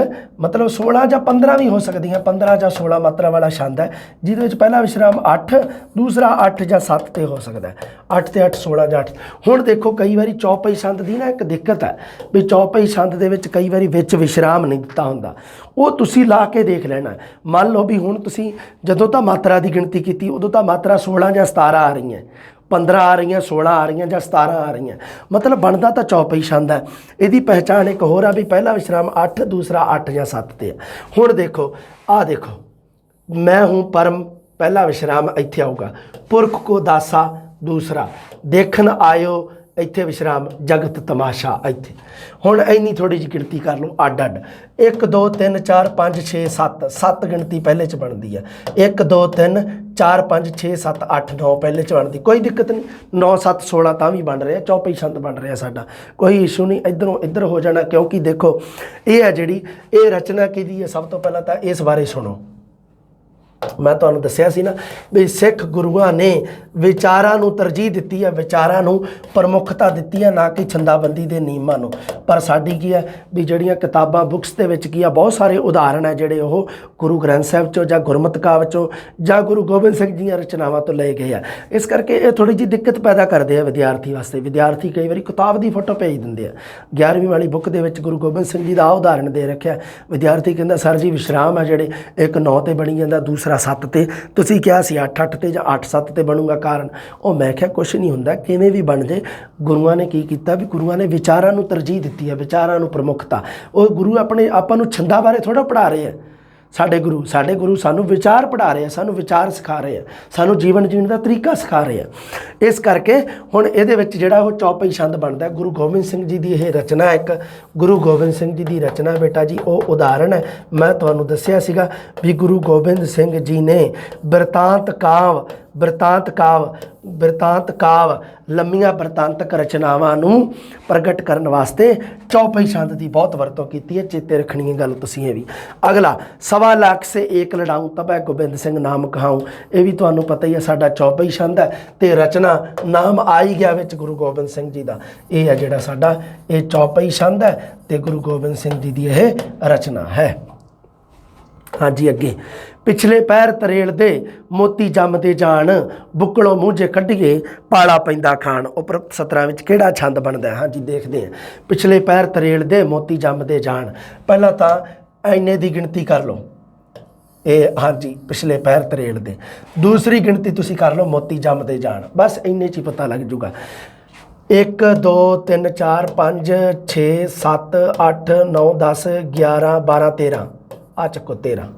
मतलब 16 ਜਾਂ 15 भी हो ਸਕਦੀਆਂ, 15 ਜਾਂ 16 ਮਾਤਰਾ ਵਾਲਾ ਛੰਦ ਹੈ, ਜਿਹਦੇ ਵਿੱਚ ਪਹਿਲਾ ਵਿਸ਼ਰਾਮ 8, ਦੂਸਰਾ 8 ਜਾਂ 7 ਤੇ ਹੋ ਸਕਦਾ ਹੈ, 8 ਤੇ 8 16 ਜਾਂ 8। ਹੁਣ ਦੇਖੋ ਕਈ ਵਾਰੀ ਚੌਪਈ ਛੰਦ ਦੀ ਨਾ ਇੱਕ ਦਿੱਕਤ ਹੈ ਵੀ ਚੌਪਈ ਛੰਦ ਦੇ ਵਿੱਚ ਕਈ ਵਾਰੀ ਵਿੱਚ ਵਿਸ਼ਰਾਮ ਨਹੀਂ ਦਿੱਤਾ ਹੁੰਦਾ, ਉਹ ਤੁਸੀਂ ਲਾ ਕੇ ਦੇਖ ਲੈਣਾ। ਮੰਨ ਲਓ ਵੀ ਹੁਣ ਤੁਸੀਂ ਜਦੋਂ ਤਾਂ ਮਾਤਰਾ ਦੀ ਗਿਣਤੀ ਕੀਤੀ ਉਦੋਂ ਤਾਂ ਮਾਤਰਾ 16 ਜਾਂ 17 ਆ ਰਹੀਆਂ, 15 आ रही, 16 आ रही, ਜਾਂ 17 आ रही, मतलब बनता तो चौपई छंद है। ਇਹਦੀ पहचान एक होर है भी पहला विश्राम 8, दूसरा 8 ਜਾਂ 7 ਤੇ है। ਹੁਣ देखो, आ देखो, मैं हूँ परम, पहला विश्राम इत्थे आऊगा, पुरख को दासा दूसरा, देखन आयो ਇੱਥੇ विश्राम जगत तमाशा ਇੱਥੇ। ਹੁਣ ਇੰਨੀ ਥੋੜੀ ਜਿਹੀ ਗਿਣਤੀ ਕਰ ਲਓ ਅੱਡ ਅੱਡ, 1 2 3 4 5 6 7 7 ਗਿਣਤੀ ਪਹਿਲੇ ਚ ਬਣਦੀ ਹੈ, 1 2 3 4 5 6 7 8 9 ਪਹਿਲੇ ਚ ਬਣਦੀ, ਕੋਈ ਦਿੱਕਤ ਨਹੀਂ। 9 7 16 ਤਾਂ ਵੀ ਬਣ ਰਿਹਾ, ਚੌਪਈ ਛੰਦ ਬਣ ਰਿਹਾ ਸਾਡਾ, ਕੋਈ ਇਸ਼ੂ ਨਹੀਂ। ਇੱਧਰੋਂ ਇੱਧਰ ਹੋ ਜਾਣਾ, ਕਿਉਂਕਿ ਦੇਖੋ ਇਹ ਹੈ ਜਿਹੜੀ ਇਹ ਰਚਨਾ ਕਿਹਦੀ ਹੈ। ਸਭ ਤੋਂ ਪਹਿਲਾਂ ਤਾਂ ਇਸ ਬਾਰੇ ਸੁਣੋ, मैं ਤੁਹਾਨੂੰ ਦੱਸਿਆ ਸੀ ਨਾ ਵੀ ਸਿੱਖ ਗੁਰੂਆਂ ਨੇ ਵਿਚਾਰਾਂ ਨੂੰ ਤਰਜੀਹ ਦਿੱਤੀ ਹੈ, ਵਿਚਾਰਾਂ ਨੂੰ ਪ੍ਰਮੁੱਖਤਾ ਦਿੱਤੀ ਹੈ, ਨਾ ਕਿ ਛੰਦਾਬੰਦੀ ਦੇ ਨਿਯਮਾਂ ਨੂੰ। ਪਰ ਸਾਡੀ ਕੀ ਹੈ ਵੀ ਜਿਹੜੀਆਂ ਕਿਤਾਬਾਂ ਬੁੱਕਸ ਦੇ ਵਿੱਚ ਕੀ ਆ, ਬਹੁਤ ਸਾਰੇ ਉਦਾਹਰਣ ਹੈ ਜਿਹੜੇ ਉਹ ਗੁਰੂ ਗ੍ਰੰਥ ਸਾਹਿਬ ਚੋਂ ਜਾਂ ਗੁਰਮਤਿ ਕਾਵਿ ਚੋਂ ਜਾਂ ਗੁਰੂ ਗੋਬਿੰਦ ਸਿੰਘ ਜੀ ਦੀਆਂ ਰਚਨਾਵਾਂ ਤੋਂ ਲਏ ਗਏ ਆ। ਇਸ ਕਰਕੇ ਇਹ ਥੋੜੀ ਜਿਹੀ ਦਿੱਕਤ ਪੈਦਾ ਕਰਦੇ ਆ ਵਿਦਿਆਰਥੀ ਵਾਸਤੇ। ਵਿਦਿਆਰਥੀ ਕਈ ਵਾਰੀ ਕਿਤਾਬ ਦੀ ਫੋਟੋ ਭੇਜ ਦਿੰਦੇ ਆ, 11ਵੀਂ ਵਾਲੀ ਬੁੱਕ ਦੇ ਵਿੱਚ ਗੁਰੂ ਗੋਬਿੰਦ ਸਿੰਘ ਜੀ ਦਾ ਆਹ ਉਦਾਹਰਣ ਦੇ ਰੱਖਿਆ, ਵਿਦਿਆਰਥੀ ਕਹਿੰਦਾ ਸਰ ਜੀ ਵਿਸ਼ਰਾਮ ਹੈ ਜਿਹੜੇ, ਇੱਕ 9 ਤੇ ਬਣੀ ਜਾਂਦਾ, ਦੂਸਰਾ 7 ਤੇ, ਤੁਸੀਂ ਕਿਹਾ ਸੀ 8 8 ਤੇ ਜਾਂ 8 7 ਤੇ ਬਣੂਗਾ। ਕਾਰਨ ਉਹ ਮੈਂ ਕਿਹਾ ਕੁਛ ਨਹੀਂ ਹੁੰਦਾ, ਕਿਵੇਂ ਵੀ ਬਣ ਜੇ। ਗੁਰੂਆਂ ਨੇ ਕੀ ਕੀਤਾ ਵੀ ਗੁਰੂਆਂ ਨੇ ਵਿਚਾਰਾਂ ਨੂੰ ਤਰਜੀਹ ਦਿੱਤੀ ਹੈ, ਵਿਚਾਰਾਂ ਨੂੰ ਪ੍ਰਮੁੱਖਤਾ। ਉਹ ਗੁਰੂ ਆਪਣੇ ਆਪਾਂ ਨੂੰ ਛੰਦਾਂ ਬਾਰੇ ਥੋੜ੍ਹਾ ਪੜ੍ਹਾ ਰਹੇ ਆ, ਸਾਡੇ ਗੁਰੂ ਸਾਨੂੰ ਵਿਚਾਰ ਪੜ੍ਹਾ ਰਹੇ ਆ, ਸਾਨੂੰ ਵਿਚਾਰ ਸਿਖਾ ਰਹੇ ਆ, ਸਾਨੂੰ ਜੀਵਨ ਜੀਣ ਦਾ ਤਰੀਕਾ ਸਿਖਾ ਰਹੇ ਆ। ਇਸ ਕਰਕੇ ਹੁਣ ਇਹਦੇ ਵਿੱਚ ਜਿਹੜਾ ਉਹ ਚੌਪਈ ਛੰਦ ਬਣਦਾ, ਗੁਰੂ ਗੋਬਿੰਦ ਸਿੰਘ ਜੀ ਦੀ ਇਹ ਰਚਨਾ, ਇੱਕ ਗੁਰੂ ਗੋਬਿੰਦ ਸਿੰਘ ਜੀ ਦੀ ਰਚਨਾ ਬੇਟਾ ਜੀ, ਉਹ ਉਦਾਹਰਣ ਹੈ। ਮੈਂ ਤੁਹਾਨੂੰ ਦੱਸਿਆ ਸੀਗਾ ਵੀ ਗੁਰੂ ਗੋਬਿੰਦ ਸਿੰਘ ਜੀ ਨੇ ਬਿਰਤਾਂਤ ਕਾਵ ਲੰਮੀਆਂ ਬਿਰਤਾਂਤਕ ਰਚਨਾਵਾਂ ਨੂੰ ਪ੍ਰਗਟ ਕਰਨ ਵਾਸਤੇ ਚੌਪਈ ਛੰਦ ਦੀ ਬਹੁਤ ਵਰਤੋਂ ਕੀਤੀ ਹੈ। ਚੇਤੇ ਰੱਖਣੀ ਹੈ ਗੱਲ ਤੁਸੀਂ ਇਹ ਵੀ। ਅਗਲਾ 1.25 ਲੱਖ ਸੇ ਏਕ ਲੜਾਊਂ ਤਬੈ ਗੋਬਿੰਦ ਸਿੰਘ ਨਾਮ ਕਹਾਊਂ, ਇਹ ਵੀ ਤੁਹਾਨੂੰ ਪਤਾ ਹੀ ਹੈ ਸਾਡਾ ਚੌਪਈ ਛੰਦ ਹੈ ਤੇ ਰਚਨਾ ਨਾਮ ਆ ਹੀ ਗਿਆ ਵਿੱਚ ਗੁਰੂ ਗੋਬਿੰਦ ਸਿੰਘ ਜੀ ਦਾ। ਇਹ ਹੈ ਜਿਹੜਾ ਸਾਡਾ ਇਹ ਚੌਪਈ ਛੰਦ ਹੈ ਤੇ ਗੁਰੂ ਗੋਬਿੰਦ ਸਿੰਘ ਜੀ ਦੀ ਇਹ ਰਚਨਾ ਹੈ। ਹਾਂਜੀ ਅੱਗੇ, ਪਿਛਲੇ ਪੈਰ ਤਰੇਲ ਦੇ ਮੋਤੀ ਜੰਮਦੇ ਜਾਣ, ਬੁੱਕਲੋਂ ਮੂੰਝੇ ਕੱਢੀਏ ਪਾਲਾ ਪੈਂਦਾ ਖਾਣ। ਉਪਰੋਕਤ 17 ਵਿੱਚ ਕਿਹੜਾ ਛੰਦ ਬਣਦਾ? ਹਾਂਜੀ ਦੇਖਦੇ ਹਾਂ। ਪਿਛਲੇ ਪੈਰ ਤਰੇਲ ਦੇ ਮੋਤੀ ਜੰਮਦੇ ਜਾਣ, ਪਹਿਲਾਂ ਤਾਂ ਇੰਨੇ ਦੀ ਗਿਣਤੀ ਕਰ ਲਓ, ਇਹ ਹਾਂਜੀ ਪਿਛਲੇ ਪੈਰ ਤਰੇਲ ਦੇ। ਦੂਸਰੀ ਗਿਣਤੀ ਤੁਸੀਂ ਕਰ ਲਓ ਮੋਤੀ ਜੰਮਦੇ ਜਾਣ, ਬਸ ਇੰਨੇ 'ਚ ਹੀ ਪਤਾ ਲੱਗ ਜੂਗਾ। 1 2 3 4 5 6 7 8 9 10 11 12 13, ਆ ਚੱਕੋ 13।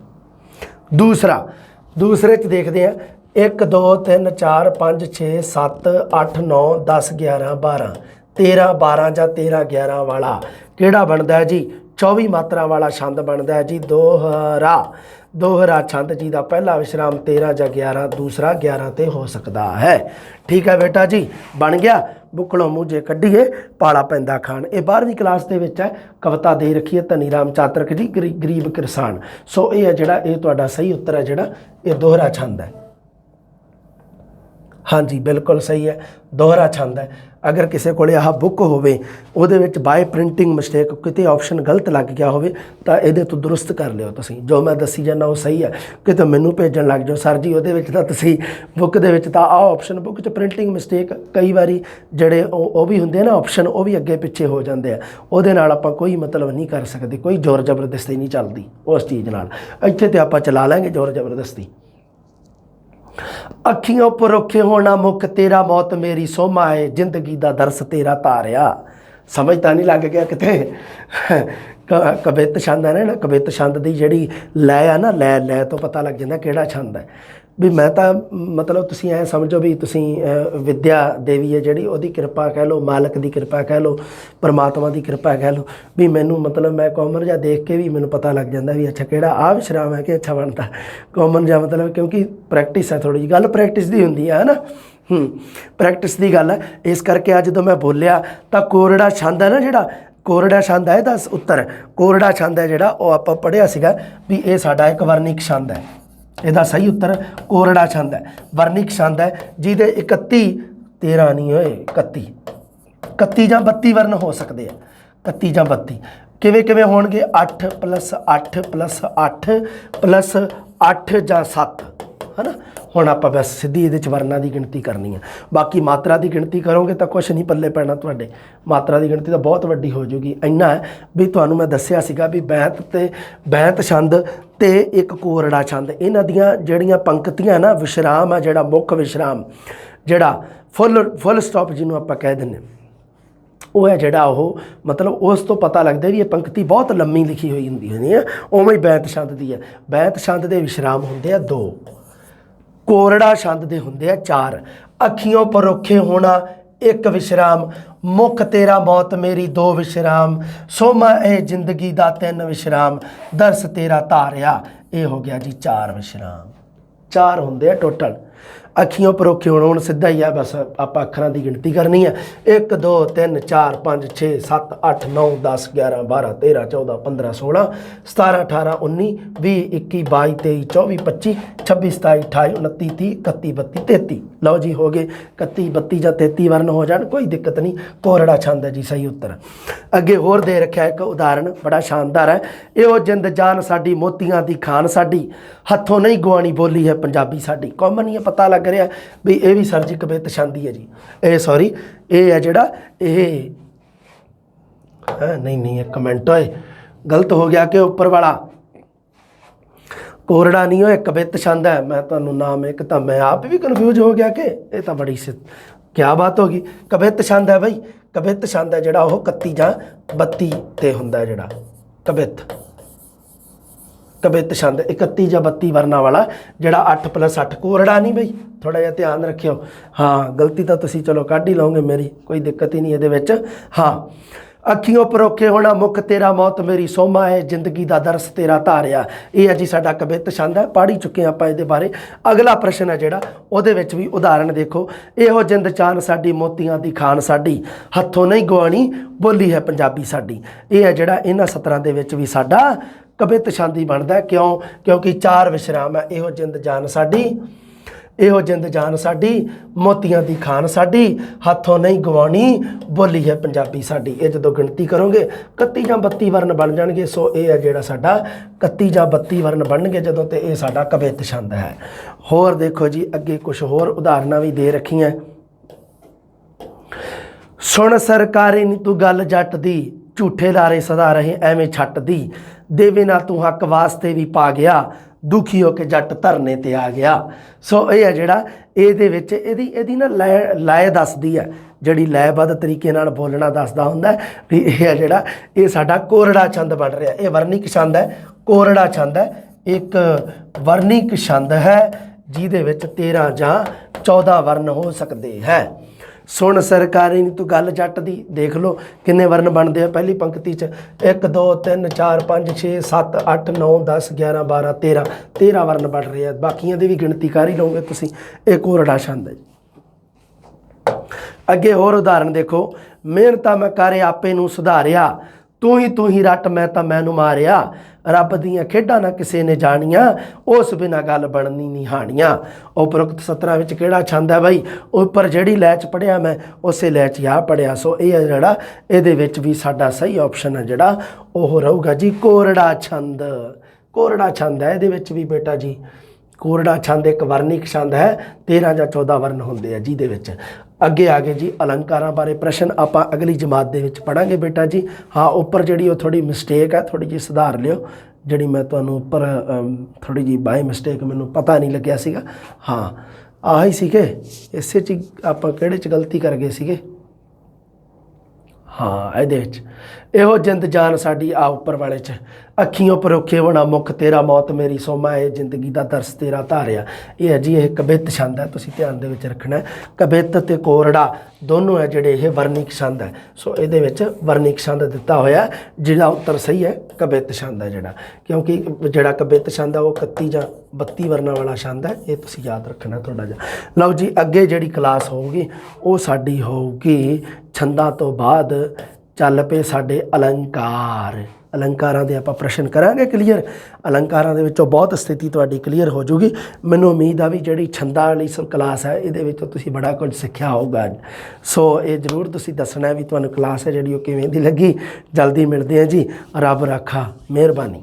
ਦੂਸਰੇ 'ਚ ਦੇਖਦੇ ਹਾਂ 1 2 3 4 5 6 7 8 9 10 11 12 13 12 ਜਾਂ 13 11 ਵਾਲਾ ਕਿਹੜਾ ਬਣਦਾ ਹੈ ਜੀ? 24 ਮਾਤਰਾ ਵਾਲਾ ਛੰਦ ਬਣਦਾ ਹੈ ਜੀ। ਦੋਹਰਾ ਦੋਹਰਾ ਛੰਦ ਜਿਹਦਾ ਪਹਿਲਾ ਵਿਸ਼ਰਾਮ 13 ਜਾਂ 11, ਦੂਸਰਾ 11 ਤੇ ਹੋ ਸਕਦਾ ਹੈ। ਠੀਕ ਹੈ ਬੇਟਾ ਜੀ, ਬਣ ਗਿਆ। ਬੁੱਕਲੋਂ ਮੂੰਝੇ ਕੱਢੀਏ ਪਾਲਾ ਪੈਂਦਾ ਖਾਣ। ਇਹ 12ਵੀਂ ਕਲਾਸ ਦੇ ਵਿੱਚ ਹੈ, ਕਵਿਤਾ ਦੇ ਰੱਖੀ ਹੈ ਧਨੀ ਰਾਮ ਚਾਤਰਕ ਜੀ, ਗਰੀਬ ਕਿਸਾਨ। ਸੋ ਇਹ ਹੈ ਜਿਹੜਾ, ਇਹ ਤੁਹਾਡਾ ਸਹੀ ਉੱਤਰ ਹੈ ਜਿਹੜਾ, ਇਹ ਦੋਹਰਾ ਛੰਦ ਹੈ। ਹਾਂਜੀ ਬਿਲकुल सही है, दोहरा छंद है। अगर किसी को आह बुक होवे उहदे विच बाय प्रिंटिंग मिसटेक किते ऑप्शन गलत लग गया होवे तां इहदे तो दुरुस्त कर लिओ तुसीं। जो मैं दसी जाना वो सही है, किते मैनूं भेजण लग जाओ सर जी उहदे विच तां तुसीं बुक दे विच तां आह ऑप्शन बुक च प्रिंटिंग मिसटेक कई वारी जिहड़े वो भी हुंदे ना ऑप्शन, वो भी अगे पिछे हो जाते हैं। उहदे नाल आपां कोई मतलब नहीं कर सकते, कोई जोर जबरदस्ती नहीं चलती उस चीज़ नाल। इत्थे ते आपां चला लेंगे जोर जबरदस्ती। अखियों परोखे होना मुख तेरा, मौत मेरी सोमा है, जिंदगी दा दरस तेरा तारिया। समझ तो नहीं लग गया किते? कवित छंद है ना, कवित छंद की जिहड़ी लै है ना, लै तो पता लग जाता किहड़ा छंद है। भी मैं तो मतलब तुसीं ऐ समझो भी तुसीं विद्या देवी है जिहड़ी, उहदी किरपा कह लो, मालक की किरपा कह लो, परमात्मा की किरपा कह लो। भी मैनू मतलब मैं कॉमन जा देख के भी मैनू पता लग जाता भी अच्छा किहड़ा आ विश्राम है कि अच्छा बनता कॉमन जा, मतलब क्योंकि प्रैक्टिस है, थोड़ी जी गल प्रैक्टिस की होंदी है ना। प्रैक्टिस की गल है, इस करके अज जो मैं बोलिया तो कोरड़ा छंद है ना, जिहड़ा कोरड़ा छंद है, इसदा उत्तर कोरड़ा छंद है जिहड़ा, वो आपां पढ़िया सीगा भी ये साडा एक वर्णिक छंद है। इसदा सही उत्तर कोरड़ा छंद है, वर्णिक छंद है, जिहदे 31 13 नहीं होए 31 ਜਾਂ 32 वर्ण हो सकते हैं। 31 ਜਾਂ 32 किवें होणगे? 8 + 8 + 8 + 8 ਜਾਂ 7 है ना। हुण आपां बस सीधी इहदे च वर्णां की गिणती करनी है। बाकी मात्रा की गिणती करोगे तो कुछ नहीं पल्ले पैना तुहाडे। मात्रा की गिणती तो बहुत वड्डी हो जूगी। इन्ना है भी तुहानूं मैं दस्सिया सीगा भी बैंत ते बैंत छंद ते एक कोरड़ा छंद, इन्हां दियां जिहड़ियां पंक्तियां ना, विश्राम है जिहड़ा मुख विश्राम, जिहड़ा फुल स्टॉप जिन्हों आपां कह दिंदे वो है जिहड़ा वो, मतलब उस तो पता लगता भी ये पंक्ति बहुत लम्मी लिखी हुई होंदी है। उवें बैंत छंद दी है। बैंत छंद के विश्राम होंदे आ 2, कोरड़ा छंद दे हुंदे आ 4। अखियों परोखे होना 1 विश्राम, मुख तेरा मौत मेरी 2 विश्राम, सोमा ए जिंदगी दा 3 विश्राम, दरस तेरा तारिया। ये हो गया जी 4 विश्राम। 4 होंदे आ टोटल। अखियों परोखे होना हुण सीधा ही है, बस आप अखरां की गिणती करनी है। 1 2 3 4 5 6 7 8 9 10 11 12 13 14 15 16 17 18 19 20 21 22 23 24 25 26 27 28 29 30 31 32 33। लो जी हो गए 31 32 या 33 वर्ण हो जाए, कोई दिक्कत नहीं। कोरड़ा छंद है जी सही उत्तर। अगे होर दे रखा एक उदाहरण बड़ा शानदार है। इहो जिंद जान साडी, मोतियां दी खान साडी, हथों नहीं गुआनी बोली है पंजाबी साडी। कॉमन ही पता लग रहा भी ये भी सर जी कवित छंद ही है जी। ये सॉरी ये है जिहड़ा ये नहीं एक कमेंट होए गलत हो गया कि ऊपर वाला कोरड़ा नहीं हो, कवित छंद है। मैं तुहानूं नाम एक तो मैं आप भी कन्फ्यूज हो गया कि ये तो बड़ी क्या बात होगी। कवित छंद है बई, कवित छंद है जिहड़ा वो 31 ਜਾਂ 32 ते हुंदा है जिहड़ा कवित छंद 31 ਜਾਂ 32 वर्णा वाला जिहड़ा 8 + 8 कोरड़ा नहीं बई, थोड़ा जिहा ध्यान रखियो। हाँ गलती तो तुसीं चलो कढ ही लओगे मेरी, कोई दिक्कत ही नहीं इहदे विच। हाँ अखियों परोखे होना मुख तेरा, मौत मेरी सोमा है, जिंदगी दा दरस तेरा तारिया। ये है जी साडा कवित छंद है, पढ़ ही चुके हैं आपां इहदे बारे। अगला प्रश्न है जिहड़ा उहदे विच भी उदाहरण देखो। इहो जिंद चान साडी, मोतियां दी खान साडी, हथों नहीं गुआणी बोली है पंजाबी साडी। ये है जिहड़ा इन्हां सतरां दे विच भी साडा कवित छंद ही बनदा। क्यों? क्योंकि 4 विश्राम है। इहो जिंद जान साडी, इहो जिंद जान साडी, मोतियां दी खान साडी, हथों नहीं गवाणी बोली है पंजाबी साडी। ये जो गिणती करोगे 31 ਜਾਂ 32 वर्ण बन जाएंगे। सो ये है जिहड़ा साडा 31 ਜਾਂ 32 वर्ण बनणगे जदों, ते ये साडा कवित छंद है। होर देखो जी अगे कुछ होर उदाहरणा भी दे रखियां। सुन सरकारी नी तू गल जट दी, झूठे लारे सदा रहे एवें छट दी, देवे ना तू हक वास्ते भी पा गया, दुखी हो के जट धरने ते आ गया। सो ये है जिहड़ा इहदे विच इहदी ना लय दसदी है, जिहड़ी लयबद्ध तरीके नाल बोलना दसदा हुंदा है भी ये है जिहड़ा ये साडा कोरड़ा छंद बन रहा है। ये वर्णिक छंद है, कोरड़ा छंद है, एक वर्णिक छंद है जिहदे विच 13 ਜਾਂ 14 वर्ण हो सकते हैं। सुन सरकारी नी तू गल जट दी। देख लो किन्ने वर्ण बनते हैं पहली पंक्ति च 1 2 3 4 5 6 7 8 9 10 11 12 13 13 वर्ण बन रहे हैं। बाकियां दी भी गिणती कर ही लओगे तुसीं। ये कोरड़ा छंद है जी। अगे होर उदाहरण देखो, मेहनत मैं करे आपे नूं सुधारिया, तू ही रट मैं तां मैनू मारिया, रब दियां खेडां ना किसे ने जानियां, उस बिना गल बननी नहीं हानियां। उपरोक्त सत्तरां विच किहड़ा छंद है बई, उपर जिहड़ी लैच पढ़िया मैं उसे लैच आ पढ़िया। सो ये है जिहड़ा इहदे विच भी साडा सही ऑप्शन है जिहड़ा ओह रहूगा जी कोरड़ा छंद। कोरड़ा छंद है इहदे विच भी बेटा जी। कोरड़ा छंद एक वर्णिक छंद है, 13 ਜਾਂ 14 वर्ण होंदे आ जिहदे विच। अगे आ गए जी अलंकारां बारे प्रश्न, आपां अगली जमात दे विच पढ़ांगे बेटा जी। हाँ उपर जिहड़ी ओह थोड़ी मिसटेक है, थोड़ी जी सुधार लिओ जिहड़ी मैं तुहानूं उपर थोड़ी जी बाय मिसटेक मैनूं पता नहीं लग्या सीगा। हाँ आही सीगे, इसे च आपां किहड़े च गलती कर गए सीगे। हाँ ਇਹਦੇ ਵਿੱਚ ਇਹੋ ਜਿੰਦ ਜਾਨ ਸਾਡੀ ਆ ਉੱਪਰ ਵਾਲੇ 'ਚ, ਅੱਖੀਓਂ ਪਰੋਖੇ ਹੋਣਾ ਮੁੱਖ ਤੇਰਾ, ਮੌਤ ਮੇਰੀ ਸੋਮਾ, ਇਹ ਜ਼ਿੰਦਗੀ ਦਾ ਦਰਸ ਤੇਰਾ ਧਾਰਿਆ। ਇਹ ਹੈ ਜੀ ਇਹ ਕਵਿਤ ਛੰਦ ਹੈ, ਤੁਸੀਂ ਧਿਆਨ ਦੇ ਵਿੱਚ ਰੱਖਣਾ। ਕਵਿਤ ਤੇ ਕੋਰੜਾ ਦੋਨੋਂ ਹੈ ਜਿਹੜੇ ਇਹ ਵਰਨਿਕ ਛੰਦ ਹੈ। ਸੋ ਇਹਦੇ ਵਿੱਚ ਵਰਨਿਕ ਛੰਦ ਦਿੱਤਾ ਹੋਇਆ, ਜਿਹੜਾ ਉੱਤਰ ਸਹੀ ਹੈ ਕਵਿਤ ਛੰਦ ਹੈ ਜਿਹੜਾ, ਕਿਉਂਕਿ ਜਿਹੜਾ ਕਵਿਤ ਛੰਦ ਹੈ ਉਹ 31 ਜਾਂ 32 ਵਰਨਾਂ ਵਾਲਾ ਛੰਦ ਹੈ। ਇਹ ਤੁਸੀਂ ਯਾਦ ਰੱਖਣਾ ਥੋੜ੍ਹਾ ਜਿਹਾ। ਲਓ ਜੀ ਅੱਗੇ ਜਿਹੜੀ ਕਲਾਸ ਹੋਊਗੀ ਉਹ ਸਾਡੀ ਹੋਊਗੀ ਛੰਦਾਂ ਤੋਂ ਬਾਅਦ ਚੱਲ ਪਏ ਸਾਡੇ अलंकार। अलंकारां दे आपां प्रश्न करांगे क्लीयर। अलंकारां दे विचों बहुत स्थिति तुहाडी क्लीयर हो जूगी। मैनूं उम्मीद आ भी जिहड़ी छंदां वाली क्लास है इहदे विचों तुसीं बड़ा कुछ सिੱਖਿਆ होगा। सो ये जरूर तुसीं दसना भी तुहानूं क्लास है जिहड़ी ओह किवें दी लगी। जल्दी मिलदे हैं जी। रब राखा, मेहरबानी।